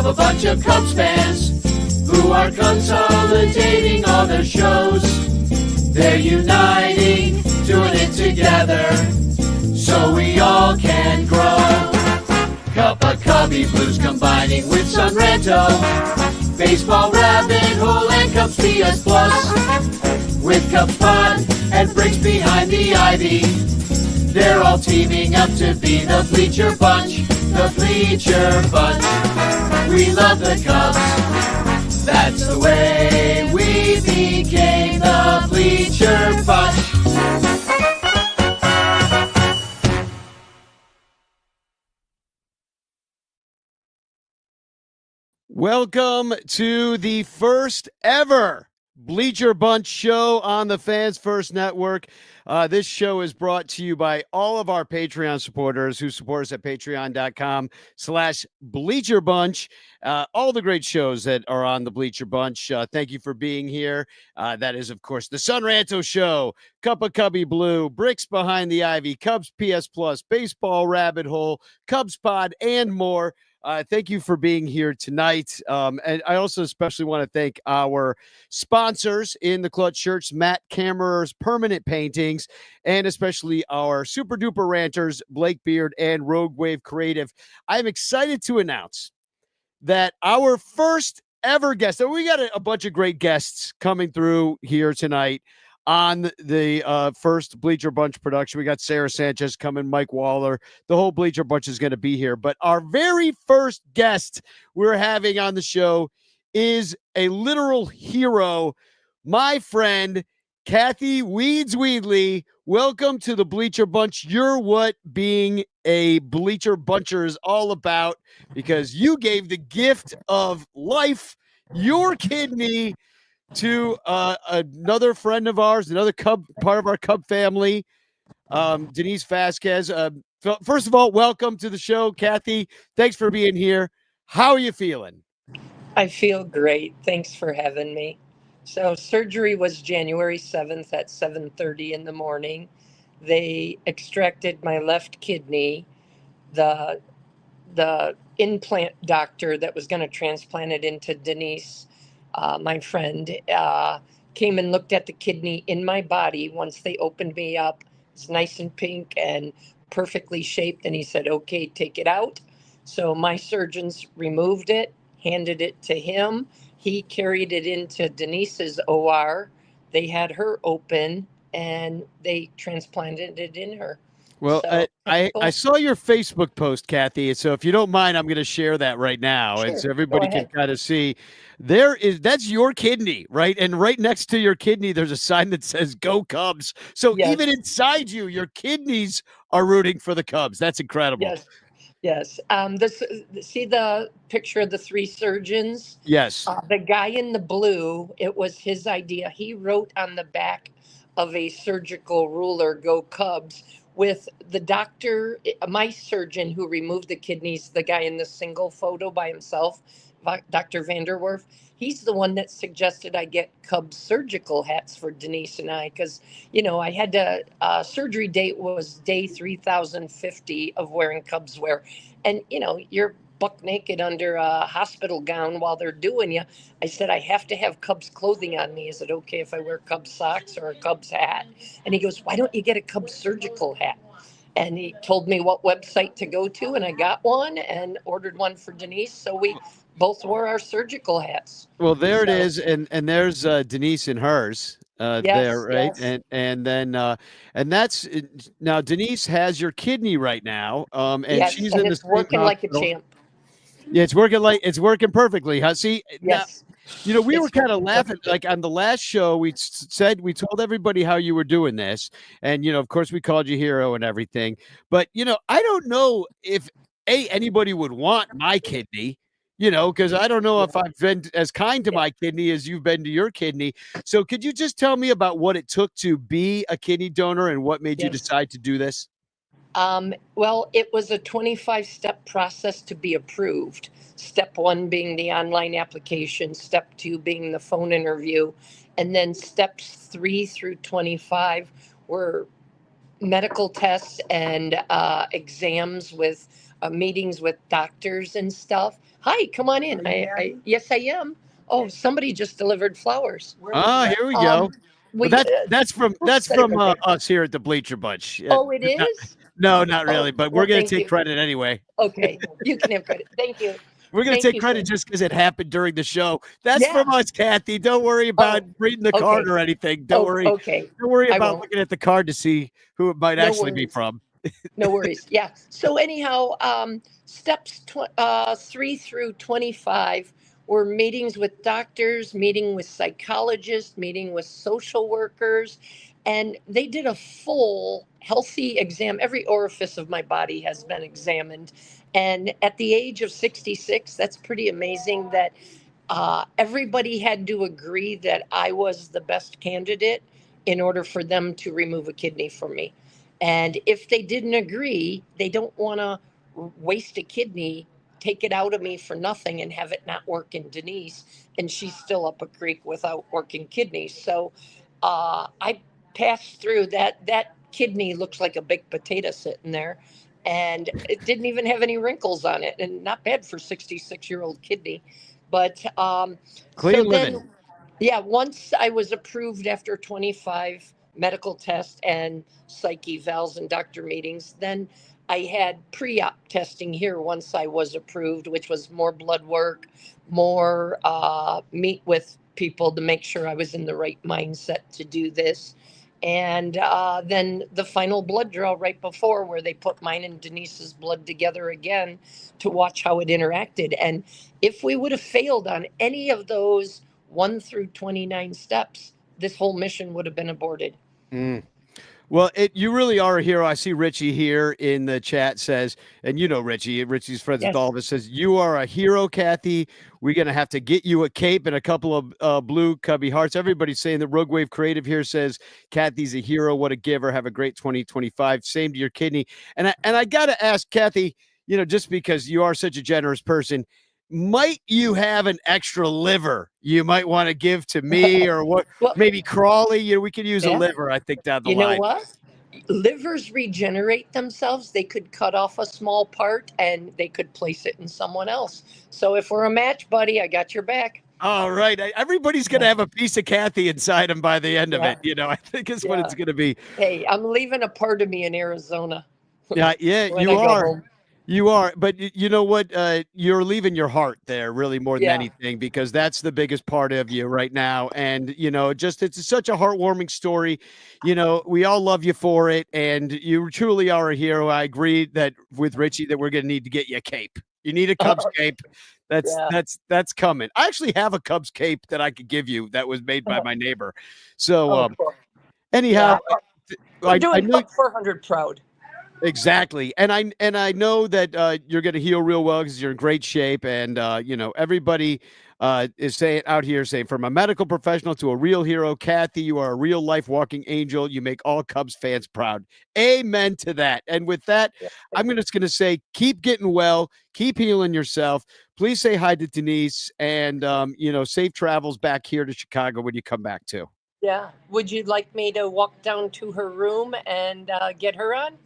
of a bunch of Cubs fans who are consolidating all their shows. They're uniting, doing it together, so we all can grow. Cup of Cubby Blues combining with Sunranto, Baseball Rabbit Hole and Cubs PS Plus. With Cubs Pod and Bricks behind the ivy, they're all teaming up to be the Bleacher Bunch, the Bleacher Bunch. We love the Cubs, that's the way we became the Bleacher Bunch. Welcome to the first ever Bleacher Bunch show on the Fans First Network. This show is brought to you by all of our Patreon supporters who support us at patreon.com/Bleacher Bunch. All the great shows that are on the Bleacher Bunch. Thank you for being here. That is, of course, the Sunranto Show, Cup of Cubby Blue, Bricks Behind the Ivy, Cubs PS Plus, Baseball Rabbit Hole, Cubs Pod, and more. Thank you for being here tonight. And I also especially want to thank our sponsors in the Clutch Shirts, Matt Kammerer's Permanent Paintings, and especially our super duper ranters, Blake Beard and Rogue Wave Creative. I'm excited to announce that our first ever guest, and we got a bunch of great guests coming through here tonight on the first Bleacher Bunch production. We got Sarah Sanchez coming, Mike Waller. The whole Bleacher Bunch is going to be here. But our very first guest we're having on the show is a literal hero, my friend, Kathy Weeds Weedley. Welcome to the Bleacher Bunch. You're what being a Bleacher Buncher is all about, because you gave the gift of life, your kidney, to another friend of ours, another Cub, part of our Cub family, Denise Vasquez. First of all, welcome to the show, Kathy. Thanks for being here. How are you feeling? I feel great. Thanks for having me. So surgery was January 7th at 7:30 in the morning. They extracted my left kidney. The implant doctor that was going to transplant it into Denise, my friend, came and looked at the kidney in my body. Once they opened me up, it's nice and pink and perfectly shaped. And he said, okay, take it out. So my surgeons removed it, handed it to him. He carried it into Denise's OR. They had her open and they transplanted it in her. Well, so, I saw your Facebook post, Kathy. So if you don't mind, I'm going to share that right now. Sure. And so everybody can kind of see that's your kidney, right? And right next to your kidney, there's a sign that says "Go Cubs." So yes, even inside you, your kidneys are rooting for the Cubs. That's incredible. Yes. Yes. See the picture of the three surgeons? Yes. The guy in the blue, it was his idea. He wrote on the back of a surgical ruler, "Go Cubs," with the doctor, my surgeon who removed the kidneys, the guy in the single photo by himself, Dr. Vanderwerf. He's the one that suggested I get Cubs surgical hats for Denise and I, because, I had to, surgery date was day 3050 of wearing Cubs wear. And, you're buck naked under a hospital gown while they're doing you. I said, I have to have Cubs clothing on me. Is it okay if I wear Cubs socks or a Cubs hat? And he goes, why don't you get a Cubs surgical hat? And he told me what website to go to, and I got one and ordered one for Denise. So we both wore our surgical hats. Well, there it is, and there's Denise in hers there, right? Yes. And then and that's now Denise has your kidney right now, and yes, she's and in it's working like a champ. Yeah, it's working perfectly. Huh? See, yes. Now, we were kind of laughing, like on the last show, we told everybody how you were doing this. And, of course we called you hero and everything, but, I don't know if anybody would want my kidney, because I don't know if I've been as kind to my kidney as you've been to your kidney. So could you just tell me about what it took to be a kidney donor and what made you decide to do this? Well, it was a 25-step process to be approved. Step 1 being the online application, step 2 being the phone interview, and then steps 3 through 25 were medical tests and exams with meetings with doctors and stuff. Hi, come on in. Yes, I am. Oh, somebody just delivered flowers. Oh, here we Um, go. Well, we that's set it from right there. us here at the Bleacher Bunch. Oh, it Not- is. no, not Oh, really, but we're well, gonna thank take you. credit anyway. Okay, you can have credit. Thank you. We're gonna Thank take you, credit sir. just because it happened during the show. That's Yeah. from us, Kathy. Don't worry about Oh, reading the card okay. or anything. Don't Oh, worry. okay. Don't worry I about won't. looking at the card to see who it might No actually be worries. from. No worries. Yeah. So anyhow, steps 3 through 25 were meetings with doctors, meeting with psychologists, meeting with social workers, and they did a full healthy exam. Every orifice of my body has been examined. And at the age of 66, that's pretty amazing that everybody had to agree that I was the best candidate in order for them to remove a kidney from me. And if they didn't agree, they don't want to waste a kidney, take it out of me for nothing, and have it not work in Denise. And she's still up a creek without working kidneys. So I passed through that. That kidney looks like a baked potato sitting there. And it didn't even have any wrinkles on it, and not bad for 66-year-old kidney. But so Clean living. then, yeah, once I was approved after 25 medical tests and psych evals and doctor meetings, then I had pre-op testing here once I was approved, which was more blood work, more meet with people to make sure I was in the right mindset to do this. And then the final blood draw right before, where they put mine and Denise's blood together again to watch how it interacted. And if we would have failed on any of those 1 through 29 steps, this whole mission would have been aborted. Mm. Well, you really are a hero. I see Richie here in the chat says, and you know Richie, Richie's friends with Yes. all of us, says, you are a hero, Kathy. We're going to have to get you a cape and a couple of blue cubby hearts. Everybody's saying that Rogue Wave Creative here says, Kathy's a hero. What a giver. Have a great 2025. Same to your kidney. And I got to ask Kathy, just because you are such a generous person, might you have an extra liver you might want to give to me or what? Well, Maybe Crawley, we could use a yeah. liver, I think, down the You know line. what? Livers regenerate themselves. They could cut off a small part and they could place it in someone else. So if we're a match, buddy, I got your back. All right. Everybody's going to Yeah. have a piece of Kathy inside him by the end of Yeah. it. I think is what it's Yeah. going to be. Hey, I'm leaving a part of me in Arizona Yeah, when you I go are. home. You are, but you know what? You're leaving your heart there, really, more than Yeah. anything, because that's the biggest part of you right now. And it's such a heartwarming story. We all love you for it, and you truly are a hero. I agree that with Richie that we're going to need to get you a cape. You need a Cubs cape. That's Yeah. that's coming. I actually have a Cubs cape that I could give you that was made by my neighbor. So Oh, cool. anyhow, Yeah. We're I doing know. Club 400 proud. Exactly. And I know that you're going to heal real well because you're in great shape. And, everybody is saying out here, saying from a medical professional to a real hero, Kathy, you are a real life walking angel. You make all Cubs fans proud. Amen to that. And with that, Yeah, I'm thank you. just going to say, keep getting well, keep healing yourself. Please say hi to Denise and, safe travels back here to Chicago when you come back too. Yeah. Would you like me to walk down to her room and get her on?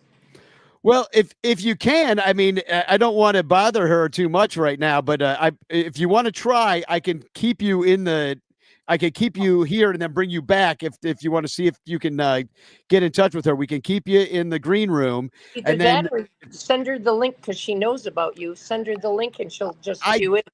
Well, if you can, I mean, I don't want to bother her too much right now, but if you want to try, I can keep you here and then bring you back if you want to see if you can get in touch with her. We can keep you in the green room, Either and then that or send her the link because she knows about you. Send her the link and she'll just I do it.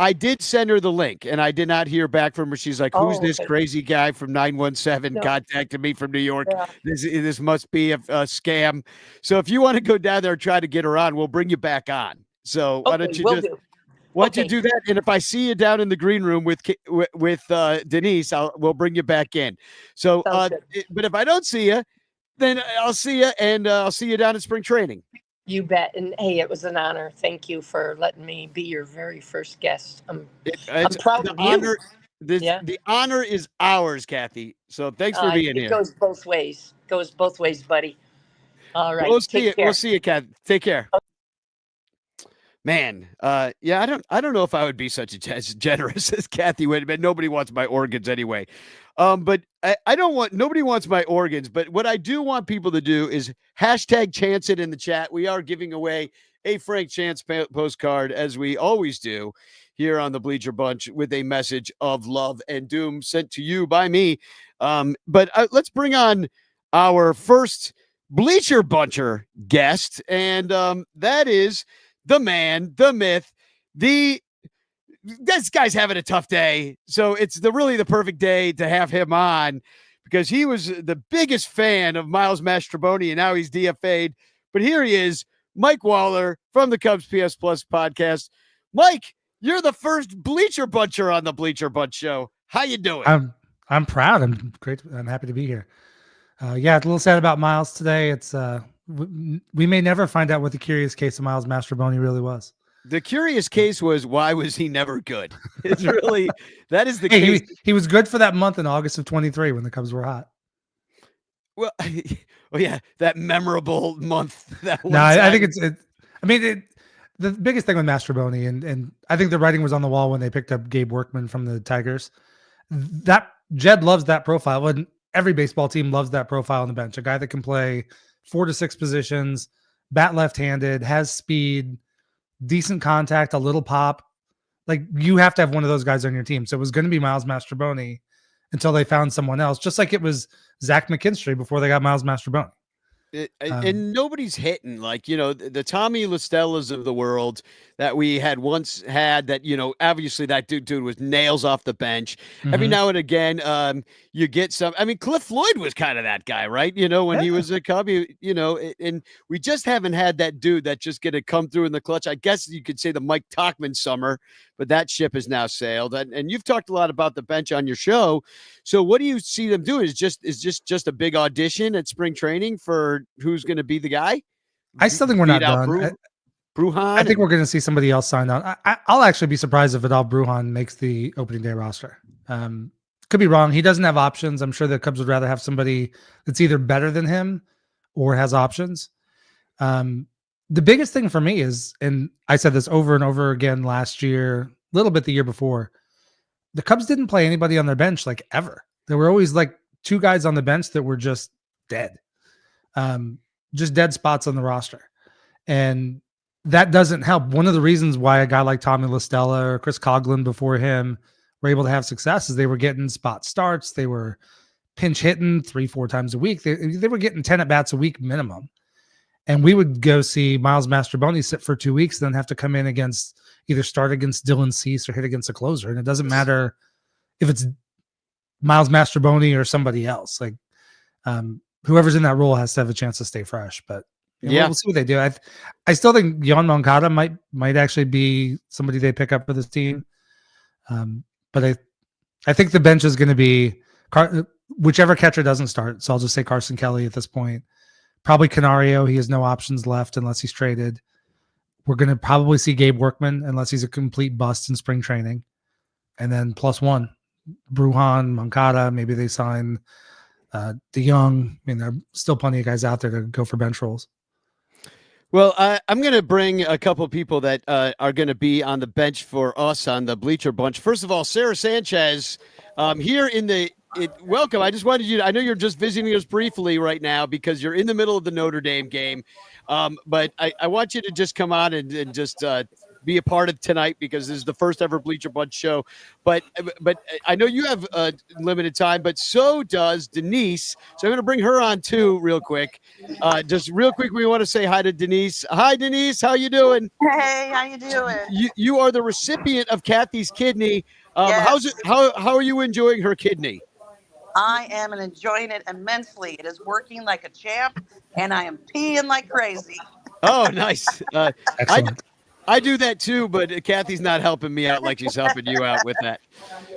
I did send her the link, and I did not hear back from her. She's like, "Who's Oh, this okay. crazy guy from 917 No. contacted me from New York? Yeah. This must be a scam." So if you want to go down there and try to get her on, we'll bring you back on. So Okay. Will do. why don't you Okay. do that? And if I see you down in the green room with Denise, we'll bring you back in. So, Sounds good. but if I don't see you, then I'll see you, and I'll see you down at spring training. You bet. And hey, it was an honor. Thank you for letting me be your very first guest. I'm It's proud the of you. honor. Yeah. The honor is ours, Kathy. So thanks for being It here. goes both ways. Goes both ways, buddy. All right. We'll see Take you. We'll care. see you, Kathy. Take care. Man, yeah, I don't know if I would be such as generous as Kathy would, but nobody wants my organs anyway. But I don't want nobody wants my organs. But what I do want people to do is hashtag chance it in the chat. We are giving away a Frank Chance postcard, as we always do here on the Bleacher Bunch, with a message of love and doom sent to you by me. But let's bring on our first Bleacher Buncher guest, and that is the man, the myth, the this guy's having a tough day. So it's really the perfect day to have him on because he was the biggest fan of Miles Mastrobuoni and now he's DFA'd. But here he is, Mike Waller from the Cubs PS Plus podcast. Mike, you're the first Bleacher Buncher on the Bleacher Bunch show. How you doing? I'm proud. I'm great. I'm happy to be here. Yeah, it's a little sad about Miles today. It's we may never find out what the curious case of Miles Mastrobuoni really was. The curious case was, why was he never good? It's really, that is the case. He was good for that month in August of 23 when the Cubs were hot. Well, yeah, that memorable month. I think the biggest thing with Mastrobuoni, and I think the writing was on the wall when they picked up Gabe Workman from the Tigers. That Jed loves that profile, and every baseball team loves that profile on the bench. A guy that can play 4 to 6 positions, bat left-handed, has speed, decent contact, a little pop. Like, you have to have one of those guys on your team. So it was going to be Miles Mastrobuoni until they found someone else, just like it was Zach McKinstry before they got Miles Mastrobuoni. And nobody's hitting, like, the Tommy Listellas of the world that we had once had, that, obviously that dude was nails off the bench. Mm-hmm. Every now and again, you get some. I mean, Cliff Floyd was kind of that guy, right? When he was a Cub, and we just haven't had that dude that just going to come through in the clutch. I guess you could say the Mike Tauchman summer, but that ship has now sailed. And you've talked a lot about the bench on your show. So what do you see them doing? Is just a big audition at spring training for who's going to be the guy? I still think we're not done. Brujan. I think we're going to see somebody else sign on. I'll actually be surprised if Adolph Brujan makes the opening day roster. Could be wrong. He doesn't have options. I'm sure the Cubs would rather have somebody that's either better than him or has options. The biggest thing for me is, and I said this over and over again last year, a little bit the year before, the Cubs didn't play anybody on their bench like ever. There were always like 2 guys on the bench that were just dead. Just dead spots on the roster. And that doesn't help. One of the reasons why a guy like Tommy LaStella or Chris Coughlin before him were able to have success is they were getting spot starts. They were pinch hitting 3-4 times a week. They were getting 10 at-bats a week minimum. And we would go see Miles Mastrobuoni sit for 2 weeks, then have to come in either start against Dylan Cease or hit against a closer. And it doesn't matter if it's Miles Mastrobuoni or somebody else. Like, whoever's in that role has to have a chance to stay fresh. But we'll see what they do. I still think Yohan Moncada might actually be somebody they pick up for this team. But I think the bench is going to be whichever catcher doesn't start. So I'll just say Carson Kelly at this point. Probably Canario. He has no options left unless he's traded. We're going to probably see Gabe Workman unless he's a complete bust in spring training. And then +1, Brujan, Moncada. Maybe they sign DeYoung. I mean, there are still plenty of guys out there to go for bench roles. Well, I'm going to bring a couple of people that are going to be on the bench for us on the Bleacher Bunch. First of all, Sarah Sanchez here in the welcome. I just wanted you to, I know you're just visiting us briefly right now because you're in the middle of the Notre Dame game. But I want you to just come on and just be a part of tonight because this is the first ever Bleacher Bunch show. But I know you have limited time, but so does Denise. So I'm going to bring her on too real quick. Just real quick, we want to say hi to Denise. Hi, Denise. How you doing? Hey, how you doing? You are the recipient of Kathy's kidney. Yes. How are you enjoying her kidney? I am enjoying it immensely. It is working like a champ, and I am peeing like crazy. Oh, nice. Excellent. I do that too, but Kathy's not helping me out like she's helping you out with that.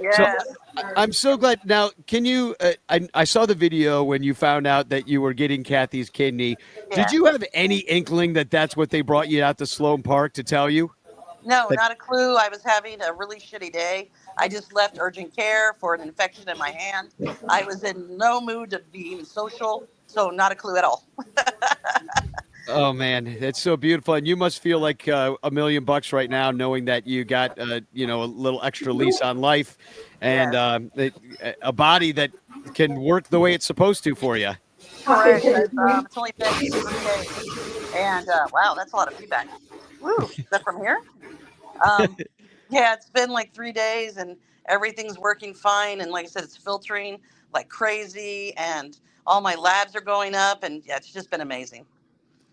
Yes. So I'm so glad. Now, can you? I saw the video when you found out that you were getting Kathy's kidney. Yeah. Did you have any inkling that that's what they brought you out to Sloan Park to tell you? No, not a clue. I was having a really shitty day. I just left urgent care for an infection in my hand. I was in no mood of being social, so not a clue at all. Oh man, that's so beautiful, and you must feel like $1 million right now, knowing that you got a little extra lease on life, and a body that can work the way it's supposed to for you. Correct. It's only been 8 days, and wow, that's a lot of feedback. Woo, is that from here? Um, yeah, it's been like 3 days and everything's working fine. And like I said, it's filtering like crazy and all my labs are going up. And yeah, it's just been amazing.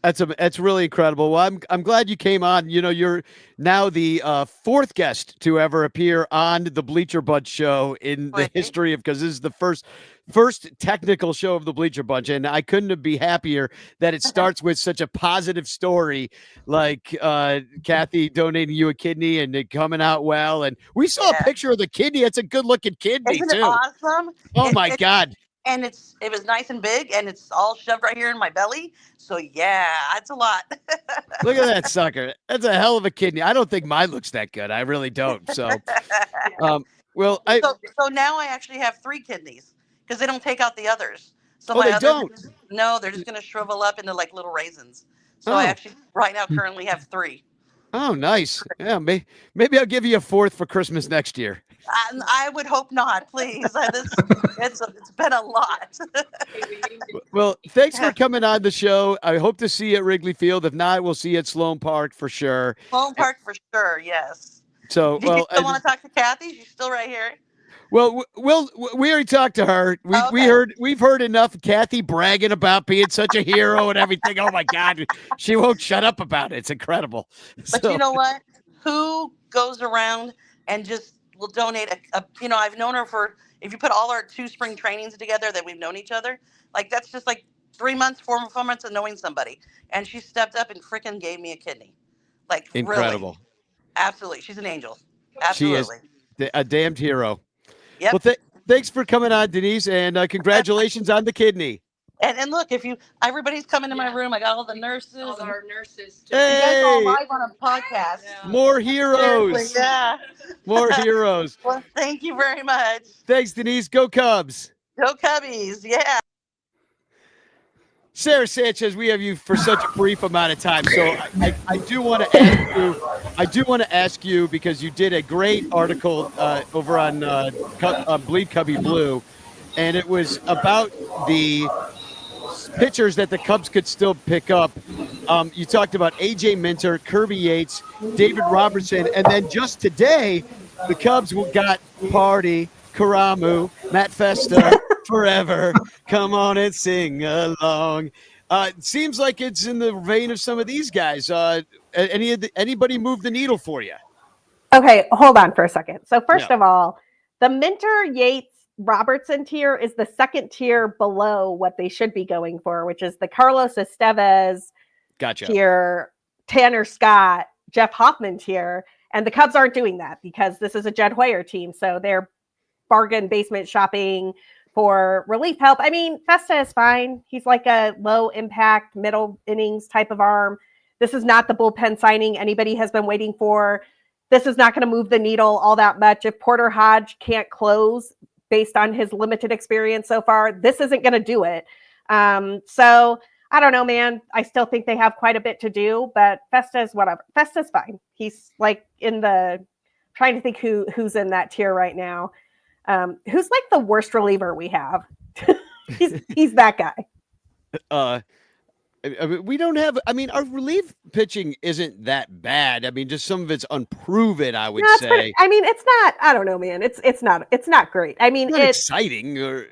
That's really incredible. Well, I'm glad you came on. You know, you're now the fourth guest to ever appear on the Bleacher Bunch show in the history of, because this is the first technical show of the Bleacher Bunch, and I couldn't be happier that it starts with such a positive story, like Kathy donating you a kidney and it coming out well. And we saw a picture of the kidney. It's a good looking kidney. Isn't too. it awesome? Oh my God. And it was nice and big, and it's all shoved right here in my belly. So yeah, it's a lot. Look at that sucker. That's a hell of a kidney. I don't think mine looks that good. I really don't. So, well, so now I actually have 3 kidneys because they don't take out the others. So Oh, my they others, don't? no, they're just going to shrivel up into like little raisins. So I actually right now currently have 3. Oh, nice. Yeah, maybe I'll give you a 4th for Christmas next year. I would hope not, please. It's been a lot. Well, thanks for coming on the show. I hope to see you at Wrigley Field. If not, we'll see you at Sloan Park for sure. Sloan Park for sure, yes. So, Do you still want to talk to Kathy? She's still right here. Well, we already talked to her. We've heard enough. Kathy bragging about being such a hero and everything. Oh my God, she won't shut up about it. It's incredible. But you know what? Who goes around and just will donate I've known her for, if you put all our 2 spring trainings together that we've known each other, like that's just like 3 months, 4 months of knowing somebody. And she stepped up and freaking gave me a kidney. Like incredible. Really. Absolutely. She's an angel. Absolutely. She is a damned hero. Yep. Well, thanks for coming on, Denise, and congratulations on the kidney. And look, everybody's coming to my room. I got all the nurses. All our nurses. You guys all live on a podcast. Yeah. More heroes. Yeah. More heroes. Well, thank you very much. Thanks, Denise. Go Cubs. Go Cubbies. Yeah. Sarah Sanchez, we have you for such a brief amount of time, so I do want to ask you. I do want to ask you because you did a great article over on Bleed Cubby Blue, and it was about the pitchers that the Cubs could still pick up. You talked about A.J. Minter, Kirby Yates, David Robertson, and then just today, the Cubs got Party, Karamu, Matt Festa, Forever. Come on and sing along. It seems like it's in the vein of some of these guys. Anybody move the needle for you? Okay, hold on for a second. So first of all, the Minter, Yates, Robertson tier is the second tier below what they should be going for, which is the Carlos Estevez tier, Tanner Scott, Jeff Hoffman tier. And the Cubs aren't doing that because this is a Jed Hoyer team. So they're bargain basement shopping for relief help. I mean, Festa is fine. He's like a low impact, middle innings type of arm. This is not the bullpen signing anybody has been waiting for. This is not going to move the needle all that much. If Porter Hodge can't close based on his limited experience so far, this isn't going to do it. So I don't know, man. I still think they have quite a bit to do, but Festa's whatever. Festa's fine. He's like trying to think who's in that tier right now. Who's like the worst reliever we have? he's that guy. I mean, we don't have. I mean, our relief pitching isn't that bad. I mean, just some of it's unproven. I would say. I mean, it's not. I don't know, man. It's not great. I mean, it's exciting, or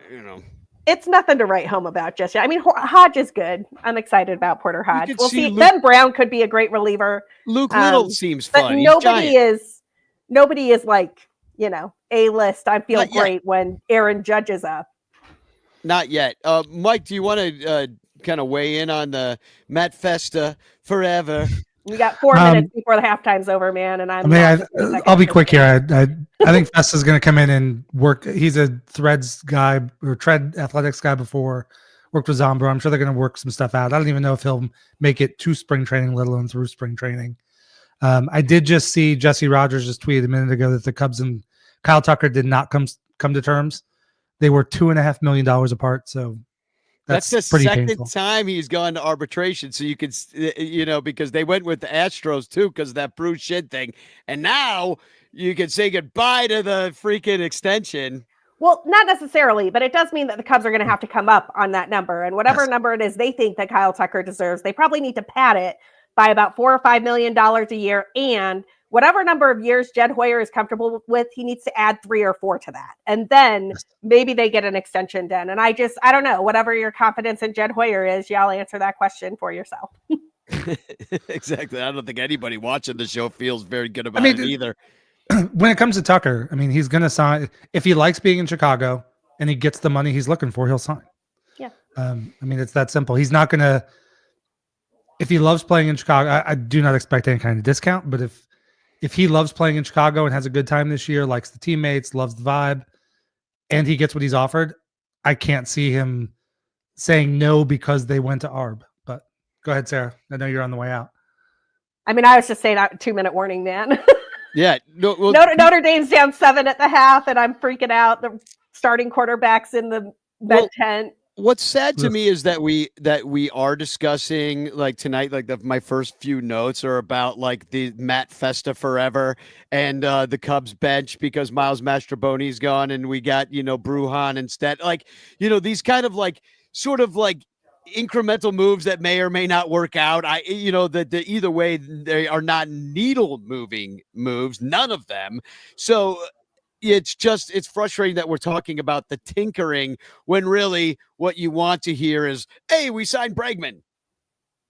it's nothing to write home about just yet. I mean, Hodge is good. I'm excited about Porter Hodge. We'll see. Ben Brown could be a great reliever. Luke Little seems fun. But nobody is like, A-list. I feel great when Aaron Judge is up. Not yet. Mike, do you want to kind of weigh in on the Matt Festa Forever? We got 4 minutes before the halftime's over, man, and I'll be quick here. I think Festa's going to come in and work. He's a Threads guy or Tread Athletics guy before. Worked with Zombro. I'm sure they're going to work some stuff out. I don't even know if he'll make it to spring training, let alone through spring training. I did just see Jesse Rogers just tweeted a minute ago that the Cubs and Kyle Tucker did not come to terms. They were $2.5 million apart. So that's the second painful. Time he's gone to arbitration. So you could, because they went with the Astros too, because of that Bruce Shid thing. And now you can say goodbye to the freaking extension. Well, not necessarily, but it does mean that the Cubs are going to have to come up on that number. And whatever number it is they think that Kyle Tucker deserves, they probably need to pad it by about $4 or $5 million a year. And whatever number of years Jed Hoyer is comfortable with, he needs to add 3 or 4 to that. And then maybe they get an extension done. And I don't know, whatever your confidence in Jed Hoyer is, y'all answer that question for yourself. Exactly. I don't think anybody watching the show feels very good about it either. When it comes to Tucker, I mean, he's going to sign. If he likes being in Chicago and he gets the money he's looking for, he'll sign. Yeah. I mean, it's that simple. He's not going to, if he loves playing in Chicago, I do not expect any kind of discount, but if he loves playing in Chicago and has a good time this year, likes the teammates, loves the vibe, and he gets what he's offered, I can't see him saying no because they went to ARB. But go ahead, Sarah. I know you're on the way out. I mean, I was just saying that 2-minute warning, man. Yeah. No, well, Notre Dame's down 7 at the half, and I'm freaking out. The starting quarterback's in the bed tent. What's sad to me is that we are discussing like tonight, like my first few notes are about like the Matt Festa forever and the Cubs bench because Miles Mastrobuoni's gone and we got, Brujan instead. Like, these kind of like sort of like incremental moves that may or may not work out. The either way, they are not needle moving moves, none of them. So it's frustrating that we're talking about the tinkering when really what you want to hear is, hey, we signed Bregman.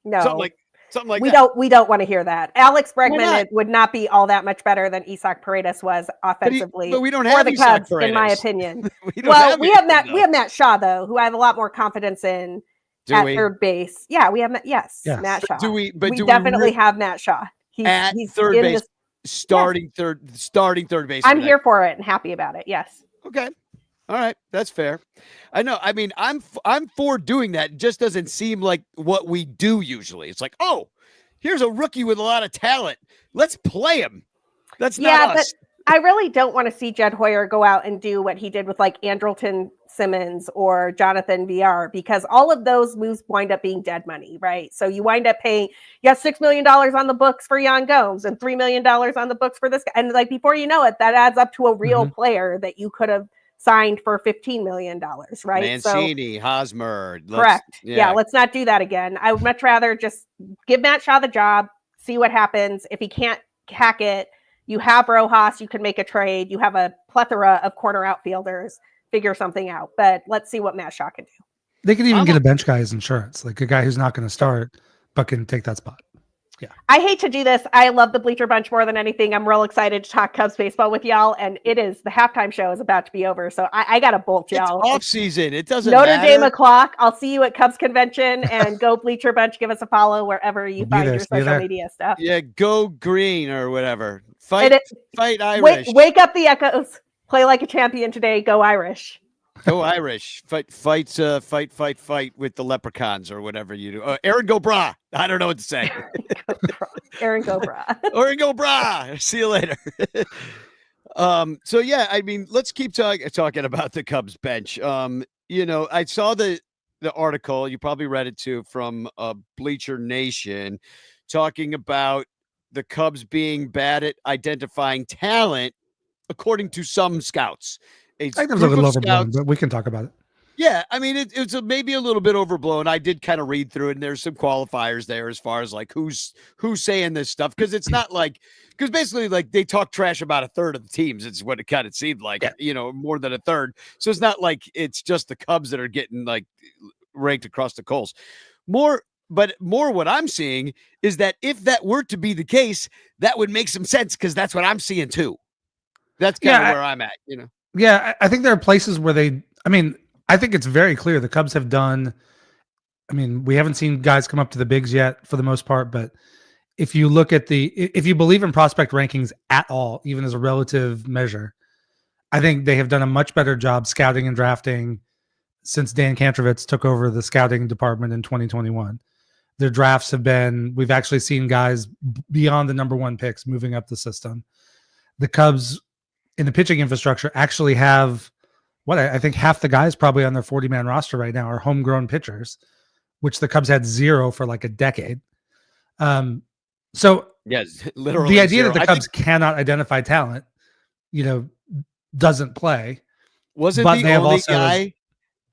No, something like we that. We don't want to hear that. Alex Bregman would not be all that much better than Isaac Paredes was offensively. But we don't have the Isaac Cubs, Paredes. in my opinion. we have Matt Shaw though, who I have a lot more confidence in third base. Yeah, we have Matt Shaw. We definitely have Matt Shaw. He's third base. Starting third base. I'm here for it and happy about it. Yes. Okay. All right. That's fair. I know. I mean, I'm for doing that. It just doesn't seem like what we do usually. It's like, oh, here's a rookie with a lot of talent. Let's play him. That's not us. But I really don't want to see Jed Hoyer go out and do what he did with like Andrelton Simmons or Jonathan VR, because all of those moves wind up being dead money, right? So you wind up paying, you got $6 million on the books for Yan Gomes and $3 million on the books for this guy. And like, before you know it, that adds up to a real player that you could have signed for $15 million, right? Mancini, Hosmer. Correct. Yeah, let's not do that again. I would much rather just give Matt Shaw the job, see what happens. If he can't hack it, you have Rojas, you can make a trade. You have a plethora of corner outfielders. Figure something out. But let's see what Matt Shaw can do. They can even get a bench guy as insurance, like a guy who's not going to start, but can take that spot. Yeah. I hate to do this. I love the Bleacher Bunch more than anything. I'm real excited to talk Cubs baseball with y'all. And the halftime show is about to be over. So I got to bolt y'all. It's off season. It doesn't Notre matter. Dame o'clock. I'll see you at Cubs convention and go Bleacher Bunch. Give us a follow wherever you find your social media stuff. Yeah. Go green or whatever. Fight Irish. Wake up the Echoes. Play like a champion today. Go Irish. Go Irish. Fight with the leprechauns or whatever you do. Aaron Go Bra. I don't know what to say. Aaron Go Bra. Aaron Go Bra. See you later. So yeah, I mean, let's keep talking about the Cubs bench. I saw the article, you probably read it too, from Bleacher Nation, talking about the Cubs being bad at identifying talent, according to some scouts. I think it was a little overblown, but we can talk about it. Yeah, I mean, it's maybe a little bit overblown. I did kind of read through it, and there's some qualifiers there as far as like who's saying this stuff, because it's not like, because basically like they talk trash about a third of the teams. It's what it kind of seemed like, more than a third. So it's not like it's just the Cubs that are getting like ranked across the coals. More what I'm seeing is that if that were to be the case, that would make some sense, because that's what I'm seeing too. That's kind of where I'm at, Yeah, I think there are places where I think it's very clear the Cubs have done. I mean, we haven't seen guys come up to the bigs yet for the most part, but if you look at if you believe in prospect rankings at all, even as a relative measure, I think they have done a much better job scouting and drafting since Dan Kantrovitz took over the scouting department in 2021. Their drafts we've actually seen guys beyond the number 1 picks moving up the system. The Cubs in the pitching infrastructure actually have I think half the guys probably on their 40-man roster right now are homegrown pitchers, which the Cubs had 0 for like a decade. So yes, literally the idea that the Cubs cannot identify talent, doesn't play. Wasn't the only guy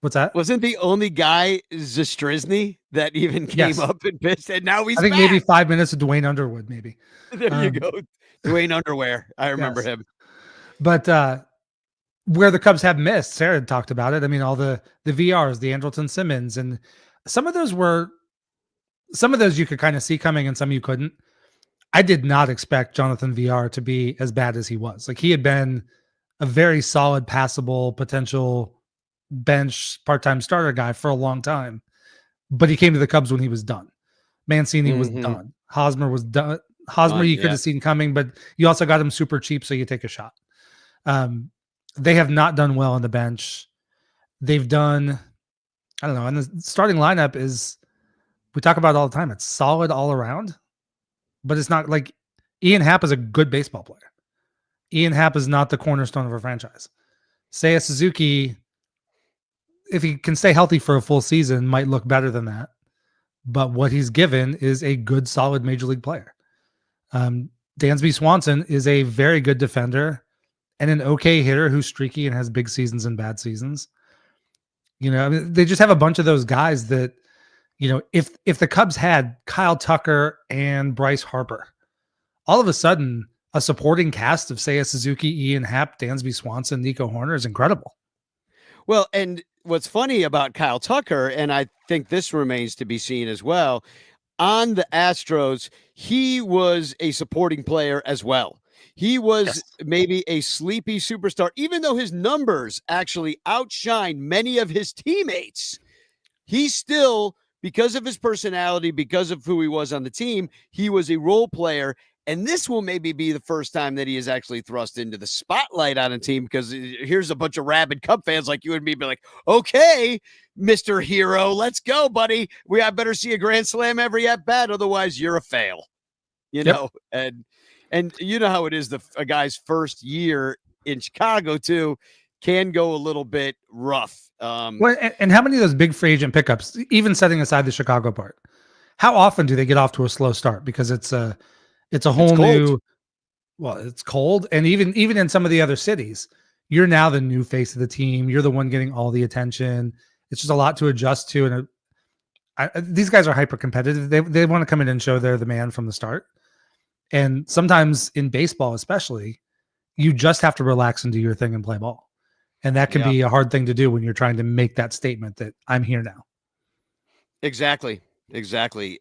What's that? Wasn't the only guy Zastrizny that even came Yes. up and pitched, and now he's I think back. maybe 5 minutes of Dwayne Underwood, maybe. There you go. Dwayne Underwear. I remember Yes. him. But where the Cubs have missed, Sarah had talked about it. I mean, all the VRs, the Andrelton Simmons, and some of those you could kind of see coming and some you couldn't. I did not expect Jonathan VR to be as bad as he was. Like, he had been a very solid, passable, potential bench part-time starter guy for a long time, but he came to the Cubs when he was done. Mancini was done. Hosmer was done. Hosmer you could have seen coming, but you also got him super cheap, so you take a shot. They have not done well on the bench. They've done, I don't know, and the starting lineup is, we talk about it all the time, it's solid all around, but it's not like Ian Happ is a good baseball player. Ian Happ is not the cornerstone of a franchise. Seiya Suzuki, if he can stay healthy for a full season, might look better than that. But what he's given is a good, solid major league player. Dansby Swanson is a very good defender and an okay hitter who's streaky and has big seasons and bad seasons. You know, I mean, they just have a bunch of those guys that, you know, if the Cubs had Kyle Tucker and Bryce Harper, all of a sudden a supporting cast of Seiya Suzuki, Ian Happ, Dansby Swanson, Nico Horner is incredible. Well, and what's funny about Kyle Tucker, and I think this remains to be seen as well, on the Astros, he was a supporting player as well. He was maybe a sleepy superstar, even though his numbers actually outshine many of his teammates. He still, because of his personality, because of who he was on the team, he was a role player. And this will maybe be the first time that he is actually thrust into the spotlight on a team, because here's a bunch of rabid Cub fans like you and me be like, okay, Mr. Hero, let's go, buddy. I better see a grand slam every at bat. Otherwise you're a fail, you know? And you know how it is. A guy's first year in Chicago too can go a little bit rough. Well, and how many of those big free agent pickups, even setting aside the Chicago part, how often do they get off to a slow start? Because it's a whole new, well, it's cold. And even in some of the other cities, you're now the new face of the team. You're the one getting all the attention. It's just a lot to adjust to. And these guys are hyper competitive. They want to come in and show they're the man from the start. And sometimes in baseball, especially, you just have to relax and do your thing and play ball. And that can be a hard thing to do when you're trying to make that statement that I'm here now. Exactly.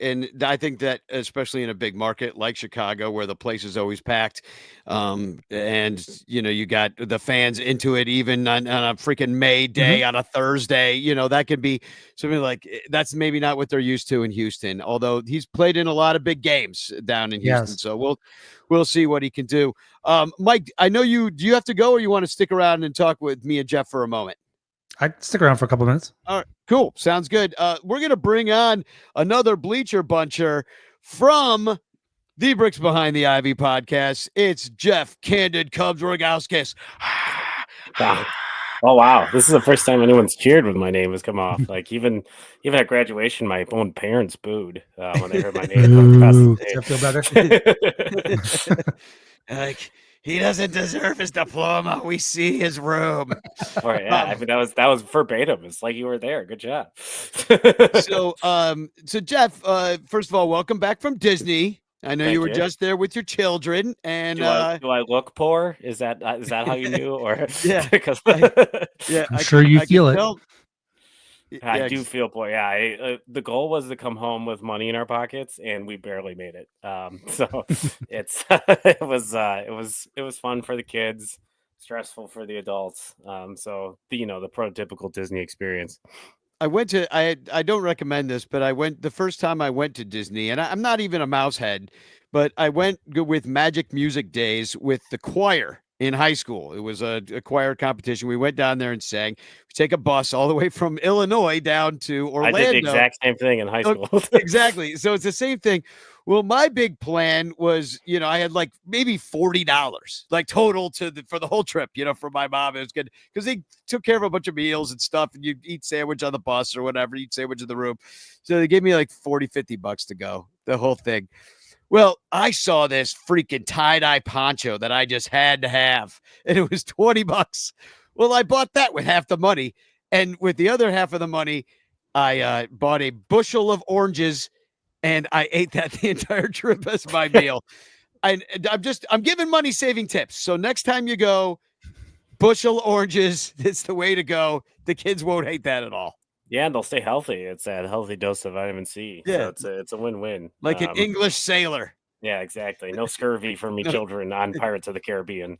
And I think that especially in a big market like Chicago, where the place is always packed, and you know, you got the fans into it even on a freaking May day on a Thursday, you know, that could be something like, that's maybe not what they're used to in Houston, although he's played in a lot of big games down in Houston. So we'll see what he can do. Mike, I know do you have to go, or you want to stick around and talk with me and Jeff for a moment? I'd stick around for a couple of minutes. All right, cool. Sounds good. We're going to bring on another Bleacher Buncher from the Bricks Behind the Ivy podcast. It's Jeff Candid Cubs Rogowskis. Wow. Oh, wow. This is the first time anyone's cheered when my name has come off. Like, even at graduation, my own parents booed when they heard my name come across the feel better? Like, he doesn't deserve his diploma. We see his room. Or, yeah, I mean, that was verbatim. It's like you were there. Good job. So Jeff, first of all, welcome back from Disney. I know you were just there with your children. And do I look poor? Is that how you knew? Or yeah, because I'm sure you feel it. I do feel poor. Yeah, the goal was to come home with money in our pockets, and we barely made it. So it's it was fun for the kids, stressful for the adults. So the prototypical Disney experience. I went to I don't recommend this, but the first time I went to Disney, and I'm not even a mouse head, but I went with Magic Music Days with the choir in high school. It was a choir competition. We went down there and sang. We take a bus all the way from Illinois down to Orlando. I did the exact same thing in high school. Exactly. So it's the same thing. Well, my big plan was, I had like maybe $40 like total for the whole trip, for my mom. It was good because they took care of a bunch of meals and stuff, and you eat sandwich on the bus or whatever, eat sandwich in the room. So they gave me like $40-$50 to go, the whole thing. Well, I saw this freaking tie-dye poncho that I just had to have, and it was $20. Well, I bought that with half the money, And with the other half of the money, I bought a bushel of oranges, and I ate that the entire trip as my meal. I'm giving money saving tips. So next time you go, bushel oranges, it's the way to go. The kids won't hate that at all. Yeah, and they'll stay healthy. It's a healthy dose of vitamin C. Yeah. So it's a win-win. Like an English sailor. Yeah, exactly. No scurvy for me No. children on Pirates of the Caribbean.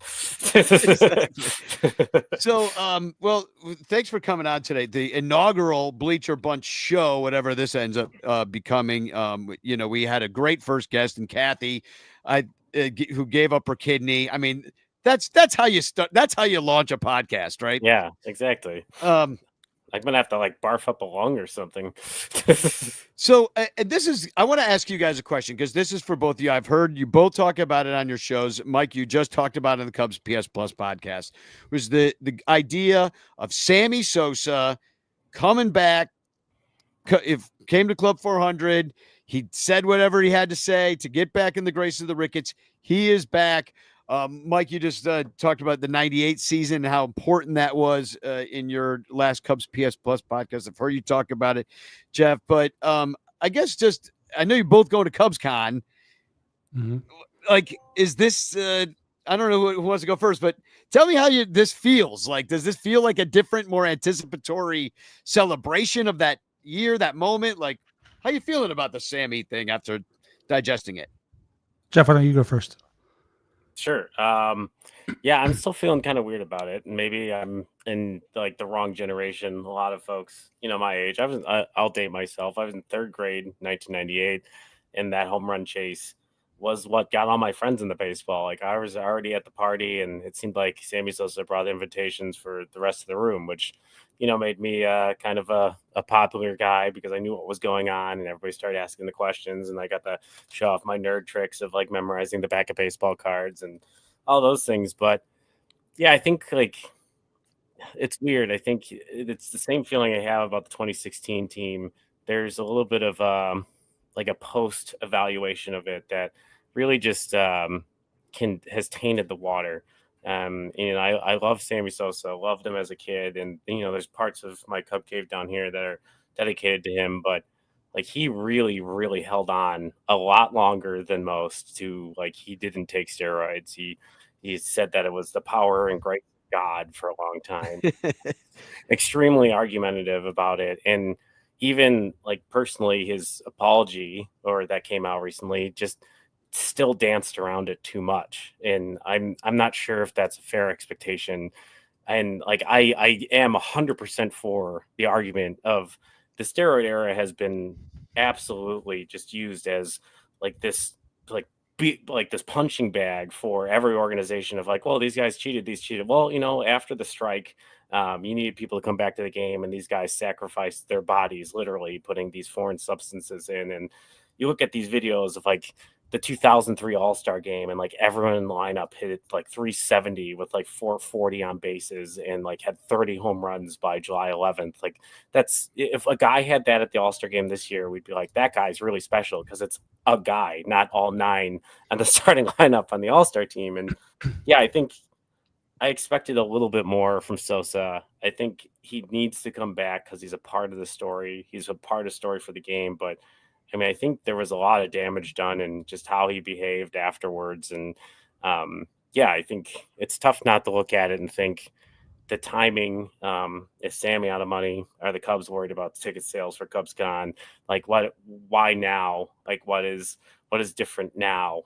Exactly. So, well, thanks for coming on today. The inaugural Bleacher Bunch show, whatever this ends up becoming. We had a great first guest in Kathy, who gave up her kidney. I mean, that's how you start. That's how you launch a podcast, right? Yeah, exactly. I'm gonna have to like barf up a lung or something. So I want to ask you guys a question, because this is for both of you. I've heard you both talk about it on your shows. Mike, you just talked about it in the Cubs PS Plus podcast, was the idea of Sammy Sosa coming back. Came to Club 400. He said whatever he had to say to get back in the grace of the Ricketts. He is back. Mike, you just talked about the 98 season and how important that was in your last Cubs PS Plus podcast. I've heard you talk about it, Jeff, but I guess I know you both go to Cubs Con. Mm-hmm. Like, is this, I don't know who wants to go first, but tell me how this feels. Like, does this feel like a different, more anticipatory celebration of that year, that moment? Like, how you feeling about the Sammy thing after digesting it? Jeff, why don't you go first? Sure. Yeah, I'm still feeling kind of weird about it. Maybe I'm in like the wrong generation. A lot of folks, my age. I'll date myself. I was in third grade, 1998, and that home run chase was what got all my friends into baseball. Like, I was already at the party, and it seemed like Sammy Sosa brought invitations for the rest of the room, which made me kind of a popular guy because I knew what was going on, and everybody started asking the questions, and I got to show off my nerd tricks of like memorizing the back of baseball cards and all those things. But yeah, I think like it's weird. I think it's the same feeling I have about the 2016 team. There's a little bit of like a post evaluation of it that really just has tainted the water. I love Sammy Sosa, loved him as a kid, and there's parts of my Cub Cave down here that are dedicated to him, but like he really, really held on a lot longer than most to, like, he didn't take steroids. He said that it was the power and grace of God for a long time. Extremely argumentative about it. And even like personally, his apology that came out recently just still danced around it too much, and I'm not sure if that's a fair expectation. And like I am 100% for the argument of the steroid era has been absolutely just used as like this this punching bag for every organization of like, well, these guys cheated, well, after the strike, you needed people to come back to the game, and these guys sacrificed their bodies, literally putting these foreign substances in. And you look at these videos of like the 2003 All-Star game, and like everyone in the lineup hit like 370 with like 440 on bases and like had 30 home runs by July 11th. Like, that's, if a guy had that at the All-Star game this year, we'd be like, that guy's really special because it's a guy, not all 9 on the starting lineup on the All-Star team. And yeah, I think I expected a little bit more from Sosa. I think he needs to come back because he's a part of the story. He's a part of the story for the game, but I mean, I think there was a lot of damage done in just how he behaved afterwards. And yeah, I think it's tough not to look at it and think the timing, is Sammy out of money? Are the Cubs worried about ticket sales for CubsCon? Like, why now? Like, what is different now?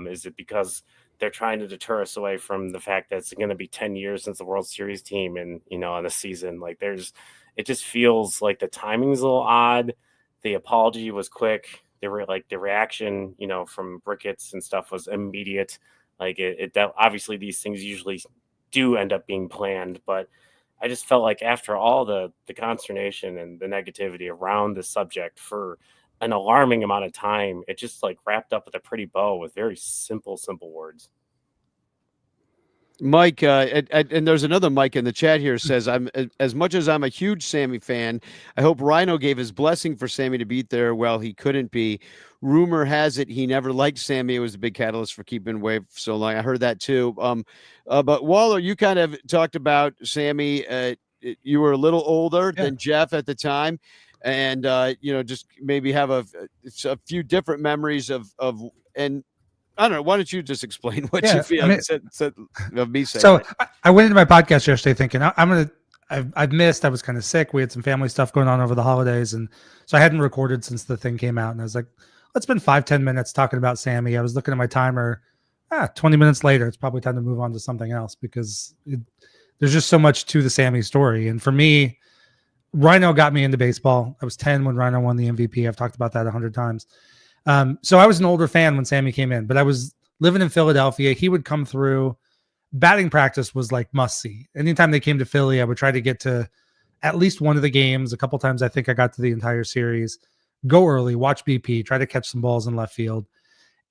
Is it because they're trying to deter us away from the fact that it's going to be 10 years since the World Series team and, on the season? Like, it just feels like the timing's a little odd. The apology was quick. They were like the reaction, from Ricketts and stuff was immediate. Like obviously these things usually do end up being planned, but I just felt like after all the consternation and the negativity around the subject for an alarming amount of time, it just like wrapped up with a pretty bow with very simple words. Mike, and there's another Mike in the chat here, says, I'm as much as I'm a huge Sammy fan, I hope Rhino gave his blessing for Sammy to be there. Well, he couldn't be. Rumor has it he never liked Sammy. It was a big catalyst for keeping away for so long. I heard that too. But Waller, you kind of talked about Sammy you were a little older than Jeff at the time, and just maybe have a few different memories of and I don't know. Why don't you just explain what you feel of me saying? So I went into my podcast yesterday thinking I've missed. I was kind of sick. We had some family stuff going on over the holidays, and so I hadn't recorded since the thing came out. And I was like, let's spend 5-10 minutes talking about Sammy. I was looking at my timer. 20 minutes later, it's probably time to move on to something else because there's just so much to the Sammy story. And for me, Rhino got me into baseball. I was 10 when Rhino won the MVP. I've talked about that 100 times. So I was an older fan when Sammy came in, but I was living in Philadelphia. He would come through. Batting practice was like must see. Anytime they came to Philly, I would try to get to at least one of the games. A couple times I think I got to the entire series. Go early, watch BP, try to catch some balls in left field,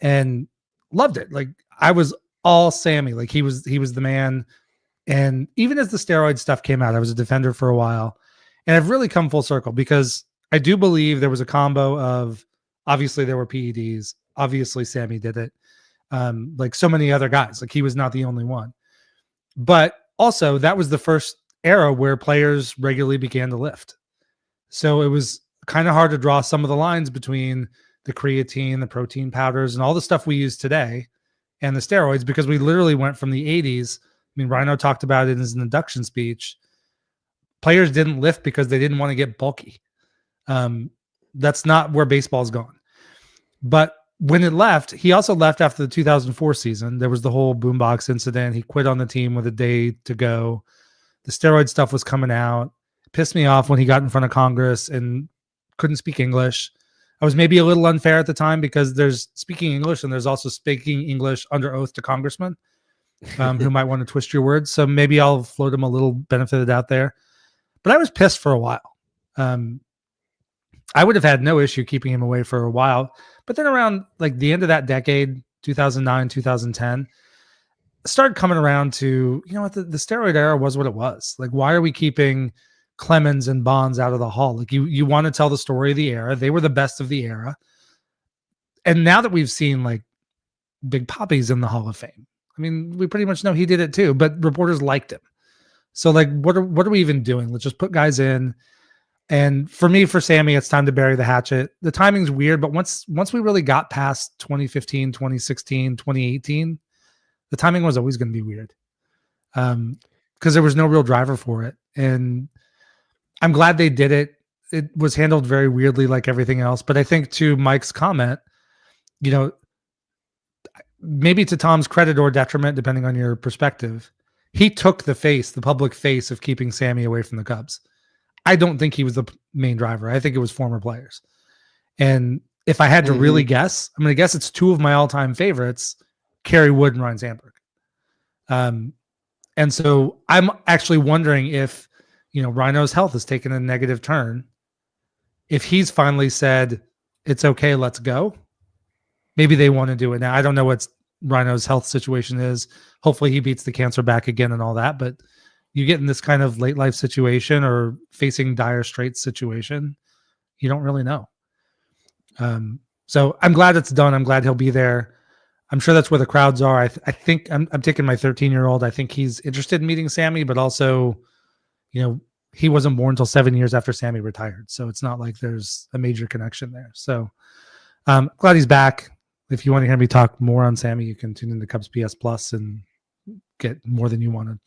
and loved it. Like I was all Sammy. Like he was the man. And even as the steroid stuff came out, I was a defender for a while. And I've really come full circle because I do believe there was a combo of obviously there were PEDs. Obviously Sammy did it. Like so many other guys. Like he was not the only one. But also that was the first era where players regularly began to lift. So it was kind of hard to draw some of the lines between the creatine, the protein powders, and all the stuff we use today and the steroids because we literally went from the 80s. I mean, Rhino talked about it in his induction speech. Players didn't lift because they didn't want to get bulky. That's not where baseball's gone. But when it left, he also left after the 2004 season. There was the whole boombox incident. He quit on the team with a day to go. The steroid stuff was coming out. It pissed me off when he got in front of Congress and couldn't speak English. I was maybe a little unfair at the time because there's speaking English and there's also speaking English under oath to congressmen who might want to twist your words. So maybe I'll float him a little benefit of doubt there. But I was pissed for a while. I would have had no issue keeping him away for a while. But then around like the end of that decade, 2009, 2010, started coming around to, you know what, the steroid era was what it was. Like, why are we keeping Clemens and Bonds out of the hall? Like you want to tell the story of the era. They were the best of the era. And now that we've seen like Big Papi's in the Hall of Fame, I mean, we pretty much know he did it too, but reporters liked him. So like, what are we even doing? Let's just put guys in. And for me, for Sammy, it's time to bury the hatchet. The timing's weird, but once we really got past 2015, 2016, 2018, the timing was always going to be weird. Because there was no real driver for it. And I'm glad they did it. It was handled very weirdly like everything else. But I think to Mike's comment, you know, maybe to Tom's credit or detriment, depending on your perspective, he took the public face of keeping Sammy away from the Cubs. I don't think he was the main driver. I think it was former players. And if I had to really guess, I'm going to guess it's two of my all-time favorites, Kerry Wood and Ryan Sandberg. And so I'm actually wondering if, you know, Rhino's health has taken a negative turn. If he's finally said, it's okay, let's go. Maybe they want to do it now. I don't know what Rhino's health situation is. Hopefully he beats the cancer back again and all that. But you get in this kind of late life situation or facing dire straits situation, you don't really know. So I'm glad it's done. I'm glad he'll be there. I'm sure that's where the crowds are. I think I'm taking my 13-year-old. I think he's interested in meeting Sammy, but also, you know, he wasn't born until 7 years after Sammy retired. So it's not like there's a major connection there. So glad he's back. If you want to hear me talk more on Sammy, you can tune into Cubs PS Plus and get more than you wanted.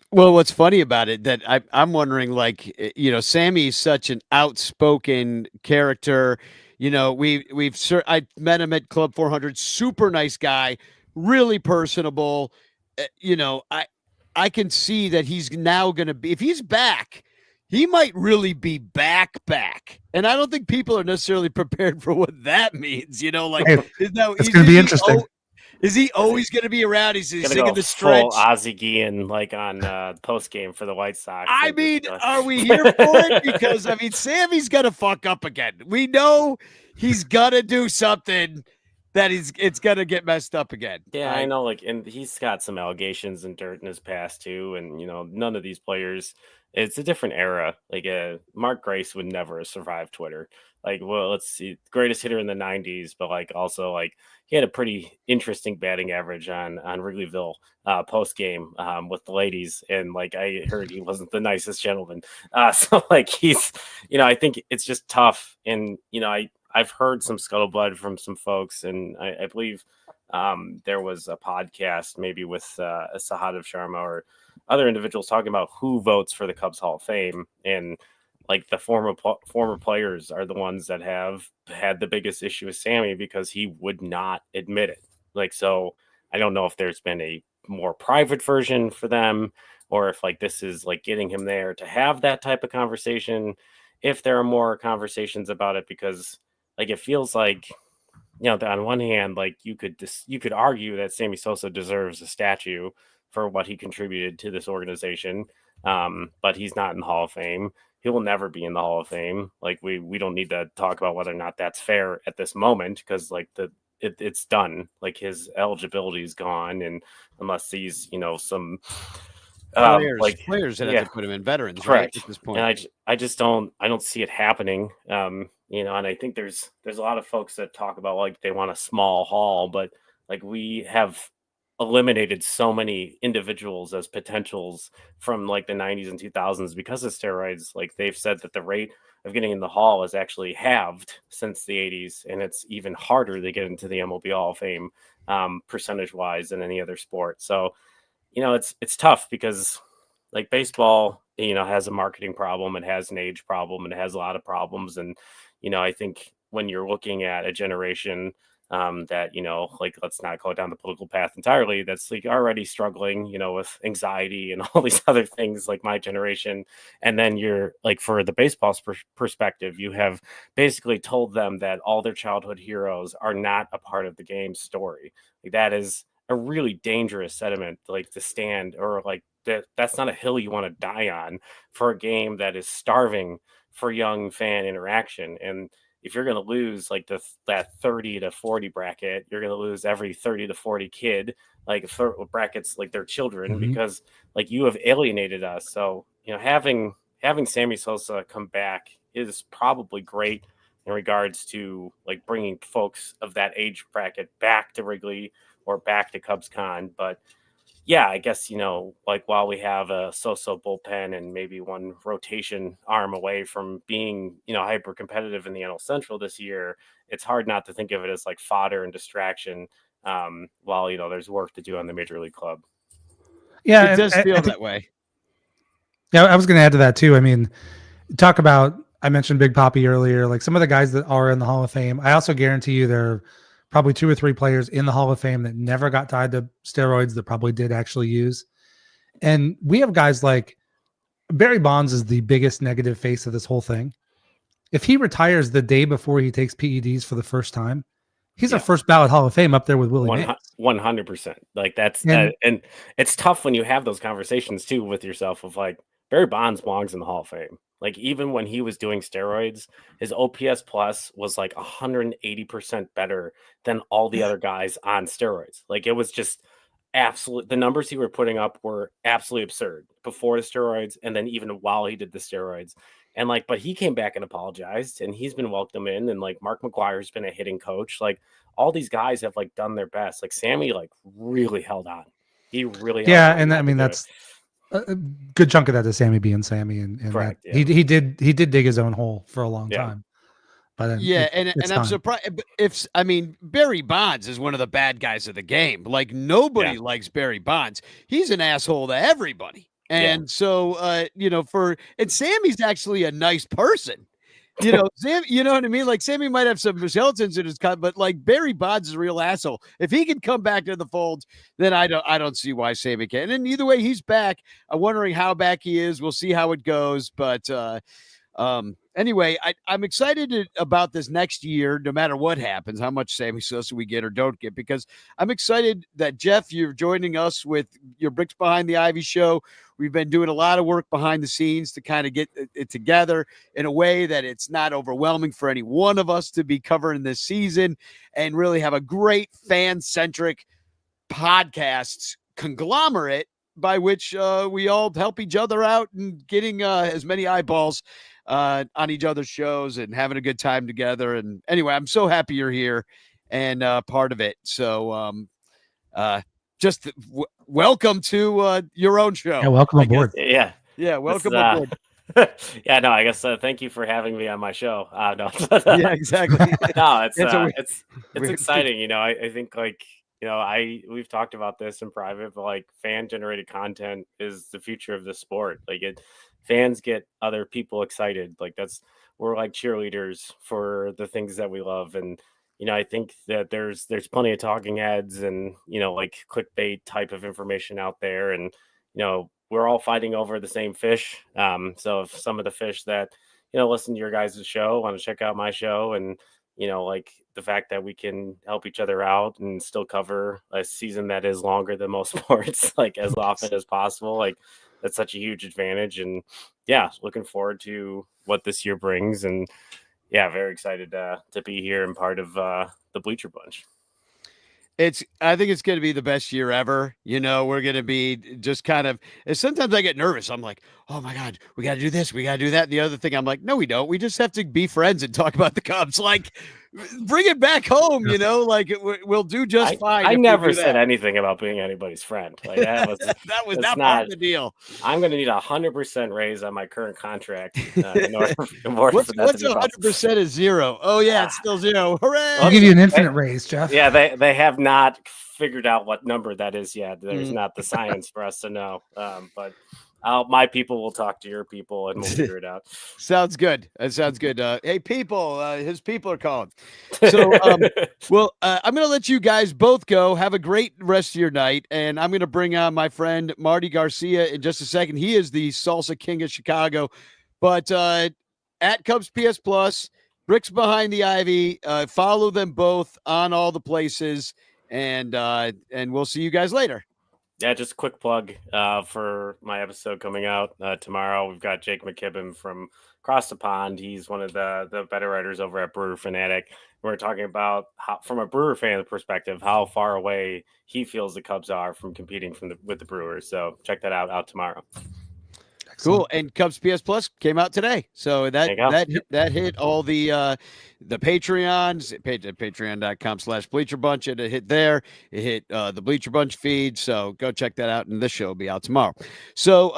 Well, what's funny about it that I'm wondering, like, you know, Sammy's such an outspoken character. You know, I met him at Club 400, super nice guy, really personable. You know, I can see that he's now going to be, if he's back, he might really be back. And I don't think people are necessarily prepared for what that means. You know, like, it's going to be interesting. Is he always going to be around? He's singing the stretch. Full Ozzie Guillen, like on post game for the White Sox. I mean, are we here for it? Because I mean, Sammy's gonna fuck up again. We know he's gonna do something that it's gonna get messed up again. Yeah, I know. Like, and he's got some allegations and dirt in his past too. And you know, none of these players it's a different era. Like Mark Grace would never have survived Twitter. Like, well, let's see, greatest hitter in the '90s, but like also like he had a pretty interesting batting average on Wrigleyville post game with the ladies, and like I heard he wasn't the nicest gentleman. So like he's, I think it's just tough, and I've heard some scuttlebutt from some folks, and I believe there was a podcast maybe with Sahadev Sharma or other individuals talking about who votes for the Cubs Hall of Fame, and like the former players are the ones that have had the biggest issue with Sammy because he would not admit it. Like, so I don't know if there's been a more private version for them, or if like this is like getting him there to have that type of conversation. If there are more conversations about it, because like it feels like, on one hand, like you could argue that Sammy Sosa deserves a statue for what he contributed to this organization, but he's not in the Hall of Fame. He will never be in the Hall of Fame. Like we don't need to talk about whether or not that's fair at this moment, because like it's done. Like his eligibility is gone, and unless he's some players that have to put him in veterans, correct, right, at this point. And I just don't see it happening. And I think there's a lot of folks that talk about like they want a small hall, but like we have eliminated so many individuals as potentials from like the 90s and 2000s because of steroids. Like they've said that the rate of getting in the hall is actually halved since the 80s, and it's even harder to get into the MLB Hall of Fame percentage wise than any other sport. So it's tough because like baseball has a marketing problem, it has an age problem, and it has a lot of problems. And I think when you're looking at a generation that like, let's not go down the political path entirely, that's like already struggling with anxiety and all these other things, like my generation, and then you're like, for the baseball's perspective, you have basically told them that all their childhood heroes are not a part of the game's story. Like that is a really dangerous sentiment, like to stand, or like that's not a hill you want to die on for a game that is starving for young fan interaction. And if you're going to lose like that 30 to 40 bracket, you're going to lose every 30 to 40 kid, like brackets, like their children, because like you have alienated us. So, having Sammy Sosa come back is probably great in regards to like bringing folks of that age bracket back to Wrigley or back to Cubs Con. But yeah, I guess, like while we have a so-so bullpen and maybe one rotation arm away from being, hyper competitive in the NL Central this year, it's hard not to think of it as like fodder and distraction while, there's work to do on the Major League club. Yeah, it does feel that way. Yeah, I was going to add to that too. I mean, talk about, I mentioned Big Papi earlier, like some of the guys that are in the Hall of Fame. I also guarantee you there are probably 2 or 3 players in the Hall of Fame that never got tied to steroids that probably did actually use. And we have guys like Barry Bonds is the biggest negative face of this whole thing. If he retires the day before he takes PEDs for the first time, he's a first ballot Hall of Fame up there with Willie Mays. 100%. Like that's, and it's tough when you have those conversations too with yourself of like, Barry Bonds belongs in the Hall of Fame. Like even when he was doing steroids, his OPS plus was like 180% better than all the other guys on steroids. Like it was just absolute. The numbers he were putting up were absolutely absurd before the steroids, and then even while he did the steroids. And like, but he came back and apologized, and he's been welcomed in. And like Mark McGuire's been a hitting coach. Like all these guys have like done their best. Like Sammy like really held on. He really held on. And I mean that's a good chunk of that is Sammy being Sammy, and correct, that, he did dig his own hole for a long time. But and I'm surprised. Barry Bonds is one of the bad guys of the game. Like nobody likes Barry Bonds. He's an asshole to everybody. And so, and Sammy's actually a nice person. Sam, you know what I mean? Like Sammy might have some skeletons in his cut, but like Barry Bonds is a real asshole. If he can come back to the fold, then I don't see why Sammy can. And either way, he's back. I'm wondering how back he is. We'll see how it goes. But anyway, I'm excited about this next year, no matter what happens, how much Sammy Sosa we get or don't get, because I'm excited that, Jeff, you're joining us with your Bricks Behind the Ivy show. We've been doing a lot of work behind the scenes to kind of get it together in a way that it's not overwhelming for any one of us to be covering this season, and really have a great fan-centric podcast conglomerate by which we all help each other out and getting as many eyeballs on each other's shows and having a good time together. And anyway, I'm so happy you're here and part of it. So just welcome to your own show. Yeah, welcome aboard. Yeah. Yeah, welcome aboard. Yeah, no, I guess thank you for having me on my show. No. Yeah, exactly. No, It's it's exciting. You know, I think like, you know, we've talked about this in private, but like fan generated content is the future of the sport. Like fans get other people excited. Like we're like cheerleaders for the things that we love. And, you know, I think that there's plenty of talking heads and, you know, like clickbait type of information out there. And, you know, we're all fighting over the same fish. So if some of the fish that, you know, listen to your guys' show, want to check out my show, and, you know, like the fact that we can help each other out and still cover a season that is longer than most sports, like as often as possible, like that's such a huge advantage. And yeah, looking forward to what this year brings. And yeah, very excited to be here and part of the Bleacher Bunch. I think it's going to be the best year ever. You know, we're going to be just kind of, sometimes I get nervous. I'm like, oh my God, we got to do this. We got to do that. And the other thing, I'm like, no, we don't. We just have to be friends and talk about the Cubs. Like, bring it back home, you know, like we'll do just fine. I never said anything about being anybody's friend. Like that was not part of the deal. I'm going to need 100% raise on my current contract. In order what's 100% is zero? Oh yeah, it's still zero. Hooray! I'll give you an infinite raise, Jeff. Yeah, they have not figured out what number that is yet. There's not the science for us to know. But my people will talk to your people and we'll figure it out. Sounds good. That sounds good. Hey, people, his people are calling. So, well, I'm going to let you guys both go. Have a great rest of your night. And I'm going to bring on my friend Marty Garcia in just a second. He is the salsa king of Chicago. But at Cubs PS Plus, Bricks Behind the Ivy, follow them both on all the places. And we'll see you guys later. Yeah, just a quick plug for my episode coming out tomorrow. We've got Jake McKibben from Across the Pond. He's one of the better writers over at Brewer Fanatic. We're talking about how, from a Brewer fan perspective, how far away he feels the Cubs are from competing with the Brewers. So check that out tomorrow. Cool. And Cubs PS Plus came out today. So that hit all the Patreons, patreon.com/Bleacher Bunch. It hit there. It hit the Bleacher Bunch feed. So go check that out. And this show will be out tomorrow. So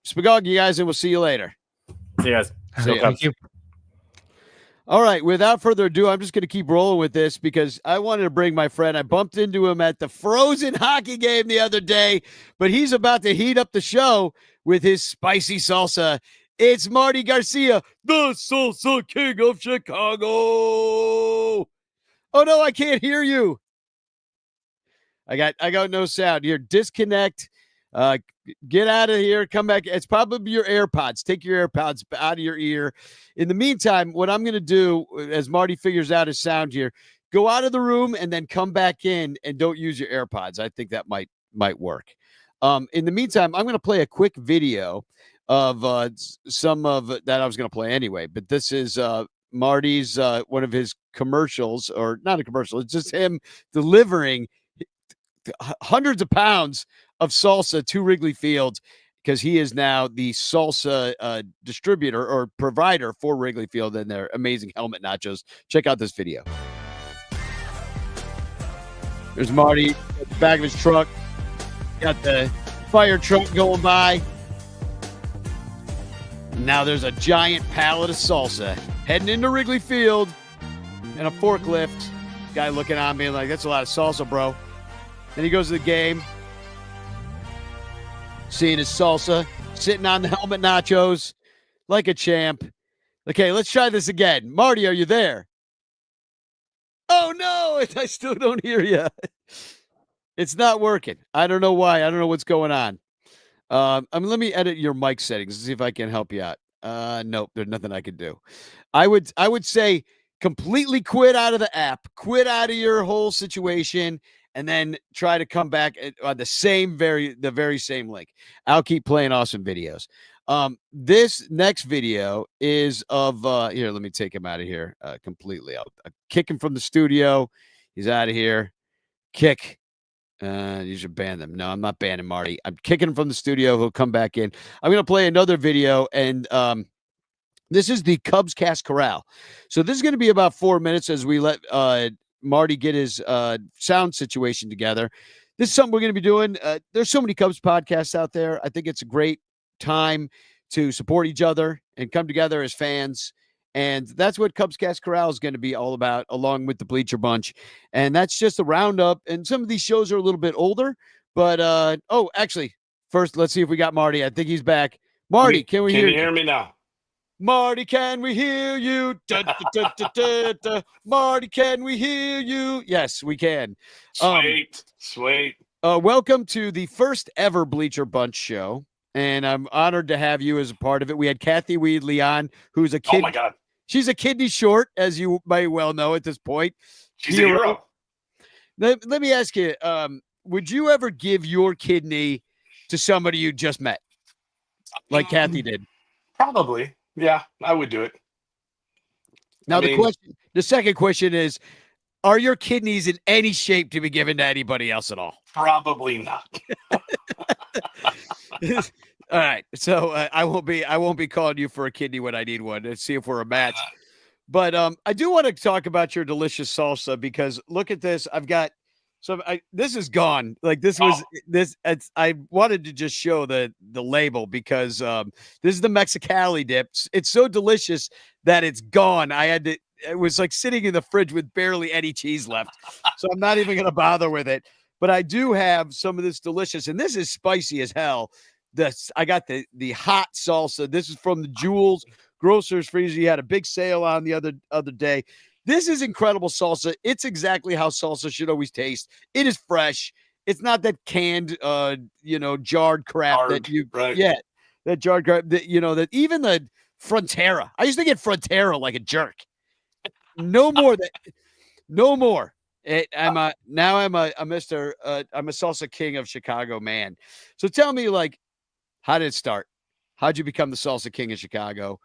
Spagog, you guys, and we'll see you later. See you guys. Thank you. All right. Without further ado, I'm just going to keep rolling with this because I wanted to bring my friend. I bumped into him at the Frozen hockey game the other day, but he's about to heat up the show with his spicy salsa. It's Marty Garcia, the salsa king of Chicago. Oh no, I can't hear you. I got no sound here. Disconnect. Get out of here. Come back. It's probably your AirPods. Take your AirPods out of your ear. In the meantime, what I'm going to do as Marty figures out his sound here, go out of the room and then come back in and don't use your AirPods. I think that might work. In the meantime, I'm going to play a quick video of some of that I was going to play anyway, but this is Marty's one of his commercials, or not a commercial. It's just him delivering hundreds of pounds of salsa to Wrigley Field because he is now the salsa distributor or provider for Wrigley Field and their amazing helmet nachos. Check out this video. There's Marty at the back of his truck. Got the fire truck going by. Now there's a giant pallet of salsa heading into Wrigley Field and a forklift. Guy looking on me like, that's a lot of salsa, bro. Then he goes to the game, seeing his salsa, sitting on the helmet nachos like a champ. Okay, let's try this again. Marty, are you there? Oh, no, I still don't hear you. It's not working. I don't know why. I don't know what's going on. Let me edit your mic settings and see if I can help you out. Nope, there's nothing I can do. I would say completely quit out of the app, quit out of your whole situation, and then try to come back on the very same link. I'll keep playing awesome videos. This next video is of here. Let me take him out of here completely. I'll kick him from the studio. He's out of here. Kick. You should ban them. No, I'm not banning Marty. I'm kicking him from the studio. He'll come back in. I'm going to play another video, and this is the Cubs Cast Corral. So this is going to be about 4 minutes as we let Marty get his sound situation together. This is something we're going to be doing. There's so many Cubs podcasts out there. I think it's a great time to support each other and come together as fans. And that's what Cubs Cast Corral is going to be all about, along with the Bleacher Bunch. And that's just a roundup. And some of these shows are a little bit older. But, actually, first, let's see if we got Marty. I think he's back. Marty, can you hear me now? Marty, can we hear you? Da, da, da, da, da, da. Marty, can we hear you? Yes, we can. Sweet. Welcome to the first ever Bleacher Bunch show. And I'm honored to have you as a part of it. We had Kathy Weedley on, who's a kid. Oh, my God. She's a kidney short, as you may well know at this point. She's a hero. Let me ask you, would you ever give your kidney to somebody you just met? Like Kathy did? Probably. Yeah, I would do it. Now, the second question is, are your kidneys in any shape to be given to anybody else at all? Probably not. All right. So I won't be calling you for a kidney when I need one. Let's see if we're a match. But I do want to talk about your delicious salsa, because look at this. I've got this is gone. Like this was I wanted to just show the label, because this is the Mexicali dip. It's so delicious that it's gone. It was like sitting in the fridge with barely any cheese left. So I'm not even going to bother with it. But I do have some of this delicious, and this is spicy as hell. I got the hot salsa. This is from the Jewel's Grocers Freezer. You had a big sale on the other day. This is incredible salsa. It's exactly how salsa should always taste. It is fresh. It's not that canned, jarred crap that jarred crap that even the Frontera. I used to get Frontera like a jerk. No more. I'm a Mr. I'm a salsa king of Chicago, man. So tell me, like, how did it start? How'd you become the salsa king of Chicago?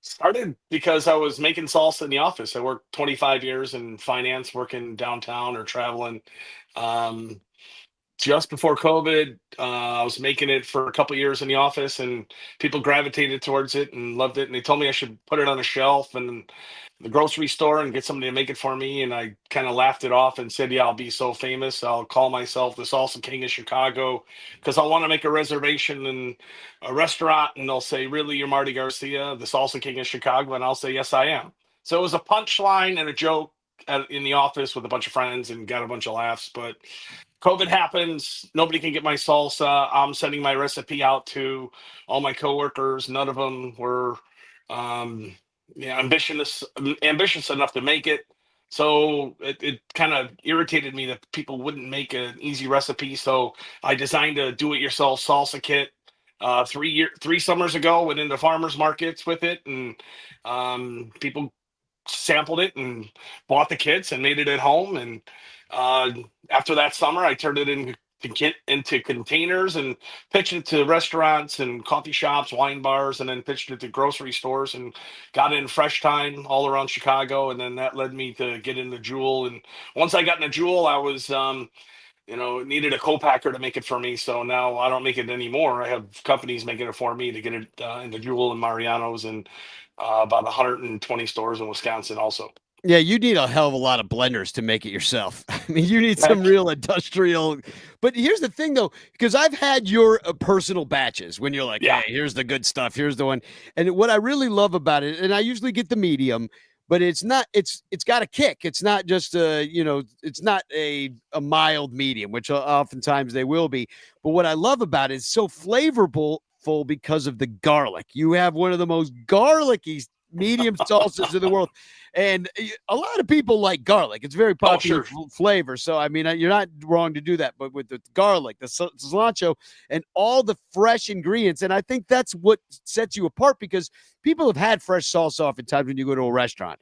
Started because I was making salsa in the office. I worked 25 years in finance, working downtown or traveling. Just before COVID, I was making it for a couple years in the office, and people gravitated towards it and loved it. And they told me I should put it on a shelf and the grocery store and get somebody to make it for me. And I kind of laughed it off and said, yeah, I'll be so famous. I'll call myself the Salsa King of Chicago, because I want to make a reservation in a restaurant. And they'll say, really, you're Marty Garcia, the Salsa King of Chicago? And I'll say, yes, I am. So it was a punchline and a joke in the office with a bunch of friends, and got a bunch of laughs. But COVID happens. Nobody can get my salsa. I'm sending my recipe out to all my coworkers. None of them were ambitious enough to make it. So it kind of irritated me that people wouldn't make an easy recipe. So I designed a do-it-yourself salsa kit 3 summers ago. Went into farmers markets with it, and people sampled it and bought the kits and made it at home. And after that summer, I turned it into containers and pitched it to restaurants and coffee shops, wine bars, and then pitched it to grocery stores, and got it in Fresh Time all around Chicago. And then that led me to get into Jewel. And once I got into Jewel, I was needed a co-packer to make it for me. So now I don't make it anymore. I have companies making it for me to get it into Jewel and Mariano's, and about 120 stores in Wisconsin also. Yeah, you need a hell of a lot of blenders to make it yourself. I mean, you need some real industrial. But here's the thing, though, because I've had your personal batches when you're like, hey, here's the good stuff. Here's the one. And what I really love about it, and I usually get the medium, but it's got a kick. It's not just it's not a mild medium, which oftentimes they will be. But what I love about it is so flavorful because of the garlic. You have one of the most garlicky medium salsas in the world. And a lot of people like garlic. It's very popular flavor. So, I mean, you're not wrong to do that. But with the garlic, the cilantro, and all the fresh ingredients, and I think that's what sets you apart, because people have had fresh salsa oftentimes when you go to a restaurant.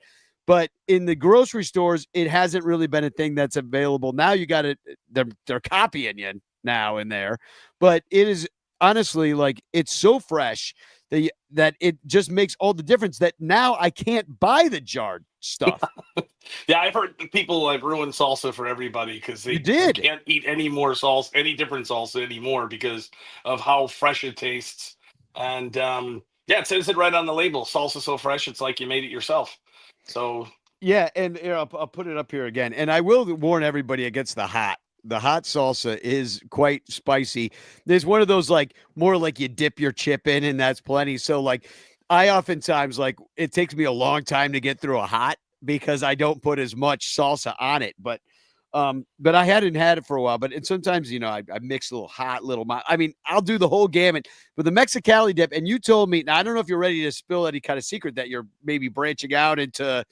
But in the grocery stores, it hasn't really been a thing that's available. Now you got it. They're copying you now and there. But it is honestly, like, it's so fresh that it just makes all the difference that now I can't buy the jarred stuff. Yeah, I've heard people like ruin salsa for everybody because they did. can't eat any more salsa, any different salsa anymore because of how fresh it tastes. And yeah, it says it right on the label. Salsa so fresh, it's like you made it yourself. So yeah, and I'll put it up here again. And I will warn everybody against the hot. The hot salsa is quite spicy. There's one of those like more like you dip your chip in, and that's plenty. So like I oftentimes like it takes me a long time to get through a hot because I don't put as much salsa on it. But I hadn't had it for a while. But and sometimes, you know, I mix a little hot, I mean, I'll do the whole gamut. But the Mexicali dip, and you told me, now I don't know if you're ready to spill any kind of secret that you're maybe branching out into.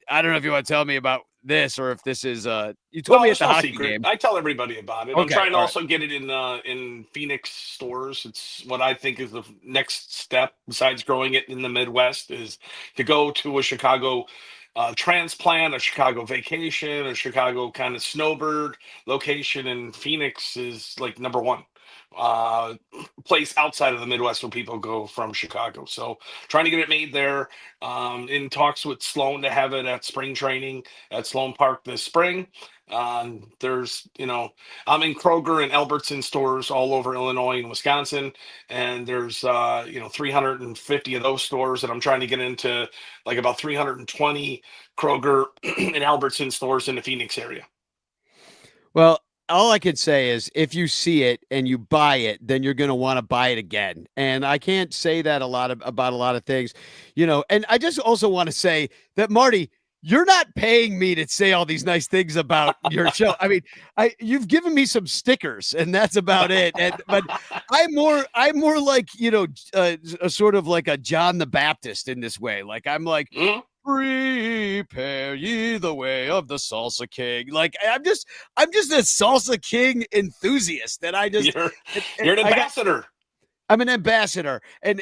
I don't know if you want to tell me about this or if this is you told me at the hockey game. I tell everybody about it. Okay, I'm trying to also get it in Phoenix stores. It's what I think is the next step besides growing it in the Midwest is to go to a Chicago transplant, a Chicago vacation, a Chicago kind of snowbird location, and Phoenix is like number one place outside of the Midwest where people go from Chicago. So trying to get it made there. In talks with Sloan to have it at spring training at Sloan Park this spring. There's, you know, I'm in Kroger and Albertson stores all over Illinois and Wisconsin, and there's 350 of those stores, and I'm trying to get into like about 320 Kroger and Albertson stores in the Phoenix area. Well, all I can say is if you see it and you buy it, then you're going to want to buy it again. And I can't say that about a lot of things, you know. And I just also want to say that, Marty, you're not paying me to say all these nice things about your show. I mean, you've given me some stickers, and that's about it. But I'm more like, you know, a sort of like a John the Baptist in this way. Like I'm like, prepare ye the way of the salsa king. Like I'm just a salsa king enthusiast that I just you're an ambassador. I'm an ambassador, and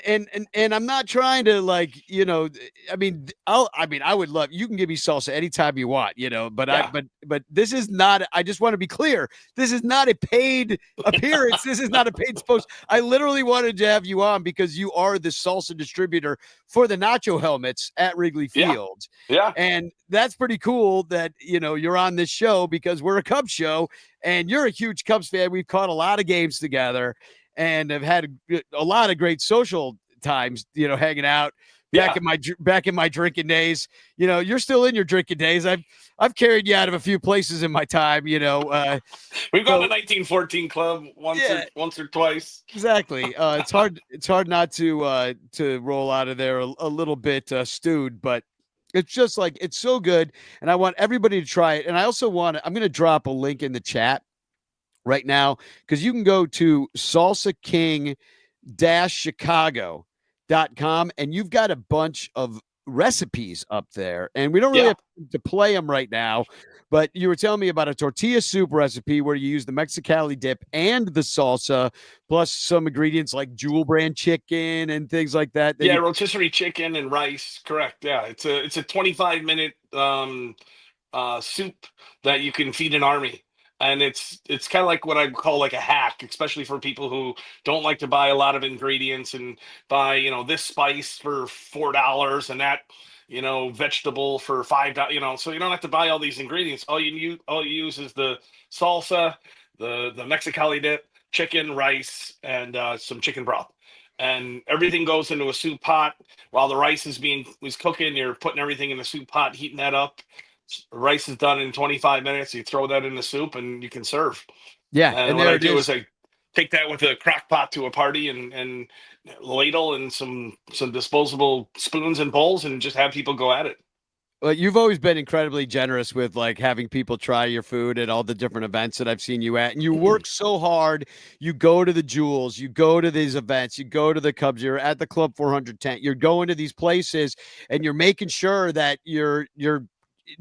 I'm not trying to like, you know, I mean, I would love, you can give me salsa anytime you want, you know, but yeah. but this is not, I just want to be clear. This is not a paid appearance. This is not a paid post. I literally wanted to have you on because you are the salsa distributor for the nacho helmets at Wrigley Field. Yeah. And that's pretty cool that, you know, you're on this show because we're a Cubs show and you're a huge Cubs fan. We've caught a lot of games together and have had a lot of great social times, you know, hanging out back in my drinking days. You know, you're still in your drinking days. I've carried you out of a few places in my time, you know. We've gone to 1914 Club once or twice. Exactly. It's hard not to roll out of there a little bit stewed, but it's just like, it's so good. And I want everybody to try it. And I also I'm going to drop a link in the chat right now, because you can go to salsaking-chicago.com and you've got a bunch of recipes up there, and we don't really have to play them right now, but you were telling me about a tortilla soup recipe where you use the Mexicali dip and the salsa plus some ingredients like Jewel brand chicken and things like that. Rotisserie chicken and rice. Correct. Yeah, it's a 25-minute soup that you can feed an army. And it's kind of like what I call like a hack, especially for people who don't like to buy a lot of ingredients and buy, you know, this spice for $4 and that, you know, vegetable for $5, you know, so you don't have to buy all these ingredients. All you use is the salsa, the Mexicali dip, chicken, rice, and some chicken broth. And everything goes into a soup pot while the rice is cooking. You're putting everything in the soup pot, heating that up. Rice is done in 25 minutes. You throw that in the soup and you can serve. Yeah. And what I do is I take that with a crock pot to a party and ladle and some disposable spoons and bowls and just have people go at it. Well, you've always been incredibly generous with like having people try your food at all the different events that I've seen you at. And you work so hard. You go to the Jewels, you go to these events, you go to the Cubs, you're at the Club 400 tent, you're going to these places and you're making sure that you're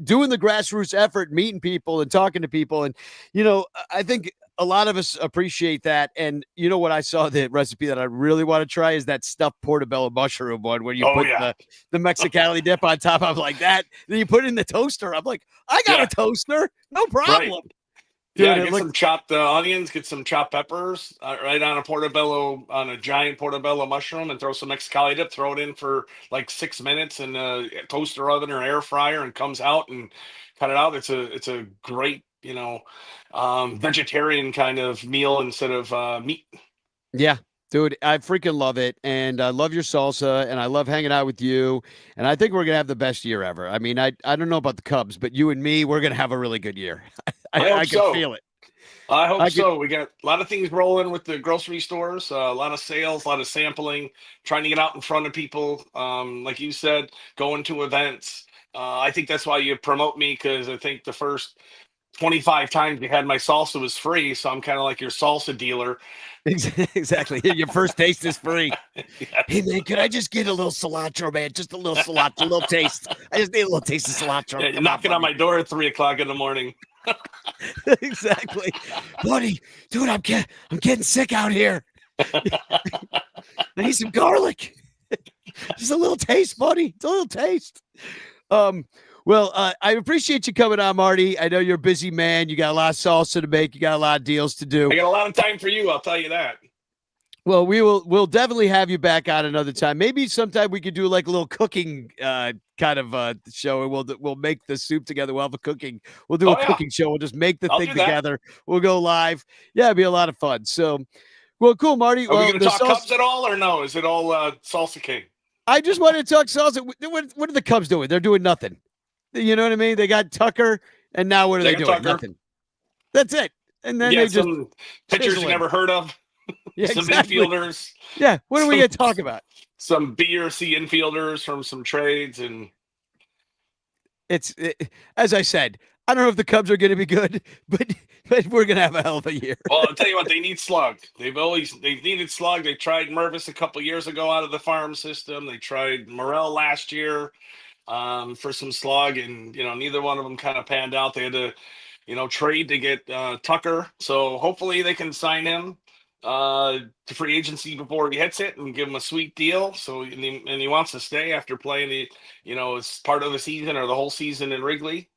doing the grassroots effort, meeting people and talking to people. And, you know, I think a lot of us appreciate that. And you know what, I saw the recipe that I really want to try is that stuffed portobello mushroom one where you put the Mexicali dip on top. I'm like that. Then you put it in the toaster. I'm like, I got a toaster. No problem. Right. Dude, Yeah, get some chopped onions, get some chopped peppers, right on a giant portobello mushroom, and throw some Mexicali dip. Throw it in for like 6 minutes in a toaster oven or air fryer, and comes out and cut it out. It's a great vegetarian kind of meal instead of meat. Yeah, dude, I freaking love it. And I love your salsa, and I love hanging out with you. And I think we're going to have the best year ever. I mean, I don't know about the Cubs, but you and me, we're going to have a really good year. I can feel it. I hope so. We got a lot of things rolling with the grocery stores, a lot of sales, a lot of sampling, trying to get out in front of people. Like you said, going to events. I think that's why you promote me, because I think the first 25 times you had my salsa was free. So I'm kind of like your salsa dealer. Exactly. Your first taste is free. Yes. Hey, man, could I just get a little cilantro, man? Just a little cilantro, a little taste. I just need a little taste of cilantro. Yeah, you're knocking on my door at 3:00 in the morning. Exactly. Buddy, dude, I'm getting sick out here. I need some garlic. Just a little taste, buddy. It's a little taste. Well, I appreciate you coming on, Marty. I know you're a busy man. You got a lot of salsa to make. You got a lot of deals to do. I got a lot of time for you, I'll tell you that. Well, we'll definitely have you back on another time. Maybe sometime we could do like a little cooking kind of show, and we'll make the soup together. We'll have a cooking. We'll do a cooking show. We'll just make the thing together. We'll go live. Yeah, it'd be a lot of fun. So, well, cool, Marty. Are we going to talk Cubs at all, or no? Is it all Salsa King? I just wanted to talk salsa. What are the Cubs doing? They're doing nothing. You know what I mean? They got Tucker, and now what are they doing? Tucker. Nothing. That's it. And then they just some pitchers you never heard of. Yeah, some exactly. infielders. Yeah. What are we going to talk about? Some B or C infielders from some trades, and as I said, I don't know if the Cubs are going to be good, but we're going to have a hell of a year. Well, I'll tell you what, they need slug. They've needed slug. They tried Mervis a couple years ago out of the farm system. They tried Morel last year for some slug, and neither one of them kind of panned out. They had to trade to get Tucker, so hopefully they can sign him to free agency before he hits it and give him a sweet deal. So and he wants to stay after playing it's part of the season or the whole season in Wrigley.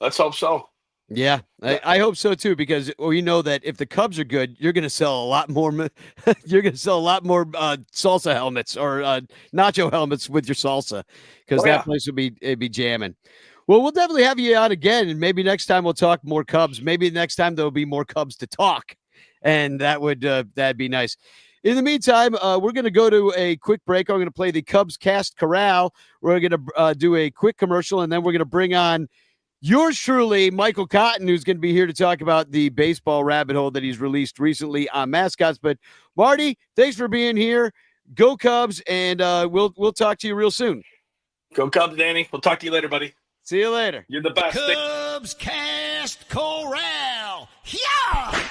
Let's hope so. Yeah, I hope so too, because we know that if the Cubs are good, you're going to sell a lot more. You're going to sell a lot more salsa helmets or nacho helmets with your salsa, because that place would be jamming. Well, we'll definitely have you on again, and maybe next time we'll talk more Cubs. Maybe next time there'll be more Cubs to talk, and that'd be nice. In the meantime, we're going to go to a quick break. I'm going to play the Cubs Cast Corral. We're going to do a quick commercial, and then we're going to bring on yours truly, Michael Cotton, who's going to be here to talk about the baseball rabbit hole that he's released recently on mascots. But Marty, thanks for being here. Go Cubs, and we'll talk to you real soon. Go Cubs, Danny. We'll talk to you later, buddy. See you later. You're the best. Cubs Cast Corral. Yeah!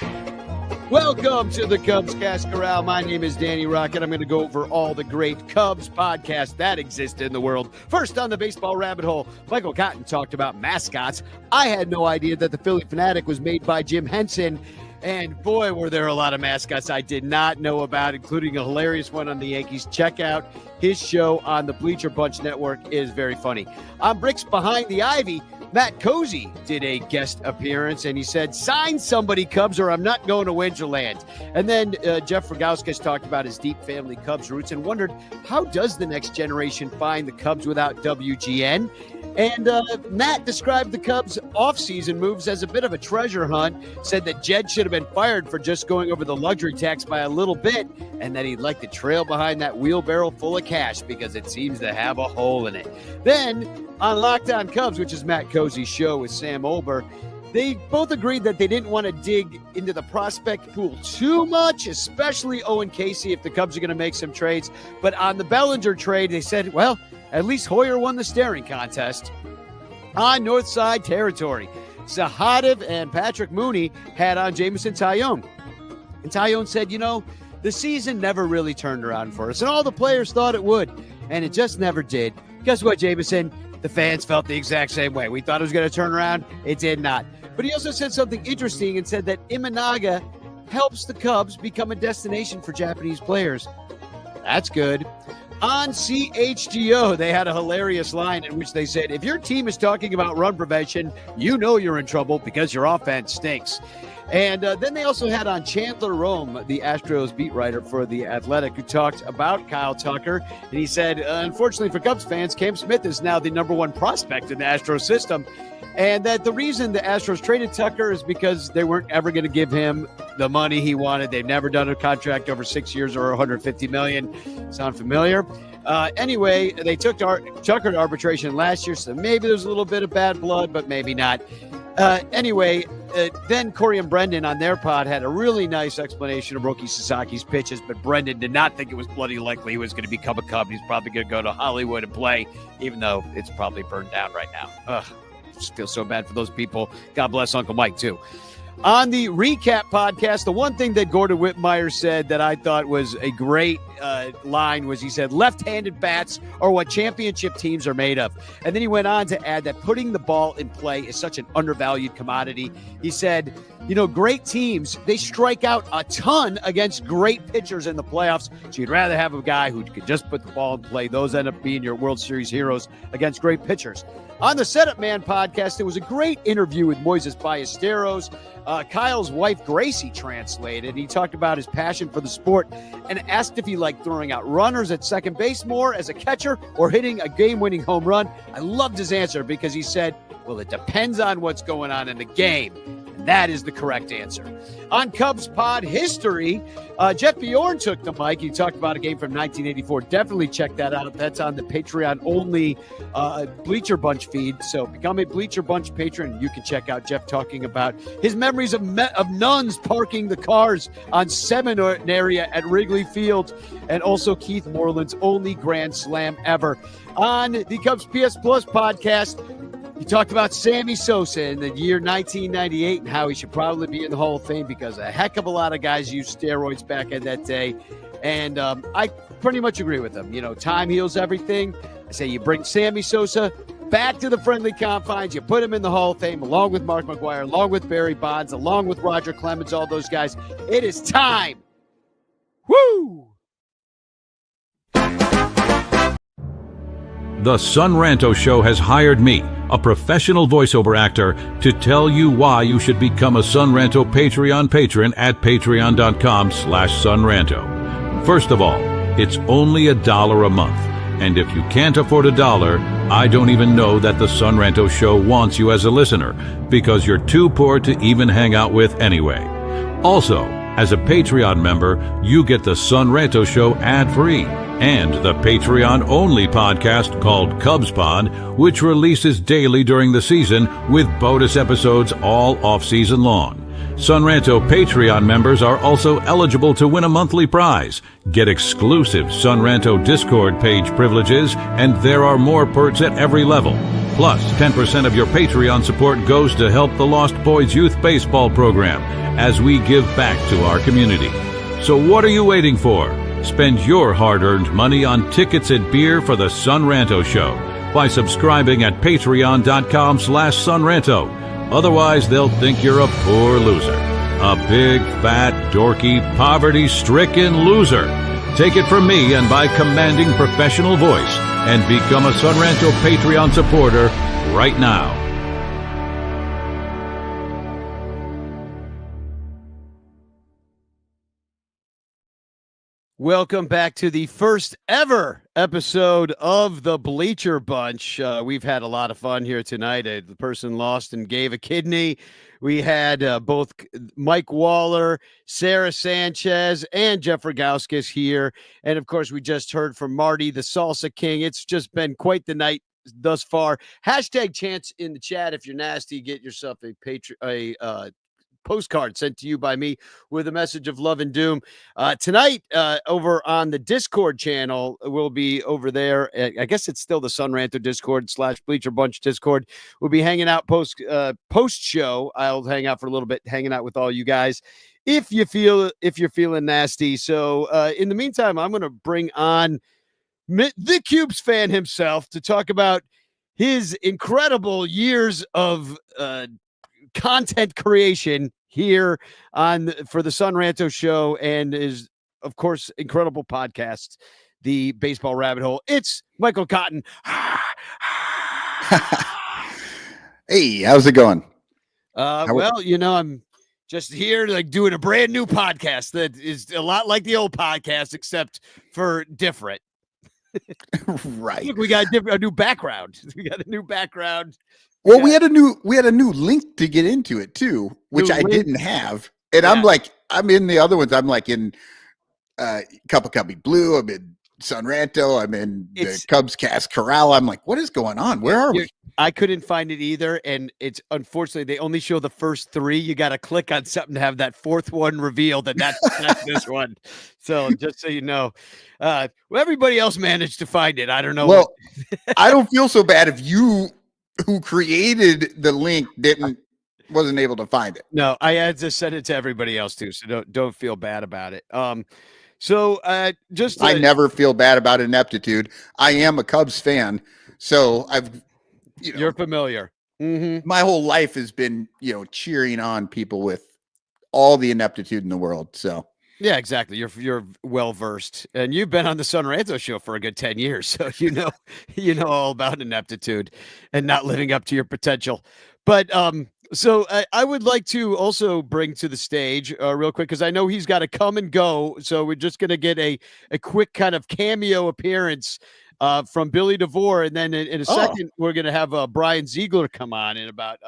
Welcome to the Cubs Cast Corral. My name is Danny Rocket. I'm going to go over all the great Cubs podcasts that exist in the world. First on the baseball rabbit hole, Michael Cotton talked about mascots. I had no idea that the Philly Fanatic was made by Jim Henson. And boy, were there a lot of mascots I did not know about, including a hilarious one on the Yankees. Check out his show on the Bleacher Bunch Network. It is very funny. On Bricks Behind the Ivy, Matt Cozy did a guest appearance, and he said, sign somebody, Cubs, or I'm not going to Winterland. And then Jeff Rogowskis talked about his deep family Cubs roots and wondered, how does the next generation find the Cubs without WGN? And Matt described the Cubs' offseason moves as a bit of a treasure hunt, said that Jed should have been fired for just going over the luxury tax by a little bit, and that he'd like to trail behind that wheelbarrow full of cash because it seems to have a hole in it. Then, on Locked On Cubs, which is Matt Cozy's show with Sam Olber, they both agreed that they didn't want to dig into the prospect pool too much, especially Owen Casey, if the Cubs are going to make some trades. But on the Bellinger trade, they said, well, at least Hoyer won the staring contest on North Side territory. Sahadev and Patrick Mooney had on Jameson Taillon. And Taillon said, the season never really turned around for us, and all the players thought it would, and it just never did. Guess what, Jameson? The fans felt the exact same way. We thought it was going to turn around. It did not. But he also said something interesting and said that Imanaga helps the Cubs become a destination for Japanese players. That's good. On CHGO, they had a hilarious line in which they said, if your team is talking about run prevention, you know you're in trouble because your offense stinks. And then they also had on Chandler Rome, the Astros beat writer for The Athletic, who talked about Kyle Tucker. And he said, unfortunately for Cubs fans, Cam Smith is now the number one prospect in the Astros system. And that the reason the Astros traded Tucker is because they weren't ever going to give him the money he wanted. They've never done a contract over 6 years or $150 million. Sound familiar? Anyway, they took Tucker to arbitration last year, so maybe there's a little bit of bad blood, but maybe not. Then Corey and Brendan on their pod had a really nice explanation of Roki Sasaki's pitches, but Brendan did not think it was bloody likely he was going to become a Cub. He's probably going to go to Hollywood and play, even though it's probably burned down right now. Ugh. Just feel so bad for those people. God bless Uncle Mike, too. On the recap podcast, the one thing that Gordon Whitmire said that I thought was a great line was he said, left-handed bats are what championship teams are made of. And then he went on to add that putting the ball in play is such an undervalued commodity. He said, great teams, they strike out a ton against great pitchers in the playoffs. So you'd rather have a guy who could just put the ball in play. Those end up being your World Series heroes against great pitchers. On the Setup Man podcast, there was a great interview with Moises Ballesteros. Kyle's wife, Gracie, translated. He talked about his passion for the sport and asked if he liked throwing out runners at second base more as a catcher or hitting a game-winning home run. I loved his answer because he said, well, it depends on what's going on in the game. And that is the correct answer. On Cubs Pod History, Jeff Bjorn took the mic. He talked about a game from 1984. Definitely check that out. That's on the Patreon-only Bleacher Bunch feed. So become a Bleacher Bunch patron. You can check out Jeff talking about his memories of nuns parking the cars on Seminary at Wrigley Field, and also Keith Moreland's only Grand Slam ever. On the Cubs PS Plus podcast, he talked about Sammy Sosa in the year 1998 and how he should probably be in the Hall of Fame because a heck of a lot of guys used steroids back in that day. And I pretty much agree with him. Time heals everything. I say you bring Sammy Sosa back to the friendly confines. You put him in the Hall of Fame along with Mark McGwire, along with Barry Bonds, along with Roger Clemens, all those guys. It is time. Woo! The Son Ranto Show has hired me, a professional voiceover actor, to tell you why you should become a Son Ranto Patreon patron at patreon.com/sonranto. First of all, it's only $1 a month. And if you can't afford $1, I don't even know that the Son Ranto Show wants you as a listener, because you're too poor to even hang out with anyway. Also, as a Patreon member, you get the Son Ranto Show ad-free, and the Patreon-only podcast called Cubs Pod, which releases daily during the season with bonus episodes all off-season long. Son Ranto Patreon members are also eligible to win a monthly prize, get exclusive Son Ranto Discord page privileges, and there are more perks at every level. Plus, 10% of your Patreon support goes to help the Lost Boys Youth Baseball Program as we give back to our community. So what are you waiting for? Spend your hard-earned money on tickets and beer for the Son Ranto Show by subscribing at patreon.com/sonranto. Otherwise, they'll think you're a poor loser. A big, fat, dorky, poverty-stricken loser. Take it from me and by commanding professional voice, and become a Son Ranto Patreon supporter right now. Welcome back to the first ever episode of the Bleacher Bunch. We've had a lot of fun here tonight. The person lost and gave a kidney. We had both Mike Waller, Sarah Sanchez, and Jeff Rogowskis here. And of course, we just heard from Marty, the Salsa King. It's just been quite the night thus far. Hashtag chance in the chat if you're nasty. Get yourself a postcard sent to you by me with a message of love and doom. Tonight, over on the Discord channel, we'll be over there. I guess it's still the Son Ranto Discord / Bleacher Bunch Discord. We'll be hanging out post show. I'll hang out for a little bit, hanging out with all you guys if you're feeling nasty. So in the meantime, I'm going to bring on the Cubes fan himself to talk about his incredible years of content creation here for the Son Ranto Show, and his of course, incredible podcast, the Baseball Rabbit Hole. It's Michael Cotton. Hey, how's it going? Well, I'm just here like doing a brand new podcast that is a lot like the old podcast, except for different. Right. Look, we got a new background. We got a new background. Well, we had a new link to get into it too, which I didn't have. And I'm in the other ones. I'm like in Cup of Cubby Blue. I'm in Sunranto. I'm in the Cubs Cast Corral. I'm like, what is going on? Where are we? I couldn't find it either. And it's unfortunately, they only show the first three. You got to click on something to have that fourth one revealed. And that's this one. So just so you know, everybody else managed to find it. I don't know. Well, I don't feel so bad if you who created the link wasn't able to find it. No, I had to send it to everybody else too. So don't feel bad about it. So I never feel bad about ineptitude. I am a Cubs fan. So you're familiar. Mm-hmm. My whole life has been, cheering on people with all the ineptitude in the world. So yeah, exactly. You're well versed, and you've been on the Sunranto show for a good 10 years, so you know all about ineptitude and not living up to your potential. But so I would like to also bring to the stage real quick, because I know he's got to come and go. So we're just going to get a quick kind of cameo appearance from Billy DeVore, and then in a second we're going to have Brian Ziegler come on in about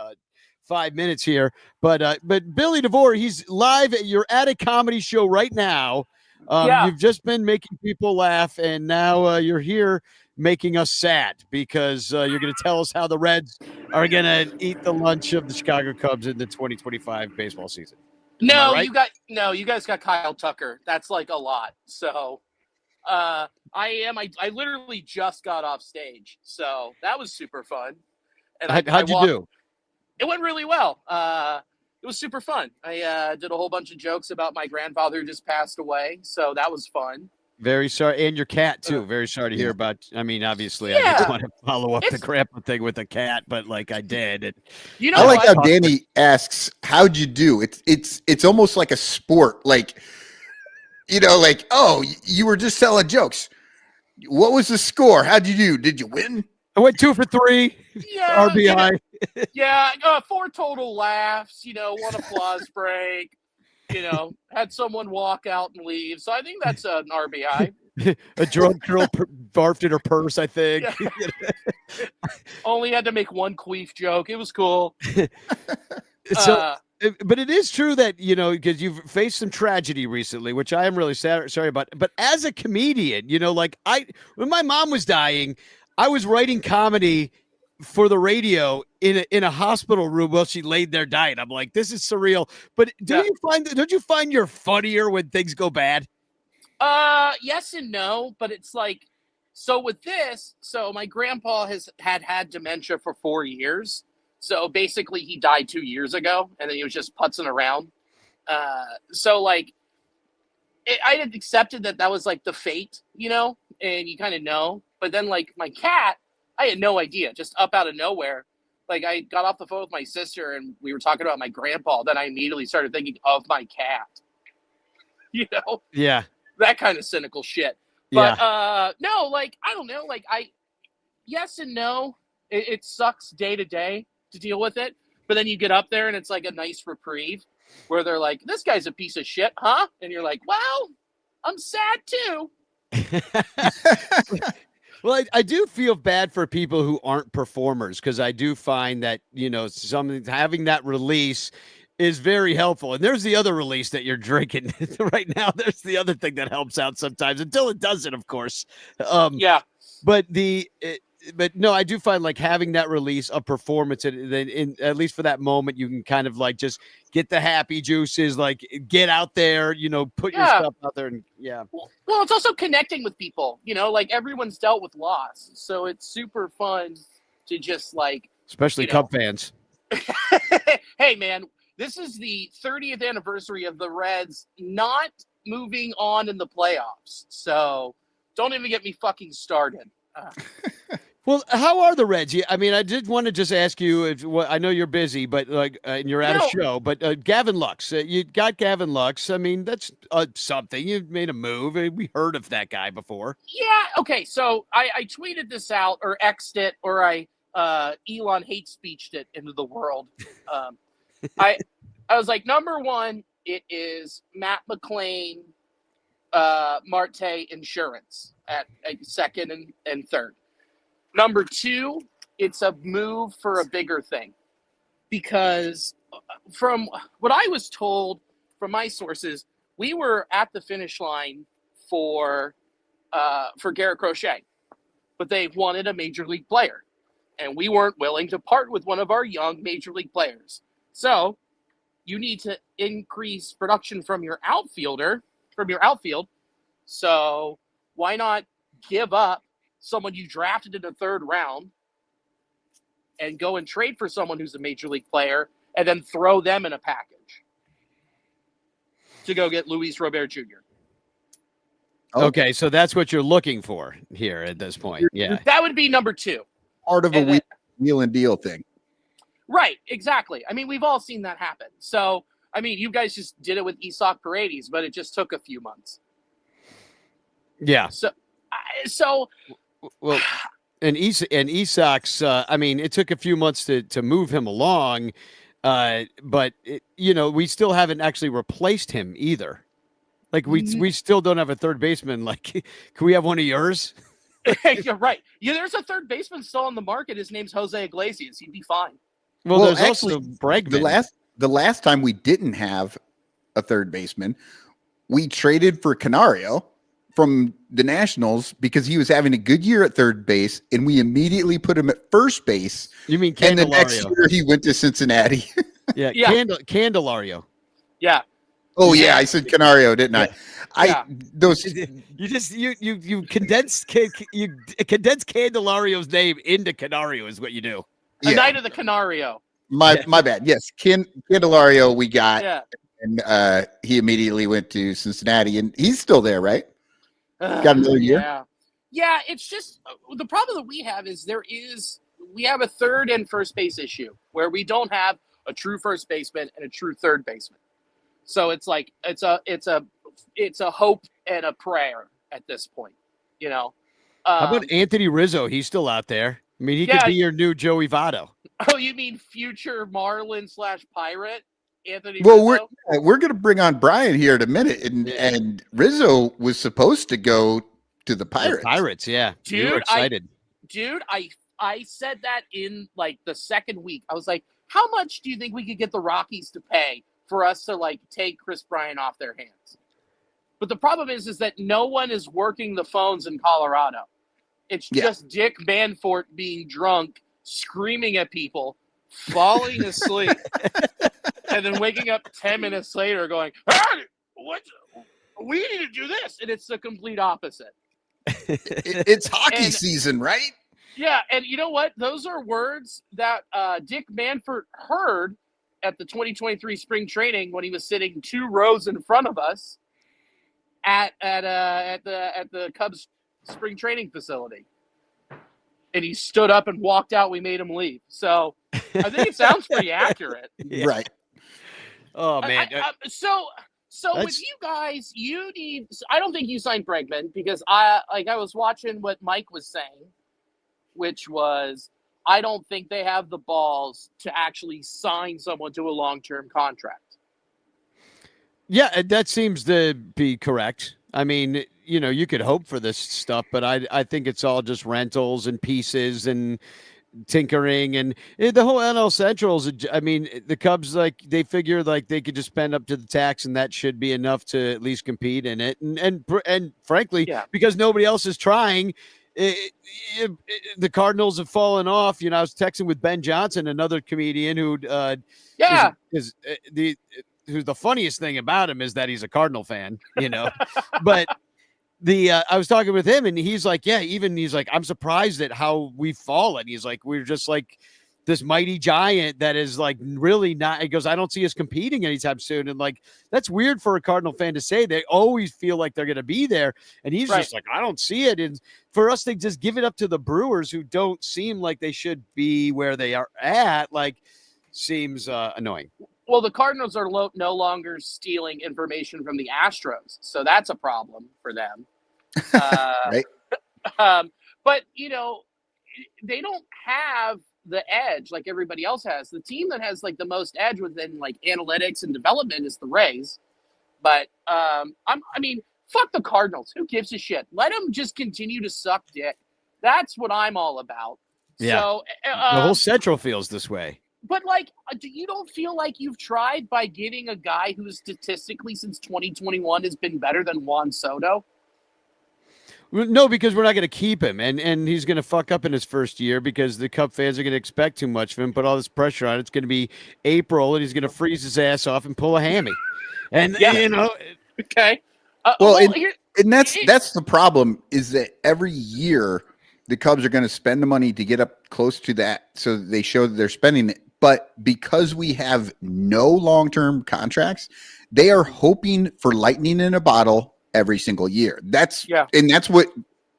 5 minutes here. But Billy DeVore, he's live. You're at a comedy show right now. You've just been making people laugh, and now you're here making us sad because you're going to tell us how the Reds are going to eat the lunch of the Chicago Cubs in the 2025 baseball season. No, right? you guys got Kyle Tucker. That's like a lot. So I literally just got off stage. So that was super fun. And how'd you do? It went really well. It was super fun. I did a whole bunch of jokes about my grandfather who just passed away. So that was fun. Very sorry. And your cat, too. Very sorry to hear about. I mean, obviously, I didn't want to follow up the grandpa thing with a cat, but like I did. And, I like how Danny asks, how'd you do? It's almost like a sport. Like, oh, you were just telling jokes. What was the score? How'd you do? Did you win? I went 2 for 3. Yeah, RBI. Yeah, 4 total laughs. 1 applause break. Had someone walk out and leave. So I think that's an RBI. A drunk girl barfed in her purse, I think. Yeah. Only had to make 1 queef joke. It was cool. But it is true that, because you've faced some tragedy recently, which I am really sorry about. But as a comedian, when my mom was dying, I was writing comedy for the radio in a hospital room while she laid there dying. I'm like, this is surreal. But don't you find you're funnier when things go bad? Yes and no, but it's like, so with this, my grandpa has had dementia for 4 years. So basically he died 2 years ago and then he was just putzing around. I had accepted that was like the fate, and you kind of know, but then like my cat, I had no idea, just up out of nowhere. Like I got off the phone with my sister and we were talking about my grandpa. Then I immediately started thinking of my cat, Yeah. That kind of cynical shit. But no, like, I don't know. Like yes and no. It sucks day to day to deal with it. But then you get up there and it's like a nice reprieve where they're like, this guy's a piece of shit, huh? And you're like, well, I'm sad too. Well, I do feel bad for people who aren't performers because I do find that, having that release is very helpful. And there's the other release that you're drinking right now. There's the other thing that helps out sometimes until it doesn't, of course. Yeah. But but no, I do find like having that release of performance, and then at least for that moment, you can kind of like just get the happy juices, like get out there, put your stuff out there, and Well, it's also connecting with people, like everyone's dealt with loss, so it's super fun to just like, especially Cub fans. Hey, man, this is the 30th anniversary of the Reds not moving on in the playoffs, so don't even get me fucking started. Well, how are the Reds? I mean, I did want to just ask you if I know you're busy, but like, and you're at a show. But Gavin Lux, you got Gavin Lux. I mean, that's something. You made a move. We heard of that guy before. Yeah. Okay. So I tweeted this out or X'd it or I Elon hate speeched it into the world. I was like, number one, it is Matt McClain, Marte Insurance at second and third. Number two, it's a move for a bigger thing, because from what I was told from my sources, we were at the finish line for Garrett Crochet, but they wanted a major league player, and we weren't willing to part with one of our young major league players. So you need to increase production from your outfield. So why not give up someone you drafted in the third round and go and trade for someone who's a major league player and then throw them in a package to go get Luis Robert Jr. Okay, so that's what you're looking for here at this point. Yeah, that would be number two. Part of a wheel and deal thing. Right, exactly. I mean, we've all seen that happen. So, I mean, you guys just did it with Isak Paredes, but it just took a few months. Yeah. So well, and Isak's, I mean, it took a few months to move him along, but we still haven't actually replaced him either. Like we still don't have a third baseman. Like, can we have one of yours? You're right. Yeah, there's a third baseman still on the market. His name's Jose Iglesias. He'd be fine. Well, there's actually, also Bregman. The last time we didn't have a third baseman, we traded for Canario from the Nationals because he was having a good year at third base, and we immediately put him at first base. You mean Candelario? And the next year he went to Cincinnati. Yeah. Candelario. Yeah. Oh yeah, I said Canario, didn't I? You condensed Candelario's name into Canario is what you do. A Night of the Canario. My bad. Yes, Candelario we got, and he immediately went to Cincinnati, and he's still there, right? Got another year. Yeah. It's just the problem that we have is we have a third and first base issue where we don't have a true first baseman and a true third baseman. So it's like it's a hope and a prayer at this point, How about Anthony Rizzo? He's still out there. I mean, he could be your new Joey Votto. Oh, you mean future Marlin / Pirate Anthony Rizzo? Well, we're going to bring on Brian here in a minute, and Rizzo was supposed to go to the Pirates. The Pirates, yeah. Dude, you were excited. I said that in like the second week. I was like, how much do you think we could get the Rockies to pay for us to like take Chris Bryant off their hands? But the problem is that no one is working the phones in Colorado. It's just Dick Manfort being drunk, screaming at people, falling asleep, and then waking up 10 minutes later going, hey, what? We need to do this. And it's the complete opposite. It's hockey season, right? Yeah. And you know what? Those are words that Dick Manfort heard at the 2023 spring training when he was sitting 2 rows in front of us at the Cubs spring training facility. And he stood up and walked out. We made him leave. So I think it sounds pretty accurate. Yeah. Right. Oh man. So with you guys, you need. I don't think you signed Bregman because I was watching what Mike was saying, which was I don't think they have the balls to actually sign someone to a long-term contract. Yeah, that seems to be correct. I mean, you could hope for this stuff, but I think it's all just rentals and pieces and tinkering, and the whole NL Centrals. I mean, the Cubs, like, they figure like they could just spend up to the tax, and that should be enough to at least compete in it. And frankly, because nobody else is trying, the Cardinals have fallen off. I was texting with Ben Johnson, another comedian who, who's the funniest thing about him is that he's a Cardinal fan, but. I was talking with him, and he's like, he's like, I'm surprised at how we've fallen. He's like, we're just like, this mighty giant that is like really not. He goes, I don't see us competing anytime soon, and like that's weird for a Cardinal fan to say. They always feel like they're going to be there, and he's just like, I don't see it. And for us to just give it up to the Brewers, who don't seem like they should be where they are at, like seems annoying. Well, the Cardinals are no longer stealing information from the Astros, so that's a problem for them. Right. But, they don't have the edge like everybody else has. The team that has like the most edge within like analytics and development is the Rays. But fuck the Cardinals. Who gives a shit? Let them just continue to suck dick. That's what I'm all about. Yeah. So the whole Central feels this way. But like, you don't feel like you've tried by getting a guy who statistically since 2021 has been better than Juan Soto? No, because we're not going to keep him, and he's going to fuck up in his first year because the Cub fans are going to expect too much of him, put all this pressure on. It's going to be April, and he's going to freeze his ass off and pull a hammy. And okay. And that's the problem, is that every year the Cubs are going to spend the money to get up close to that, so they show that they're spending it. But because we have no long-term contracts, they are hoping for lightning in a bottle every single year. And that's what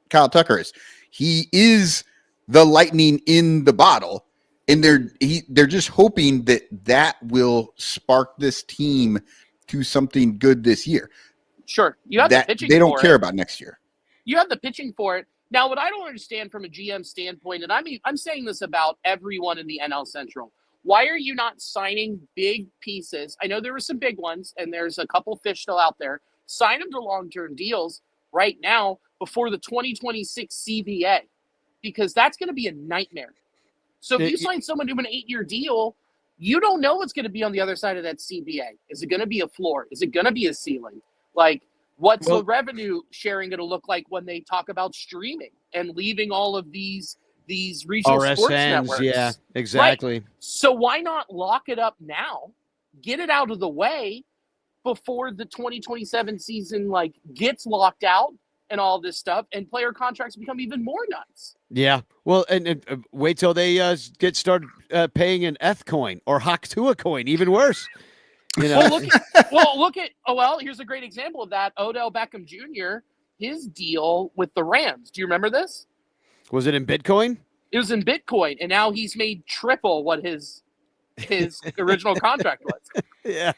Kyle Tucker is. He is the lightning in the bottle, and they're just hoping that will spark this team to something good this year. Sure, you have the pitching. They don't care about next year. You have the pitching for it. Now, what I don't understand from a GM standpoint, and I'm saying this about everyone in the NL Central. Why are you not signing big pieces? I know there were some big ones, and there's a couple fish still out there. Sign them to long-term deals right now before the 2026 CBA, because that's going to be a nightmare. So if you sign someone to an 8-year deal, you don't know what's going to be on the other side of that CBA. Is it going to be a floor? Is it going to be a ceiling? Like, what's the revenue sharing going to look like when they talk about streaming and leaving all of these regional sports networks? Yeah, exactly. Right? So why not lock it up now, get it out of the way before the 2027 season like gets locked out and all this stuff, and player contracts become even more nuts. Yeah. Well, and wait till they get started paying an ETH coin or Haktua coin, even worse. Well, here's a great example of that. Odell Beckham Jr., his deal with the Rams. Do you remember this? Was it in Bitcoin? It was in Bitcoin, and now he's made triple what his original contract was. Yeah.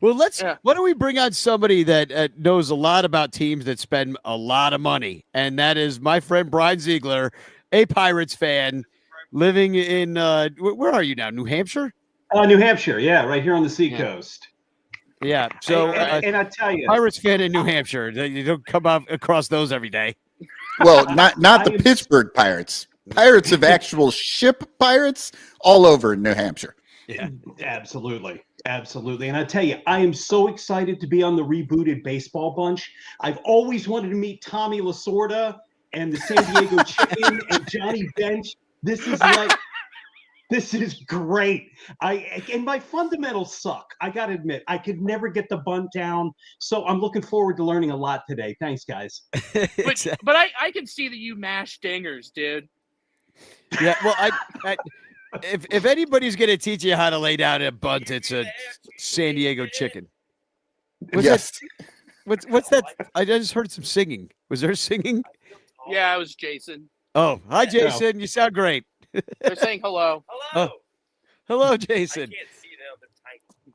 Well, why don't we bring on somebody that knows a lot about teams that spend a lot of money, and that is my friend Brian Ziegler, a Pirates fan, living in where are you now? New Hampshire? New Hampshire, yeah, right here on the seacoast. Yeah. So, and I tell you, Pirates fan in New Hampshire, you don't come across those every day. Well, not the Pittsburgh Pirates. Pirates of actual ship pirates all over New Hampshire. Yeah, absolutely. And I tell you, I am so excited to be on the rebooted baseball bunch. I've always wanted to meet Tommy Lasorda and the San Diego Chicken and Johnny Bench. This is great. And my fundamentals suck. I got to admit, I could never get the bunt down. So I'm looking forward to learning a lot today. Thanks, guys. But I can see that you mash dingers, dude. Yeah, well, if anybody's going to teach you how to lay down a bunt, it's a San Diego Chicken. What's that? I just heard some singing. Was there singing? Yeah, it was Jason. Oh, hi, Jason. No. You sound great. They're saying hello. Hello. Hello, Jason. I can't see them.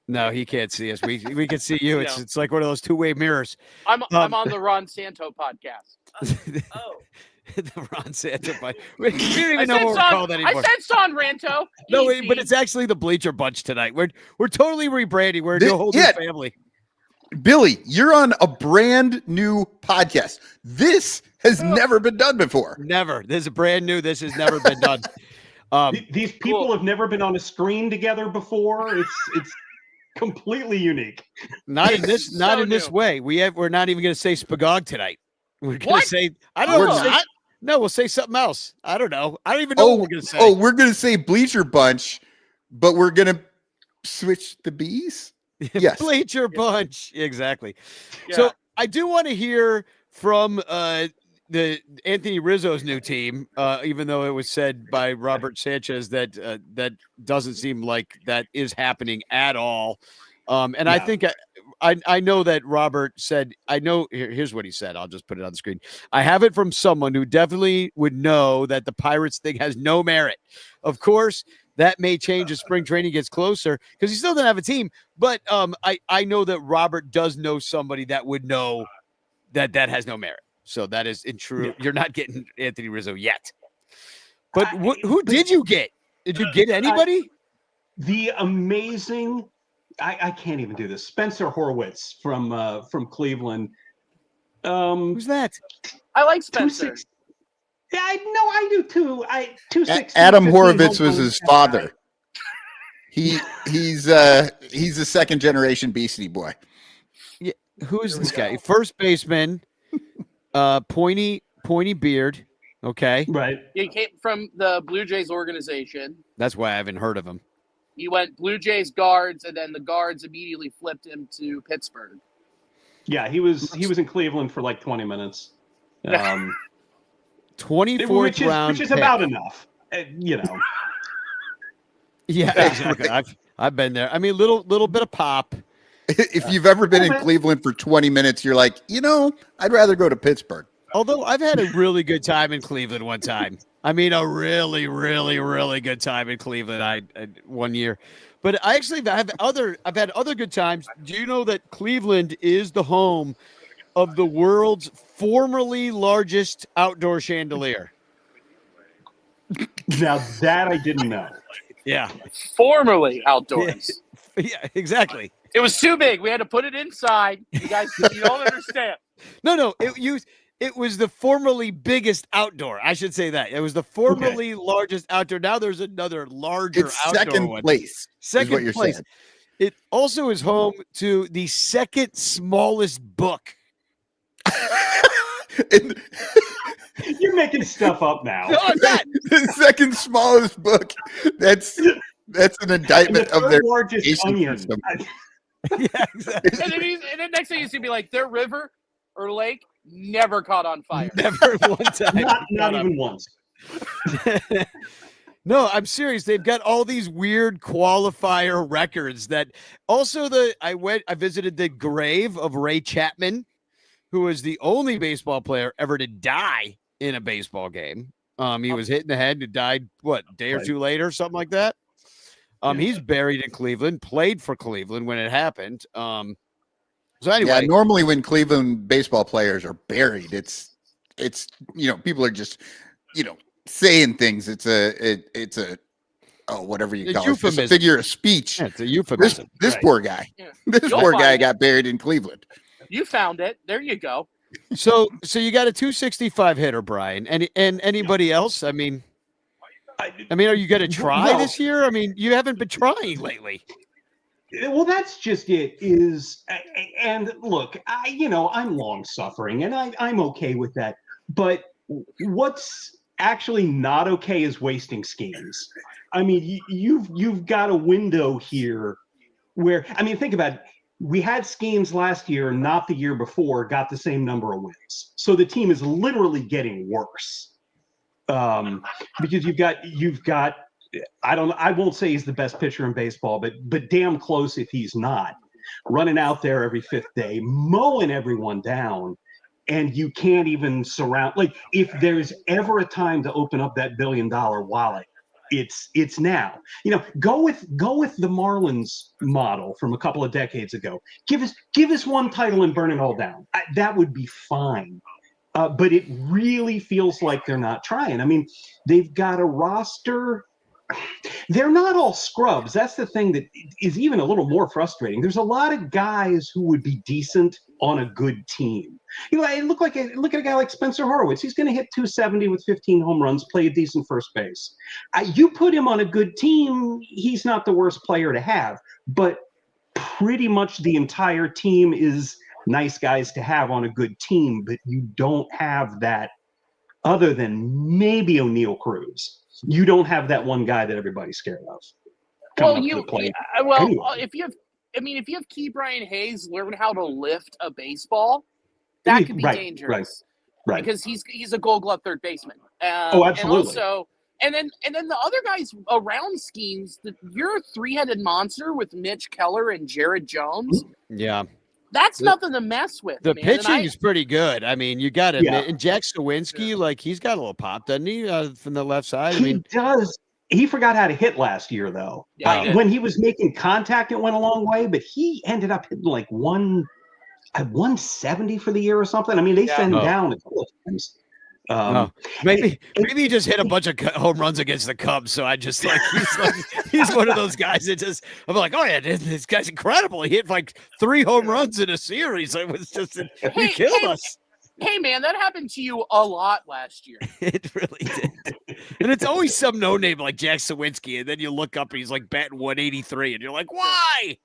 No, he can't see us. We can see you. It's like one of those two-way mirrors. I'm on the Ron Santo podcast. The Ron Santo podcast. We don't even know what we're called anymore. I said Son Ranto. No, but it's actually the Bleacher Bunch tonight. We're totally rebranding. We're a whole new family. Billy, you're on a brand new podcast. This has never been done before. Never. This is brand new. This has never been done. These people have never been on a screen together before. It's completely unique. Not in this way. We're not even going to say Spagog tonight. We're going to say No, we'll say something else. I don't know. I don't even know what we're going to say. Oh, we're going to say Bleacher Bunch, but we're going to switch the B's? Yes. Bleacher Bunch. Exactly. Yeah. So I do want to hear from the Anthony Rizzo's new team, even though it was said by Robert Sanchez that that doesn't seem like that is happening at all. And I think I know that Robert said, I know, here's what he said. I'll just put it on the screen. I have it from someone who definitely would know that the Pirates thing has no merit. Of course, that may change as spring training gets closer because he still doesn't have a team. But I know that Robert does know somebody that would know that has no merit. So that is in true. Yeah. You're not getting Anthony Rizzo yet. But who did you get? Did you get anybody? The amazing, I can't even do this. Spencer Horwitz from Cleveland. Who's that? I like Spencer. Yeah, I do too. Adam Horowitz was his father. He's a second generation Beastie Boy. Yeah, who is this guy? First baseman, pointy beard. Okay, right. He came from the Blue Jays organization. That's why I haven't heard of him. He went Blue Jays guards, and then the guards immediately flipped him to Pittsburgh. Yeah, he was in Cleveland for like 20 minutes. 24th round, which is about enough, you know. Yeah, exactly. I've been there. I mean, little bit of pop. If you've ever been in Cleveland for 20 minutes, you're like, I'd rather go to Pittsburgh. Although I've had a really good time in Cleveland one time. I mean, a really, really, really good time in Cleveland. I 1 year, but I actually I've had other good times. Do you know that Cleveland is the home of the world's formerly largest outdoor chandelier? Now that I didn't know. Yeah, formerly outdoors. Yeah, exactly. It was too big. We had to put it inside. You guys, you don't understand. No, it was the formerly biggest outdoor. I should say that. It was the formerly largest outdoor. Now there's another larger outdoor second one. place. Second place. Saying. It also is home to the second smallest book. You're making stuff up now. No, I'm not. The second smallest book. That's an indictment of their largest onion. Yeah, exactly. And then next thing you see, be like, their river or lake never caught on fire. Never one time. Not even once. No, I'm serious. They've got all these weird qualifier records that also I visited the grave of Ray Chapman, who was the only baseball player ever to die in a baseball game. He was hit in the head and died, a day or two later, something like that. He's buried in Cleveland, played for Cleveland when it happened. So anyway, normally when Cleveland baseball players are buried, it's people are just saying things. It's a whatever you call it, it's a figure of speech. Yeah, it's a euphemism. This poor guy, this poor guy got buried in Cleveland. You found it. There you go. So you got a 265 hitter, Brian, and anybody else? I mean, are you going to try this year? I mean, you haven't been trying lately. Well, that's just it. And look, I'm long suffering, and I'm okay with that. But what's actually not okay is wasting schemes. I mean, you've got a window here where, think about it. We had schemes last year, not the year before, got the same number of wins. So the team is literally getting worse. Because you've got I won't say he's the best pitcher in baseball, but damn close if he's not. Running out there every fifth day, mowing everyone down, and you can't even surround. Like, if there's ever a time to open up that $1 billion wallet, it's now. Go with the Marlins model from a couple of decades ago. Give us one title and burn it all down. That would be fine. But it really feels like they're not trying. I mean, they've got a roster. They're not all scrubs. That's the thing that is even a little more frustrating. There's a lot of guys who would be decent on a good team. Look at a guy like Spencer Horwitz. He's going to hit 270 with 15 home runs, play a decent first base. You put him on a good team, he's not the worst player to have. But pretty much the entire team is nice guys to have on a good team, but you don't have that other than maybe O'Neal Cruz. You don't have that one guy that everybody's scared of. If you have Key Brian Hayes learn how to lift a baseball, that could be dangerous. Right. Right. Because he's a Gold Glove third baseman. Oh, absolutely. And then the other guys around schemes. You're a three-headed monster with Mitch Keller and Jared Jones. Yeah. That's nothing to mess with. The man. pitching is pretty good. I mean, you got to admit, Yeah. and Jack Sawinski, like he's got a little pop, doesn't he, from the left side? I He mean, does. He forgot how to hit last year, though. Yeah, When he was making contact, it went a long way, but he ended up hitting like 170 for the year or something. I mean, they sent him down a couple of times. maybe he just hit a bunch of home runs against the Cubs. So I just he's one of those guys that just I'm like, oh yeah, this guy's incredible. He hit like 3 home runs in a series. It was just he killed us. Hey man, that happened to you a lot last year. It really did. And it's always some no name like Jack Sawinski, and then you look up and he's like batting 183, and you're like, why?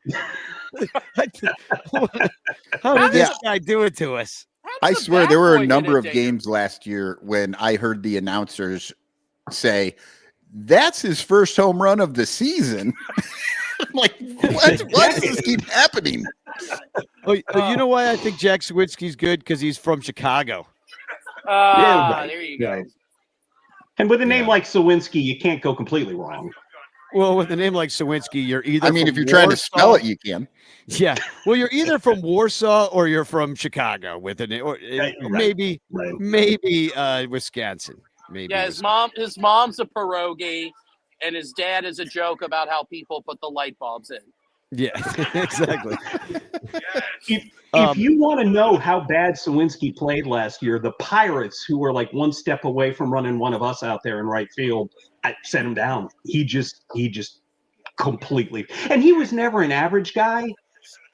How did this guy do it to us? I swear there were a number of games last year when I heard the announcers say, that's his first home run of the season. I'm like, what? Why does this keep happening? You know why I think Jack Sawinski's good? Because he's from Chicago. There you go. Right. And with a name like Sawinski, you can't go completely wrong. Well, with a name like Sawinski, you're either I mean, if you're trying to spell it, you can. Yeah. Well, you're either from Warsaw or you're from Chicago with an or maybe Wisconsin. Maybe. Yeah, his mom's a pierogi, and his dad is a joke about how people put the light bulbs in. Yeah, exactly. If you want to know how bad Sawinski played last year, the Pirates, who were like one step away from running one of us out there in right field, I set him down. He just completely, and he was never an average guy,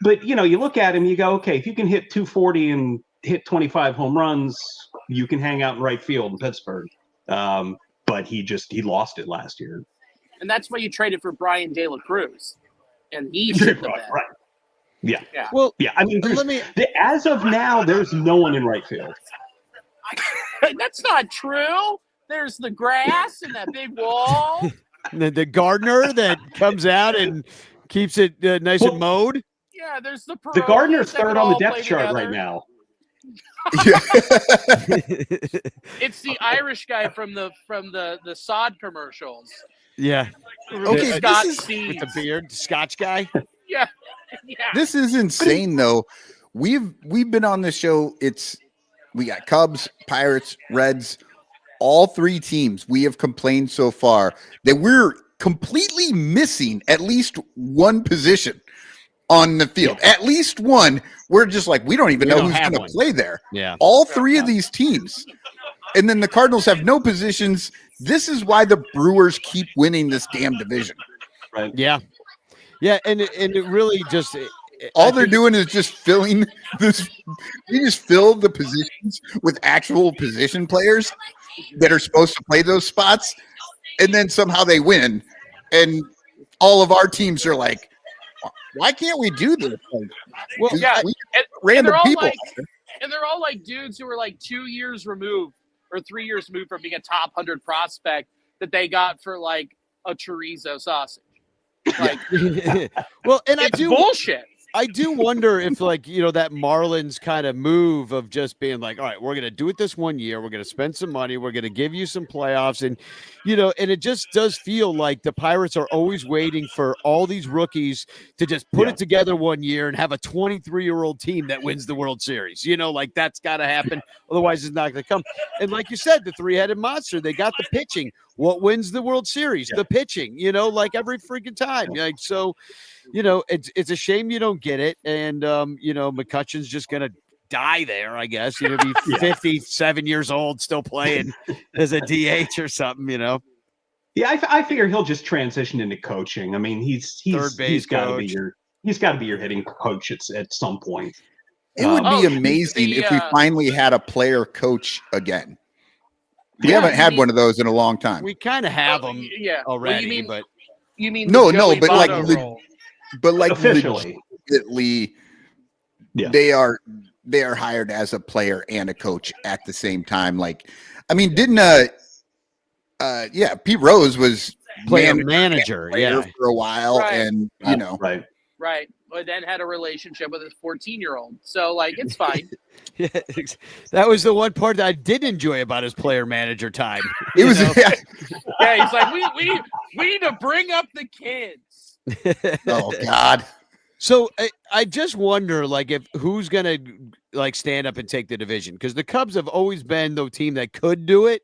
but you look at him, you go, okay, if you can hit 240 and hit 25 home runs, you can hang out in right field in Pittsburgh. But he lost it last year. And that's why you traded for Brian De La Cruz. And he should have been. Right. Yeah. Well, yeah. I mean, as of now, there's no one in right field. That's not true. There's the grass and that big wall. The gardener that comes out and keeps it nice and mowed. Yeah, there's the gardener's third on the depth chart right now. It's the Irish guy from the sod commercials. Yeah. Okay, with the beard, Scotch guy. Yeah. This is insane, though. We've been on this show. We got Cubs, Pirates, Reds, all 3 teams. We have complained so far that we're completely missing at least one position on the field. At least one. We're just like, we don't even know who's going to play there. Yeah. All 3 of these teams. And then the Cardinals have no positions. This is why the Brewers keep winning this damn division. Right. Yeah. Yeah. And it really just all they're doing is just filling this. You just fill the positions with actual position players that are supposed to play those spots, and then somehow they win. And all of our teams are like, why can't we do this? Well, random people. And they're all like dudes who are like 2 years removed or 3 years removed from being a top 100 prospect that they got for like a chorizo sausage. Like, well, and it's bullshit. I do wonder if, like, that Marlins kind of move of just being like, all right, we're going to do it this 1 year. We're going to spend some money. We're going to give you some playoffs. And, and it just does feel like the Pirates are always waiting for all these rookies to just put it together 1 year and have a 23-year-old team that wins the World Series. Like that's got to happen. Otherwise, it's not going to come. And like you said, the 3-headed monster, they got the pitching. What wins the World Series? The pitching, like every freaking time. Like, so, it's a shame you don't get it. And, McCutcheon's just going to die there, I guess. Be 57 years old, still playing as a DH or something, Yeah, I figure he'll just transition into coaching. I mean, he's got to be your hitting coach at some point. It would be amazing if we finally had a player coach again. We haven't had one of those in a long time. We kind of have them already, but you mean but like officially, they are hired as a player and a coach at the same time. Like, I mean, didn't Pete Rose was player manager for a while, and right. But then had a relationship with his 14-year-old. So like, it's fine. Yeah, that was the one part that I did enjoy about his player manager time. It was Yeah, he's like, we need to bring up the kids. Oh God. So I just wonder, like, if who's gonna like stand up and take the division, because the Cubs have always been the team that could do it.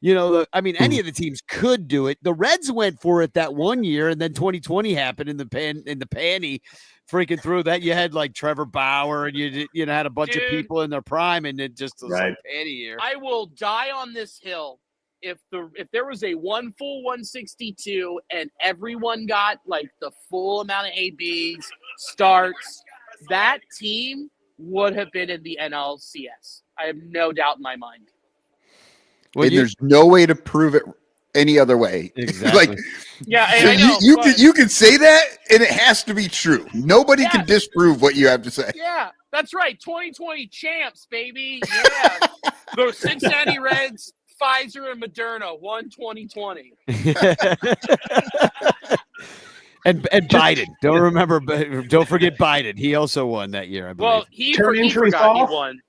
I mean, any of the teams could do it. The Reds went for it that one year, and then 2020 happened in the panty, freaking through that. You had like Trevor Bauer, and you had a bunch of people in their prime, and it just was like panty year. I will die on this hill if there was a one full 162 and everyone got like the full amount of ABs starts. That team would have been in the NLCS. I have no doubt in my mind. Well, there's no way to prove it any other way. Exactly. Like, yeah, so I know, you can say that, and it has to be true. Nobody can disprove what you have to say. Yeah, that's right. 2020 champs, baby. Yeah, the Cincinnati Reds, Pfizer and Moderna won 2020. And Biden. Don't forget Biden. He also won that year, I believe. Well, he forgot he won.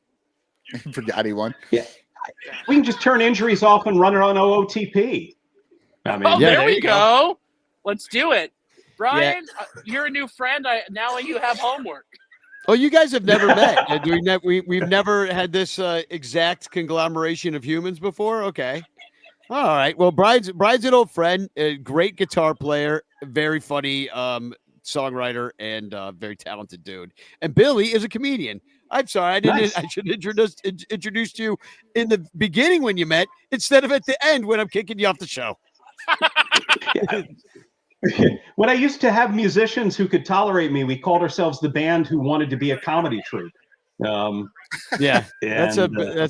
Forgot he won. Yeah. We can just turn injuries off and run it on OOTP. I mean, there we go. Let's do it. Brian, you're a new friend. Now you have homework. Oh, you guys have never met. We've never had this exact conglomeration of humans before? Okay. All right. Well, Brian's an old friend, a great guitar player, very funny songwriter, and very talented dude. And Billy is a comedian. I'm sorry, I should introduce you in the beginning when you met instead of at the end when I'm kicking you off the show. When I used to have musicians who could tolerate me, we called ourselves the band who wanted to be a comedy troupe. Yeah, that's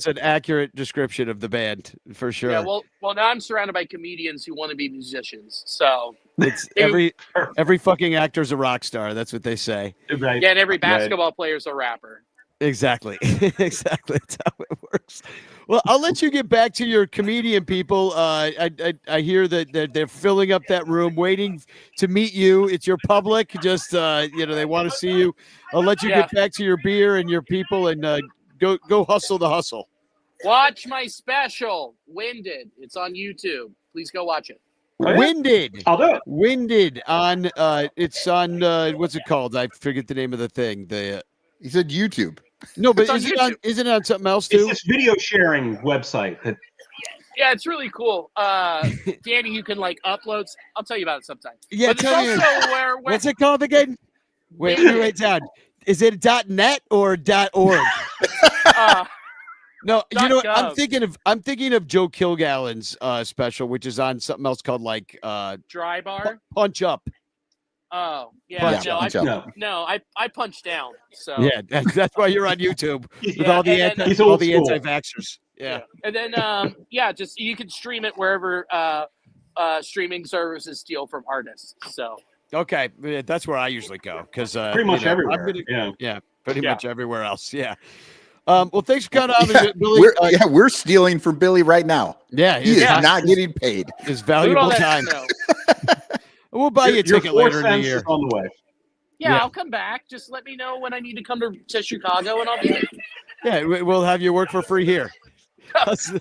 an accurate description of the band for sure. Yeah, well, now I'm surrounded by comedians who want to be musicians. So it's every fucking actor's a rock star. That's what they say. Right. Yeah, and every basketball player's a rapper. Exactly. Exactly. That's how it works. Well, I'll let you get back to your comedian people. I hear that they're filling up that room, waiting to meet you. It's your public. Just they want to see you. I'll let you get back to your beer and your people, and go hustle the hustle. Watch my special, Winded. It's on YouTube. Please go watch it. Winded. I'll do it. Winded on. It's on. What's it called? I forget the name of the thing. He said YouTube. No, but isn't it on something else too? It's this video sharing website. Yeah, it's really cool. Danny, you can like upload. I'll tell you about it sometime. Yeah, but tell me. What's it called again? Wait, let me write down. Is it .net or .org? No, you know, I'm thinking of Joe Kilgallen's special, which is on something else called like Dry Bar. Punch Up. Oh, yeah. I punch down. So yeah, that's why you're on YouTube with all the anti-vaxxers. Yeah. And then just you can stream it wherever streaming services steal from artists. So okay, that's where I usually go because pretty much everywhere. Pretty much everywhere else. Yeah. Well, thanks for coming on, Billy. We're stealing from Billy right now. Yeah, he is not getting paid. His valuable time. We'll buy you a ticket later in the year. On the way. Yeah, I'll come back. Just let me know when I need to come to Chicago, and I'll be there. Yeah, we'll have you work for free here. Just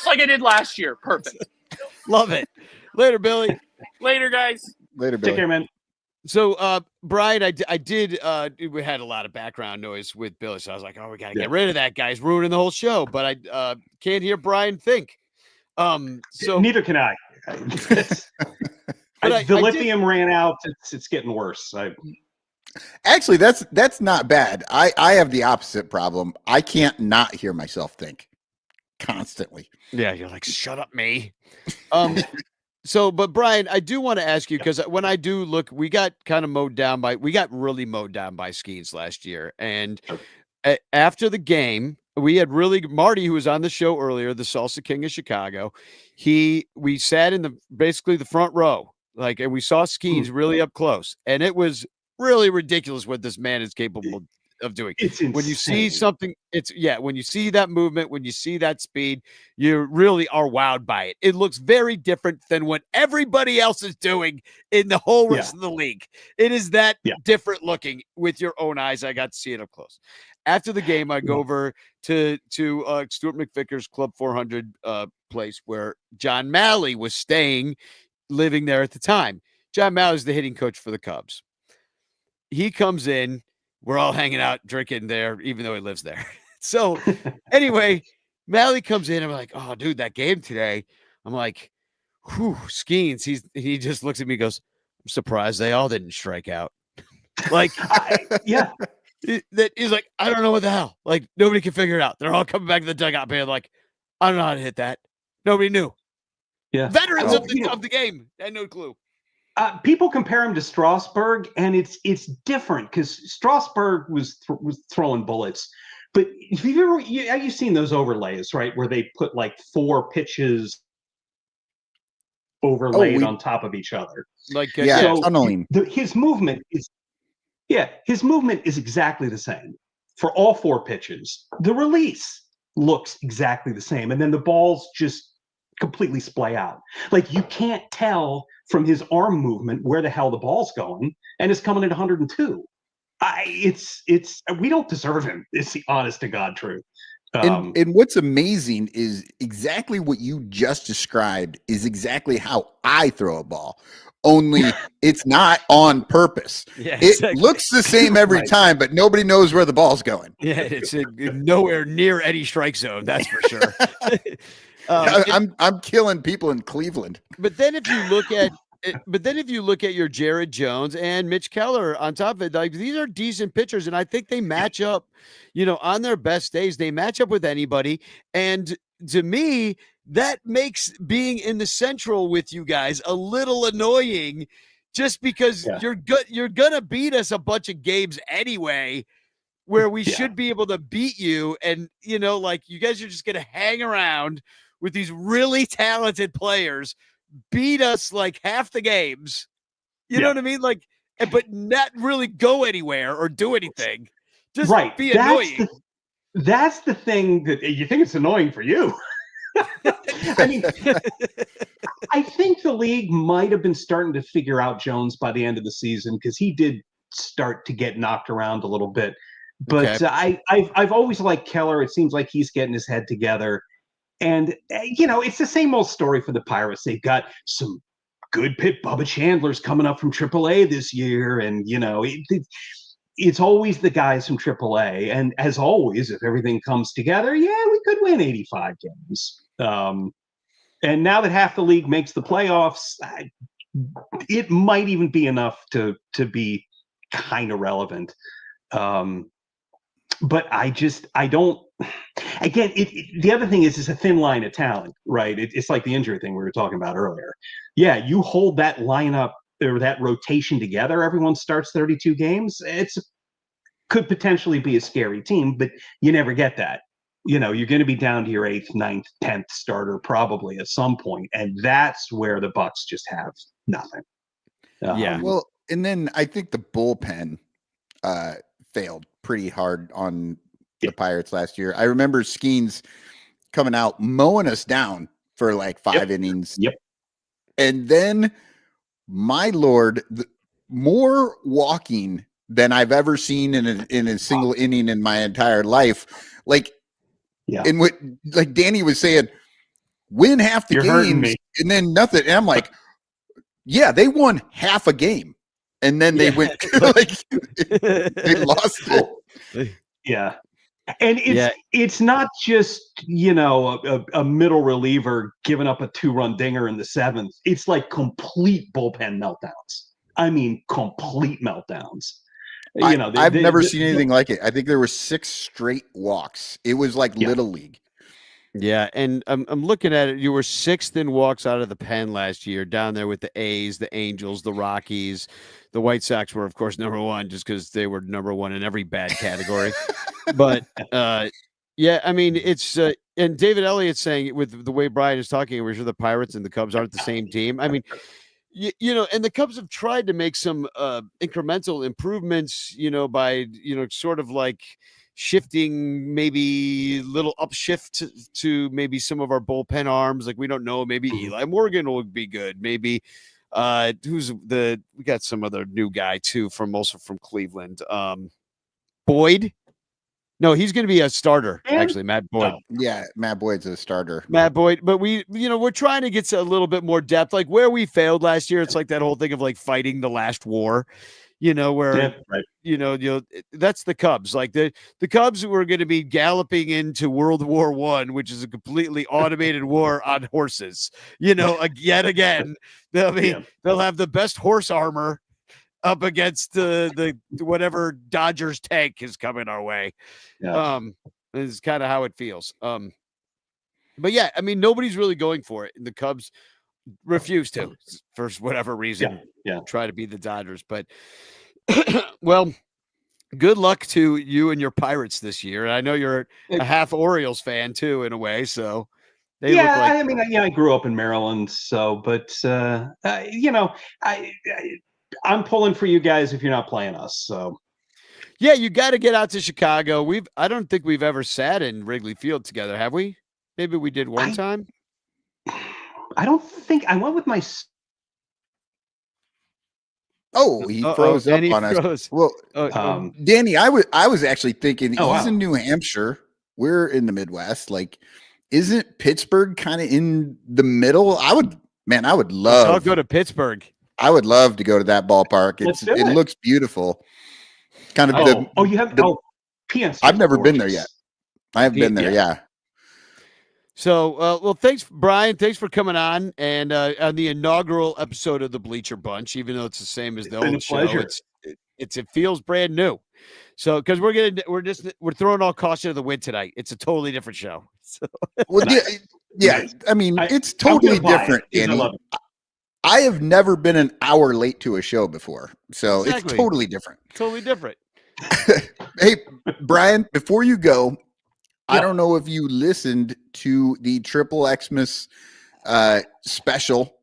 like I did last year. Perfect. Love it. Later, Billy. Later, guys. Later, Billy. Take care, man. So, Brian, we had a lot of background noise with Billy, so I was like, oh, we got to get rid of that guy. He's ruining the whole show, but I can't hear Brian think. So neither can I. The lithium ran out. It's getting worse. Actually, that's not bad. I have the opposite problem. I can't not hear myself think constantly. Yeah, you're like, shut up, me. So, but Brian, I do want to ask you, because when I do look, we got really mowed down by Skeens last year. And after the game, we had Marty, who was on the show earlier, the Salsa King of Chicago. We sat in basically the front row, and we saw Skeens really up close. And it was really ridiculous what this man is capable of doing. It's When you see insane. something, when you see that movement, when you see that speed, you really are wowed by it. It looks very different than what everybody else is doing in the whole rest of the league. It is that different looking with your own eyes. I got to see it up close. After the game, I go over to Stuart McVicker's Club 400 place where John Malley was staying, living there at the time. John Malley's the hitting coach for the Cubs. He comes in. We're all hanging out, drinking there, even though he lives there. So anyway, Malley comes in. I'm like, oh, dude, that game today. I'm like, whew, Skeens. He just looks at me and goes, I'm surprised they all didn't strike out. Like, he's like, I don't know what the hell. Like, nobody can figure it out. They're all coming back to the dugout, being like, I don't know how to hit that. Nobody knew. Yeah. Veterans of the game had no clue. People compare him to Strasburg, and it's different because Strasburg was throwing bullets. But if you've seen those overlays, right, where they put like 4 pitches overlaid on top of each other. Like tunneling. His movement is exactly the same for all 4 pitches. The release looks exactly the same, and then the balls just completely splay out. Like, you can't tell from his arm movement where the hell the ball's going, and it's coming at 102. We don't deserve him. It's the honest to God truth. And what's amazing is exactly what you just described is exactly how I throw a ball. Only it's not on purpose. Yeah, it looks the same every time, but nobody knows where the ball's going. Yeah, it's nowhere near any strike zone. That's for sure. I'm killing people in Cleveland. But then if you look at your Jared Jones and Mitch Keller on top of it, like, these are decent pitchers, and I think they match up, on their best days. They match up with anybody, and to me, that makes being in the Central with you guys a little annoying, just because you're gonna beat us a bunch of games anyway, where we should be able to beat you, and like, you guys are just gonna hang around with these really talented players, beat us like half the games. You know what I mean? Like, but not really go anywhere or do anything. Just be annoying. That's the thing that you think it's annoying for you. I mean, I think the league might have been starting to figure out Jones by the end of the season, because he did start to get knocked around a little bit. But I've always liked Keller. It seems like he's getting his head together. And, it's the same old story for the Pirates. They've got some good pit Bubba Chandler's coming up from AAA this year. And, it's always the guys from AAA. And as always, if everything comes together, we could win 85 games. And now that half the league makes the playoffs, it might even be enough to be kind of relevant. But I don't. Again, the other thing is it's a thin line of talent, right? It's like the injury thing we were talking about earlier. Yeah, you hold that lineup or that rotation together, everyone starts 32 games. Could potentially be a scary team, but you never get that. You're going to be down to your 8th, 9th, 10th starter probably at some point, and that's where the Bucks just have nothing. Well, and then I think the bullpen failed pretty hard on the Pirates last year. I remember Skeens coming out mowing us down for like 5 innings. Yep. And then, my Lord, more walking than I've ever seen in a single inning in my entire life. Like, and what, like Danny was saying, win half the games and then nothing. And I'm like, they won half a game. And then they went like they lost it. Yeah. And it's not just, a middle reliever giving up a 2-run dinger in the 7th. It's like complete bullpen meltdowns. I mean, complete meltdowns. I've never seen anything like it. I think there were 6 straight walks. It was like Little League. Yeah, and I'm looking at it. You were 6th in walks out of the pen last year, down there with the A's, the Angels, the Rockies. The White Sox were, of course, number 1 just because they were number 1 in every bad category. But I mean, it's and David Elliott's saying, with the way Brian is talking, we're sure the Pirates and the Cubs aren't the same team. I mean, you know, and the Cubs have tried to make some incremental improvements, you know, by, you know, sort of like shifting maybe little upshift to maybe some of our bullpen arms. Like we don't know, maybe Eli Morgan will be good. Maybe we got some other new guy too also from Cleveland. Boyd. No, he's going to be a starter, actually, Matt Boyd. Oh. Yeah, Matt Boyd's a starter. Matt Boyd, but we're trying to get a little bit more depth. Like where we failed last year, it's like that whole thing of like fighting the last war, you know, where that's the Cubs. Like the Cubs were going to be galloping into World War I, which is a completely automated war on horses. You know, yet again, they'll have the best horse armor up against the whatever Dodgers tank is coming our way. Yeah. This is kind of how it feels. But yeah, I mean, nobody's really going for it. And the Cubs refuse to, for whatever reason, try to be the Dodgers. But well, good luck to you and your Pirates this year. I know you're a half Orioles fan too, in a way. So they look like I mean, I grew up in Maryland, so, but you know, I'm pulling for you guys if you're not playing us. So, yeah, you got to get out to Chicago. I don't think we've ever sat in Wrigley Field together, have we? Maybe we did one time. I don't think I went with my. Oh, he froze up on us. Well, Danny, I was actually thinking he's in New Hampshire. We're in the Midwest. Like, isn't Pittsburgh kind of in the middle? I would love. I'll go to Pittsburgh. I would love to go to that ballpark. It looks beautiful. Kind of PNC. I've never been there yet. I haven't been there. Yeah. So, well, thanks, Brian. Thanks for coming on and on the inaugural episode of the Bleacher Bunch. Even though it's the same as the old show, it feels brand new. So, because we're throwing all caution to the wind tonight. It's a totally different show. So. Well, yeah. I mean, it's totally different, Danny. I have never been an hour late to a show before, so It's totally different. Totally different. Hey, Brian, before you go, I don't know if you listened to the Triple Xmas special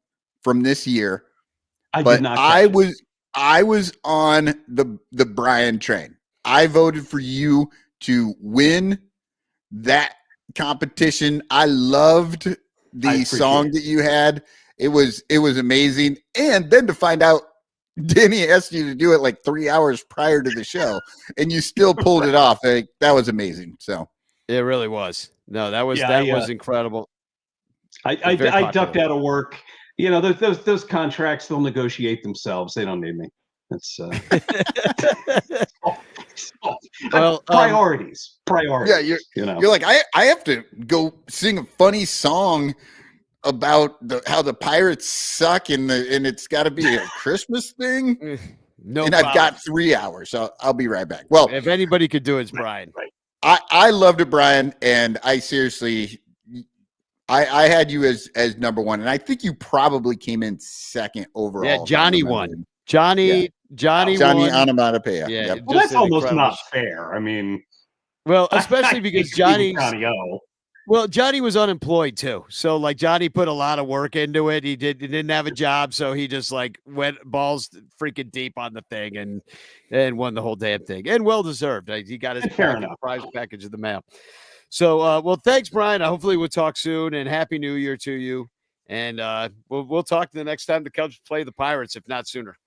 from this year. I did not. I was on the Brian train. I voted for you to win that competition. I loved the song that you had. It was amazing. And then to find out Danny asked you to do it like 3 hours prior to the show and you still pulled it off. That was amazing. So it really was. No, that was incredible. I ducked out of work. You know, those contracts, they'll negotiate themselves. They don't need me. It's priorities. Yeah, you're like, I have to go sing a funny song about how the Pirates suck and it's got to be a Christmas thing. No, and I've got 3 hours, so I'll be right back. Well, if anybody could do it, it's Brian. Right. I loved it, Brian, and I seriously, I had you as number one, and I think you probably came in second overall. Yeah, Johnny won. Johnny won. Onomatopoeia. Yeah, yep. Well, that's almost not fair. I mean, well, especially because Johnny O. Well, Johnny was unemployed too. So like Johnny put a lot of work into it. He didn't have a job. So he just like went balls freaking deep on the thing and won the whole damn thing, and well deserved. He got his prize package in the mail. So, well, thanks, Brian. Hopefully we'll talk soon, and Happy New Year to you. And we'll talk the next time the Cubs play the Pirates, if not sooner.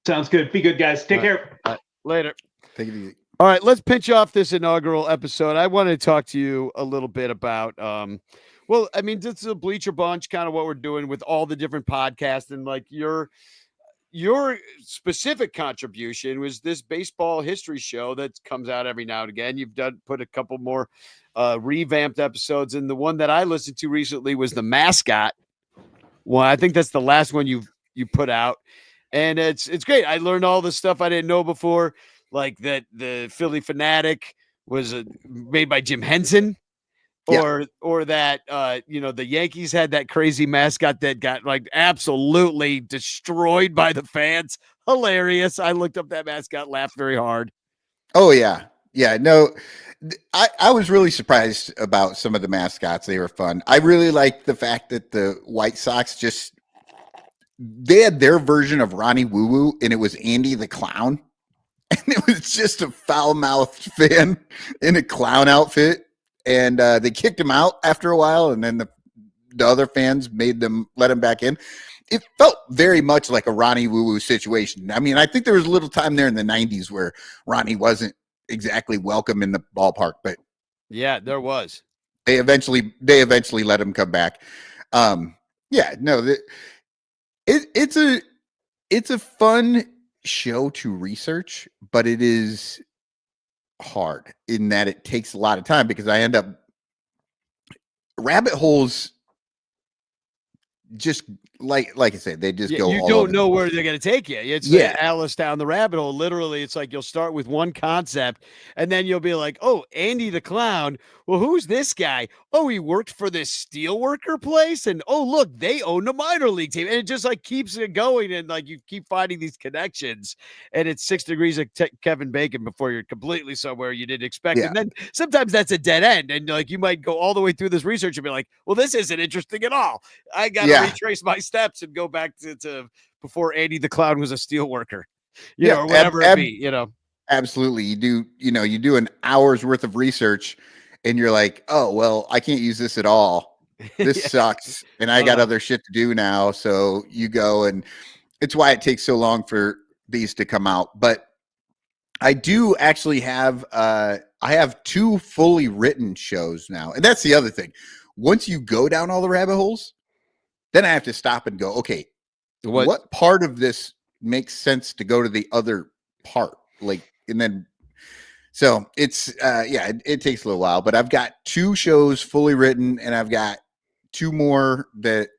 Sounds good. Be good, guys. Take care. Later. Take it easy. All right, let's pinch off this inaugural episode. I want to talk to you a little bit about, well, I mean, this is a Bleacher Bunch, kind of what we're doing with all the different podcasts, and like your specific contribution was this baseball history show that comes out every now and again. You've put a couple more revamped episodes, and the one that I listened to recently was the mascot one. I think that's the last one you put out, and it's great. I learned all the stuff I didn't know before. Like that the Philly Fanatic was made by Jim Henson, or that the Yankees had that crazy mascot that got like absolutely destroyed by the fans. Hilarious. I looked up that mascot, laughed very hard. Oh yeah. Yeah, no, I was really surprised about some of the mascots. They were fun. I really liked the fact that the White Sox they had their version of Ronnie Woo Woo, and it was Andy the Clown. And it was just a foul-mouthed fan in a clown outfit. And they kicked him out after a while, and then the other fans let him back in. It felt very much like a Ronnie Woo Woo situation. I mean, I think there was a little time there in the 90s where Ronnie wasn't exactly welcome in the ballpark, but yeah, there was. They eventually let him come back. Yeah, no, it's a fun show to research, but it is hard in that it takes a lot of time because I end up rabbit holes. Just like I said, they just go. You don't know where they're going to take you. It's like Alice down the rabbit hole. Literally, it's like you'll start with one concept, and then you'll be like, "Oh, Andy the Clown. Well, who's this guy? Oh, he worked for this steelworker place, and oh, look, they own a minor league team." And it just like keeps it going, and like you keep finding these connections. And it's 6 degrees of Kevin Bacon before you're completely somewhere you didn't expect. Yeah. And then sometimes that's a dead end, and like you might go all the way through this research and be like, "Well, this isn't interesting at all. I got to retrace my steps and go back to before Andy the Clown was a steel worker, or whatever it be, Absolutely. You do an hour's worth of research and you're like, oh, well, I can't use this at all. This sucks. And I got other shit to do now. So you go, and it's why it takes so long for these to come out. But I do actually have, I have 2 fully written shows now. And that's the other thing. Once you go down all the rabbit holes, then I have to stop and go, okay, what part of this makes sense to go to the other part? And then, so it's, it takes a little while, but I've got 2 shows fully written, and I've got 2 more that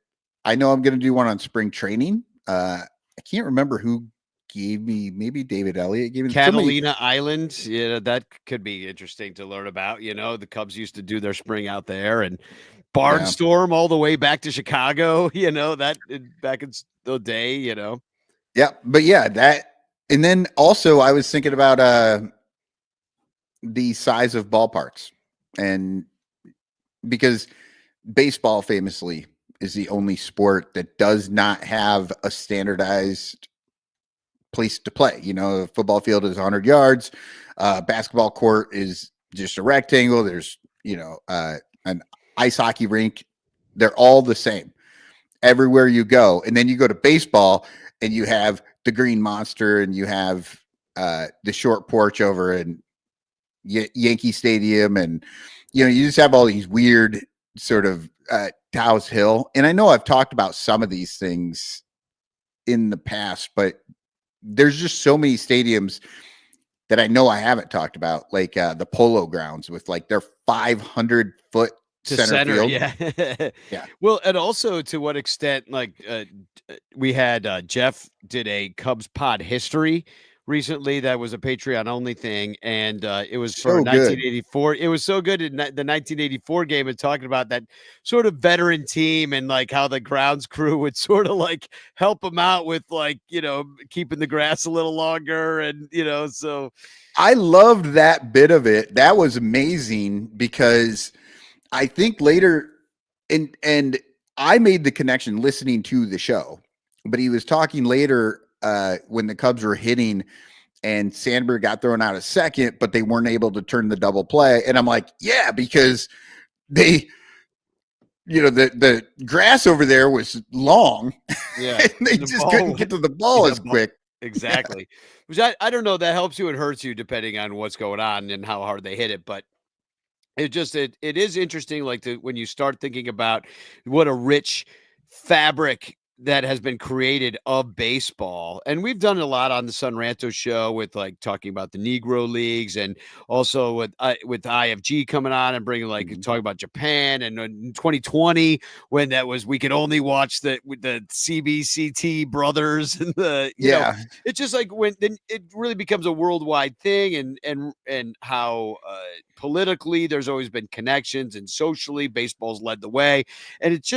I know I'm going to do one on spring training. I can't remember who gave me, maybe David Elliott gave me Catalina Island. Yeah, that could be interesting to learn about. The Cubs used to do their spring out there, and Barnstorm all the way back to Chicago, that back in the day, Yeah, but that, and then also I was thinking about the size of ballparks, and because baseball famously is the only sport that does not have a standardized place to play. A football field is 100 yards, basketball court is just a rectangle. There's an ice hockey rink. They're all the same everywhere you go. And then you go to baseball and you have the Green Monster, and you have the short porch over in Yankee Stadium. And, you just have all these weird sort of Taos Hill. And I know I've talked about some of these things in the past, but there's just so many stadiums that I know I haven't talked about, like the Polo Grounds with like their 500-foot center field. Yeah. Well, and also to what extent, like we had Jeff did a Cubs pod history recently. That was a Patreon only thing, and it was for 1984. It was so good in the 1984 game, and talking about that sort of veteran team and like how the grounds crew would sort of like help them out with like keeping the grass a little longer, and so I loved that bit of it. That was amazing because I think later, and I made the connection listening to the show, but he was talking later when the Cubs were hitting and Sandberg got thrown out a second, but they weren't able to turn the double play. And I'm like, yeah, because they, the grass over there was long. Yeah. And they just couldn't get to the ball as quick. Exactly. Which I don't know, that helps you and hurts you depending on what's going on and how hard they hit it. But it is interesting, like when you start thinking about what a rich fabric that has been created of baseball. And we've done a lot on the Son Ranto show with like talking about the Negro leagues, and also with IFG coming on and bringing talking about Japan, and in 2020 when that was, we could only watch the CBCT brothers and it's just like when then it really becomes a worldwide thing, and how politically there's always been connections, and socially baseball's led the way. And it's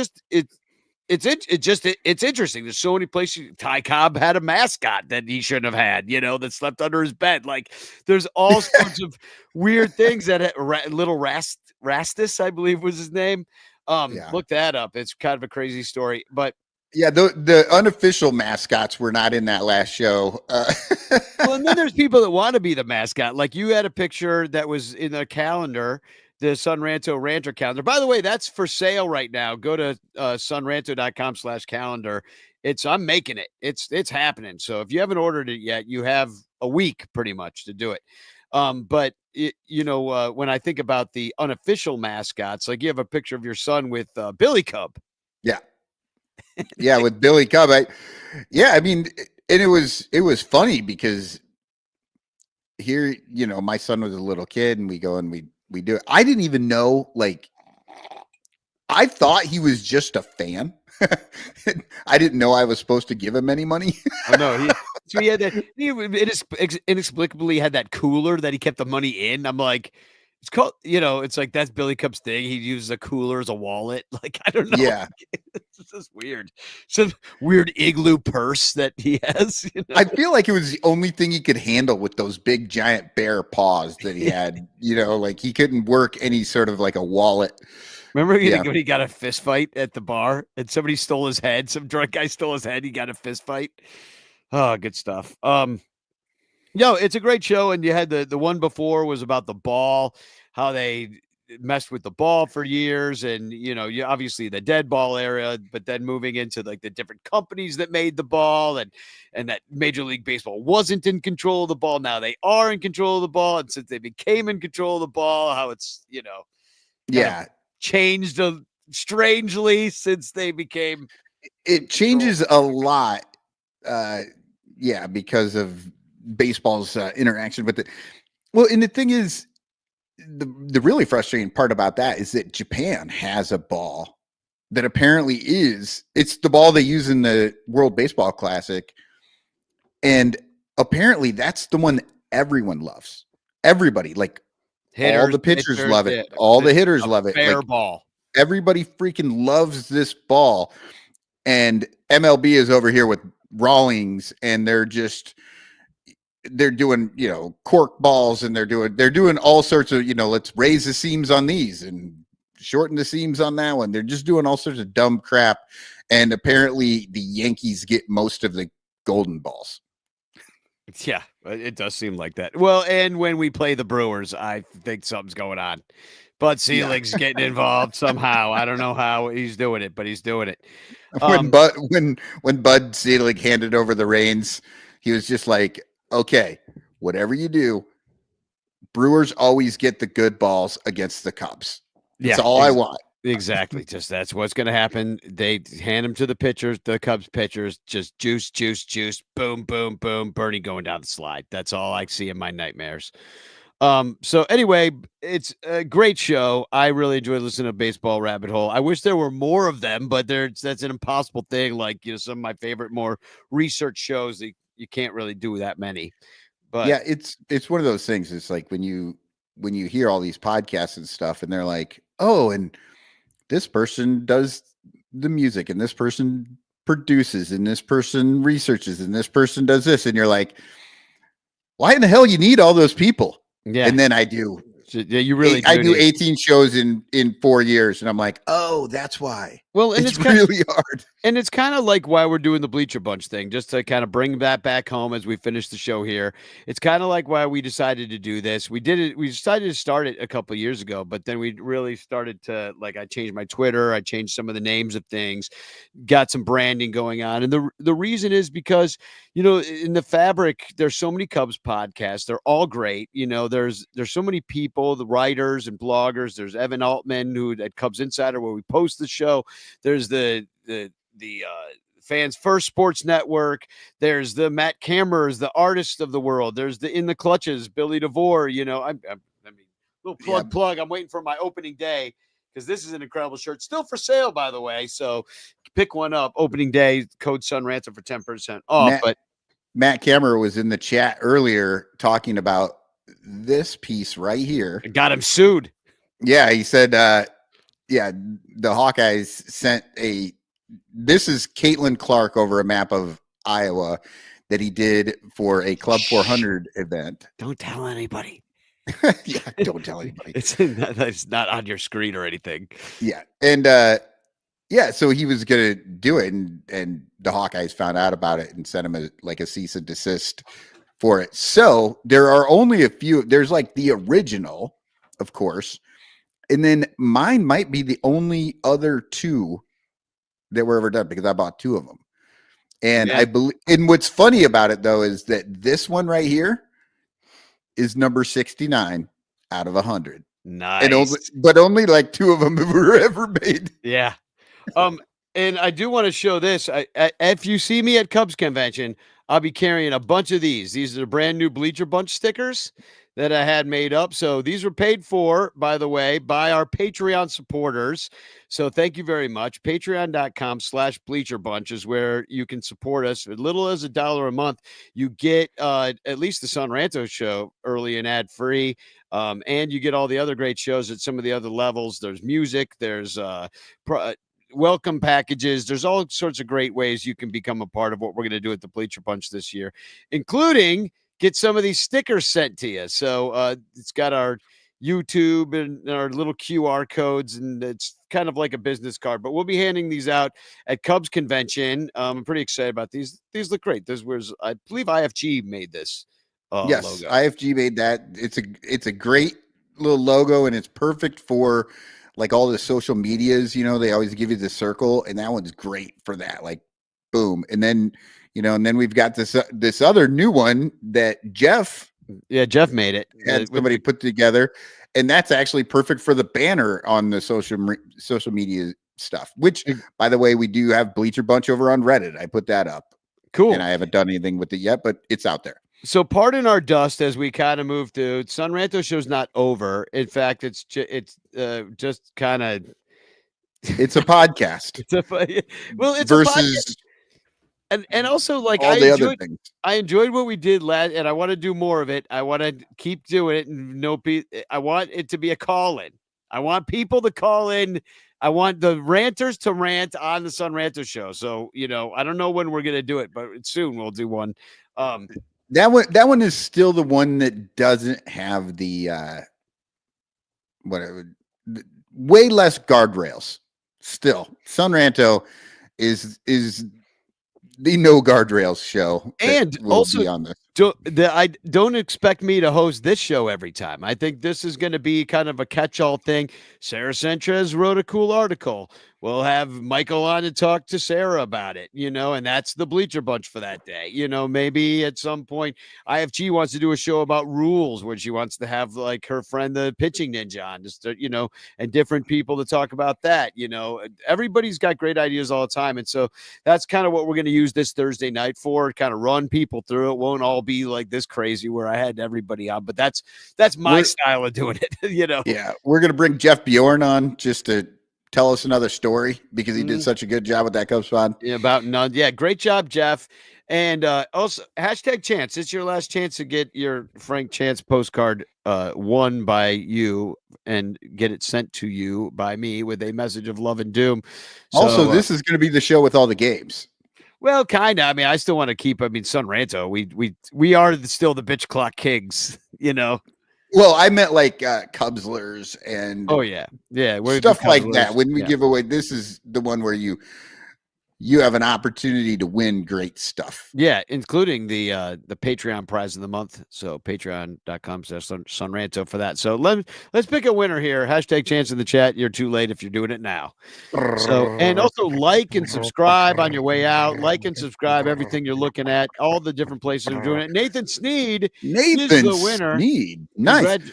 interesting. There's so many places. Ty Cobb had a mascot that he shouldn't have had, that slept under his bed. Like there's all sorts of weird things that little Rastus, I believe was his name. Look that up. It's kind of a crazy story, but Yeah, the unofficial mascots were not in that last show. Well, and then there's people that want to be the mascot. Like you had a picture that was in the calendar, the Sunranto Ranter calendar. By the way, that's for sale right now. Go to sunranto.com/calendar. I'm making it. It's happening. So if you haven't ordered it yet, you have a week pretty much to do it. But when I think about the unofficial mascots, like you have a picture of your son with Billy Cub. Yeah. Yeah, with Billy Cub. I mean, and it was funny because here, my son was a little kid and we go and we do it. I didn't even know, like, I thought he was just a fan. I didn't know I was supposed to give him any money. Oh no, he had that. Inexplicably had that cooler that he kept the money in. I'm like, it's called, it's like that's Billy Cub's thing. He uses a cooler as a wallet. Like, I don't know. Yeah. It's just weird. Some weird igloo purse that he has. I feel like it was the only thing he could handle with those big giant bear paws that he had. Like he couldn't work any sort of like a wallet. Remember when he got a fist fight at the bar and somebody stole his head? Some drunk guy stole his head. He got a fist fight. Oh, good stuff. It's a great show. And you had the one before was about the ball, how they messed with the ball for years. And, you obviously the dead ball era, but then moving into like the different companies that made the ball and that Major League Baseball wasn't in control of the ball. Now they are in control of the ball. And since they became in control of the ball, how it's, changed strangely since they became. It changes a lot. Because of baseball's interaction with it. Well, and the thing is, the really frustrating part about that is that Japan has a ball that apparently it's the ball they use in the World Baseball Classic. And apparently that's the one that everyone loves. Everybody, like hitters, all the pitchers love it. All the hitters love it. Fair like, ball. Everybody freaking loves this ball. And MLB is over here with Rawlings, and they're doing, cork balls, and they're doing all sorts of, let's raise the seams on these and shorten the seams on that one. They're just doing all sorts of dumb crap. And apparently the Yankees get most of the golden balls. Yeah, it does seem like that. Well, and when we play the Brewers, I think something's going on. Bud Selig's getting involved somehow. I don't know how he's doing it, but he's doing it. When Bud Selig handed over the reins, he was just like, okay, whatever you do, Brewers always get the good balls against the Cubs. That's all I want. Exactly. Just that's what's going to happen. They hand them to the pitchers, the Cubs pitchers, just juice, boom, boom, boom, Bernie going down the slide. That's all I see in my nightmares. So anyway, it's a great show. I really enjoyed listening to Baseball Rabbit Hole. I wish there were more of them, but that's an impossible thing. Like, some of my favorite more research shows that you can't really do that many. But yeah, it's one of those things. It's like when you hear all these podcasts and stuff, and they're like, oh, and this person does the music, and this person produces, and this person researches, and this person does this, and you're like, why in the hell you need all those people? Yeah. And then I do. Yeah, you really do. I do 18 shows in 4 years, and I'm like, oh, that's why. Well, and it's really hard. And it's kind of like why we're doing the Bleacher Bunch thing, just to kind of bring that back home as we finish the show here. It's kind of like why we decided to do this. We decided to start it a couple of years ago, but then we really started to, like, I changed my Twitter, I changed some of the names of things, got some branding going on. And the reason is because, in the fabric, there's so many Cubs podcasts. They're all great. There's so many people, the writers and bloggers. There's Evan Altman, who at Cubs Insider, where we post the show. There's the Fans First Sports Network. There's the Matt Cameras, the artists of the world. There's the In the Clutches, Billy DeVore. Plug. I'm waiting for my opening day because this is an incredible shirt. Still for sale, by the way. So pick one up. Opening day, code SUNRANTO for 10% off. Matt Camera was in the chat earlier talking about this piece right here. Got him sued. Yeah, he said, the Hawkeyes sent this is Caitlin Clark over a map of Iowa that he did for a Club 400 event. Don't tell anybody. Yeah, don't tell anybody. It's not on your screen or anything. Yeah. And Yeah, so he was gonna do it, and the Hawkeyes found out about it and sent him a cease and desist for it. So there are only a few. There's like the original, of course, and then mine might be the only other two that were ever done because I bought two of them. And I believe, and what's funny about it though is that this one right here is number 69 out of 100. Nice. But only like two of them were ever made. Yeah. And I do want to show this. If you see me at Cubs convention, I'll be carrying a bunch of these. These are the brand new Bleacher Bunch stickers that I had made up. So these were paid for, by the way, by our Patreon supporters. So thank you very much. Patreon.com/Bleacher Bunch is where you can support us. As little as $1 a month, you get at least the Son Ranto show early and ad free. And you get all the other great shows at some of the other levels. There's music, there's welcome packages. There's all sorts of great ways you can become a part of what we're going to do at the Bleacher Bunch this year, including get some of these stickers sent to you. So it's got our YouTube and our little QR codes, and it's kind of like a business card, but we'll be handing these out at Cubs convention. I'm pretty excited about these. These look great. This was, I believe IFG made this yes, logo. IFG made that. It's a great little logo, and it's perfect for like all the social medias. They always give you the circle, and that one's great for that. Like, boom, and then and then we've got this other new one that Jeff made it. Had somebody put together, and that's actually perfect for the banner on the social media stuff. Which, by the way, we do have Bleacher Bunch over on Reddit. I put that up. Cool. And I haven't done anything with it yet, but it's out there. So pardon our dust as we kind of move to Son Ranto show's not over. In fact, it's just kind of it's a podcast. It's a versus and also like all the other things. I enjoyed what we did last, and I want to do more of it. I want to keep doing it, and I want it to be a call in. I want people to call in. I want the ranters to rant on the Son Ranto show. So I don't know when we're gonna do it, but soon we'll do one. That one is still the one that doesn't have the way less guardrails. Still, Son Ranto is the no guardrails show, and will also be on this. I don't expect me to host this show every time. I think this is going to be kind of a catch-all thing. Sarah Sanchez wrote a cool article. We'll have Michael on to talk to Sarah about it, and that's the Bleacher Bunch for that day. Maybe at some point IFG wants to do a show about rules where she wants to have like her friend, the pitching ninja, on just, and different people to talk about that. Everybody's got great ideas all the time. And so that's kind of what we're going to use this Thursday night for, kind of run people through. It won't all be like this crazy where I had everybody on, but that's my style of doing it. Yeah, we're going to bring Jeff Bjorn on just to tell us another story because he did such a good job with that Cubs pod. Yeah, about none. Yeah, great job, Jeff. And also #Chance. It's your last chance to get your Frank Chance postcard won by you and get it sent to you by me with a message of love and doom. So, also, this is going to be the show with all the games. Well, kind of. I mean, I still want to keep. Son Ranto. We are still the bitch clock kings. Well, I meant like Cubslers and stuff like that. When we give away, this is the one where you have an opportunity to win great stuff. Yeah, including the Patreon prize of the month. So patreon.com/Sonranto for that. So let's pick a winner here. #Chance in the chat. You're too late if you're doing it now. So, and also like and subscribe on your way out. Like and subscribe everything you're looking at. All the different places are doing it. Nathan Sneed is the winner. Sneed. Nice.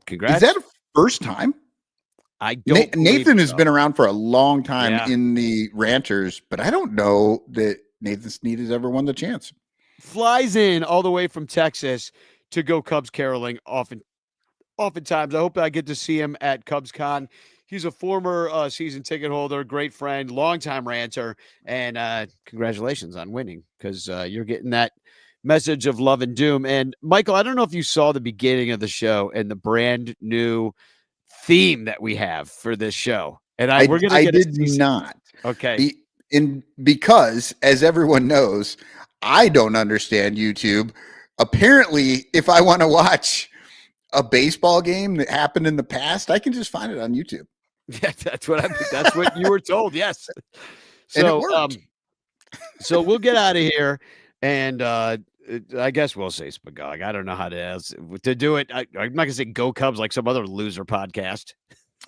Congrats. Is that a first time? I don't. Nathan has been around for a long time in the Ranters, but I don't know that Nathan Sneed has ever won the chance. Flies in all the way from Texas to go Cubs caroling. Oftentimes, I hope I get to see him at CubsCon. He's a former season ticket holder, great friend, longtime ranter, and congratulations on winning because you're getting that message of love and doom. And Michael, I don't know if you saw the beginning of the show and the brand new theme that we have for this show. And I did not. Okay. Because as everyone knows, I don't understand YouTube. Apparently, if I want to watch a baseball game that happened in the past, I can just find it on YouTube. Yeah, that's what you were told. Yes. And it So, worked. so we'll get out of here, and I guess we'll say Spagog. I don't know how to do it. I'm not gonna say Go Cubs like some other loser podcast.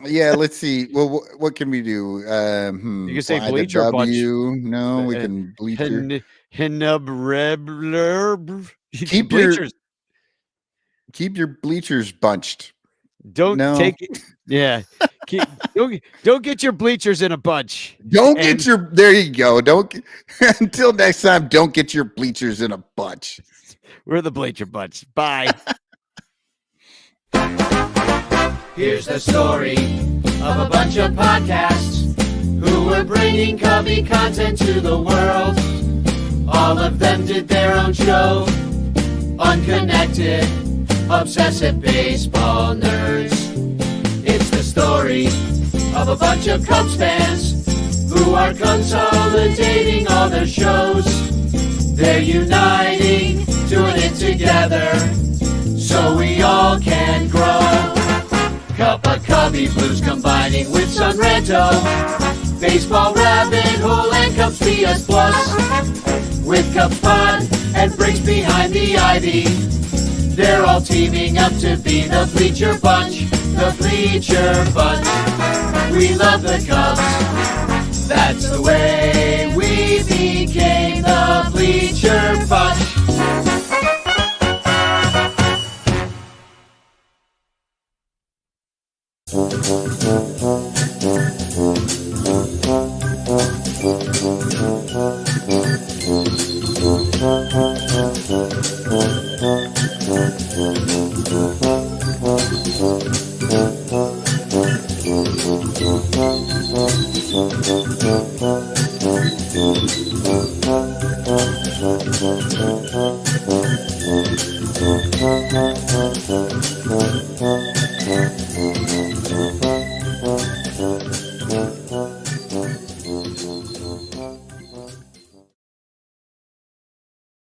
Yeah, let's see. Well, what can we do? You can say Fly the Bleacher Bunch. W. No, we can Bleacher. Keep Bleachers. Keep your bleachers bunched. Don't No. take it. Yeah. Don't get your bleachers in a bunch. Don't get your. There you go. Don't. Until next time. Don't get your bleachers in a bunch. We're the Bleacher Bunch. Bye. Here's the story of a bunch of podcasts who were bringing Cubby content to the world. All of them did their own show. Unconnected, obsessive baseball nerds. It's the story of a bunch of Cubs fans who are consolidating all their shows. They're uniting, doing it together, so we all can grow. Cup of Cubby Blues combining with Sunranto, Baseball Rabbit Hole and Cubs PS Plus. With Cubs Pod and Bricks behind the ivy, they're all teaming up to be the Bleacher Bunch, the Bleacher Bunch. We love the Cubs, that's the way we became the Bleacher Bunch. Thank you.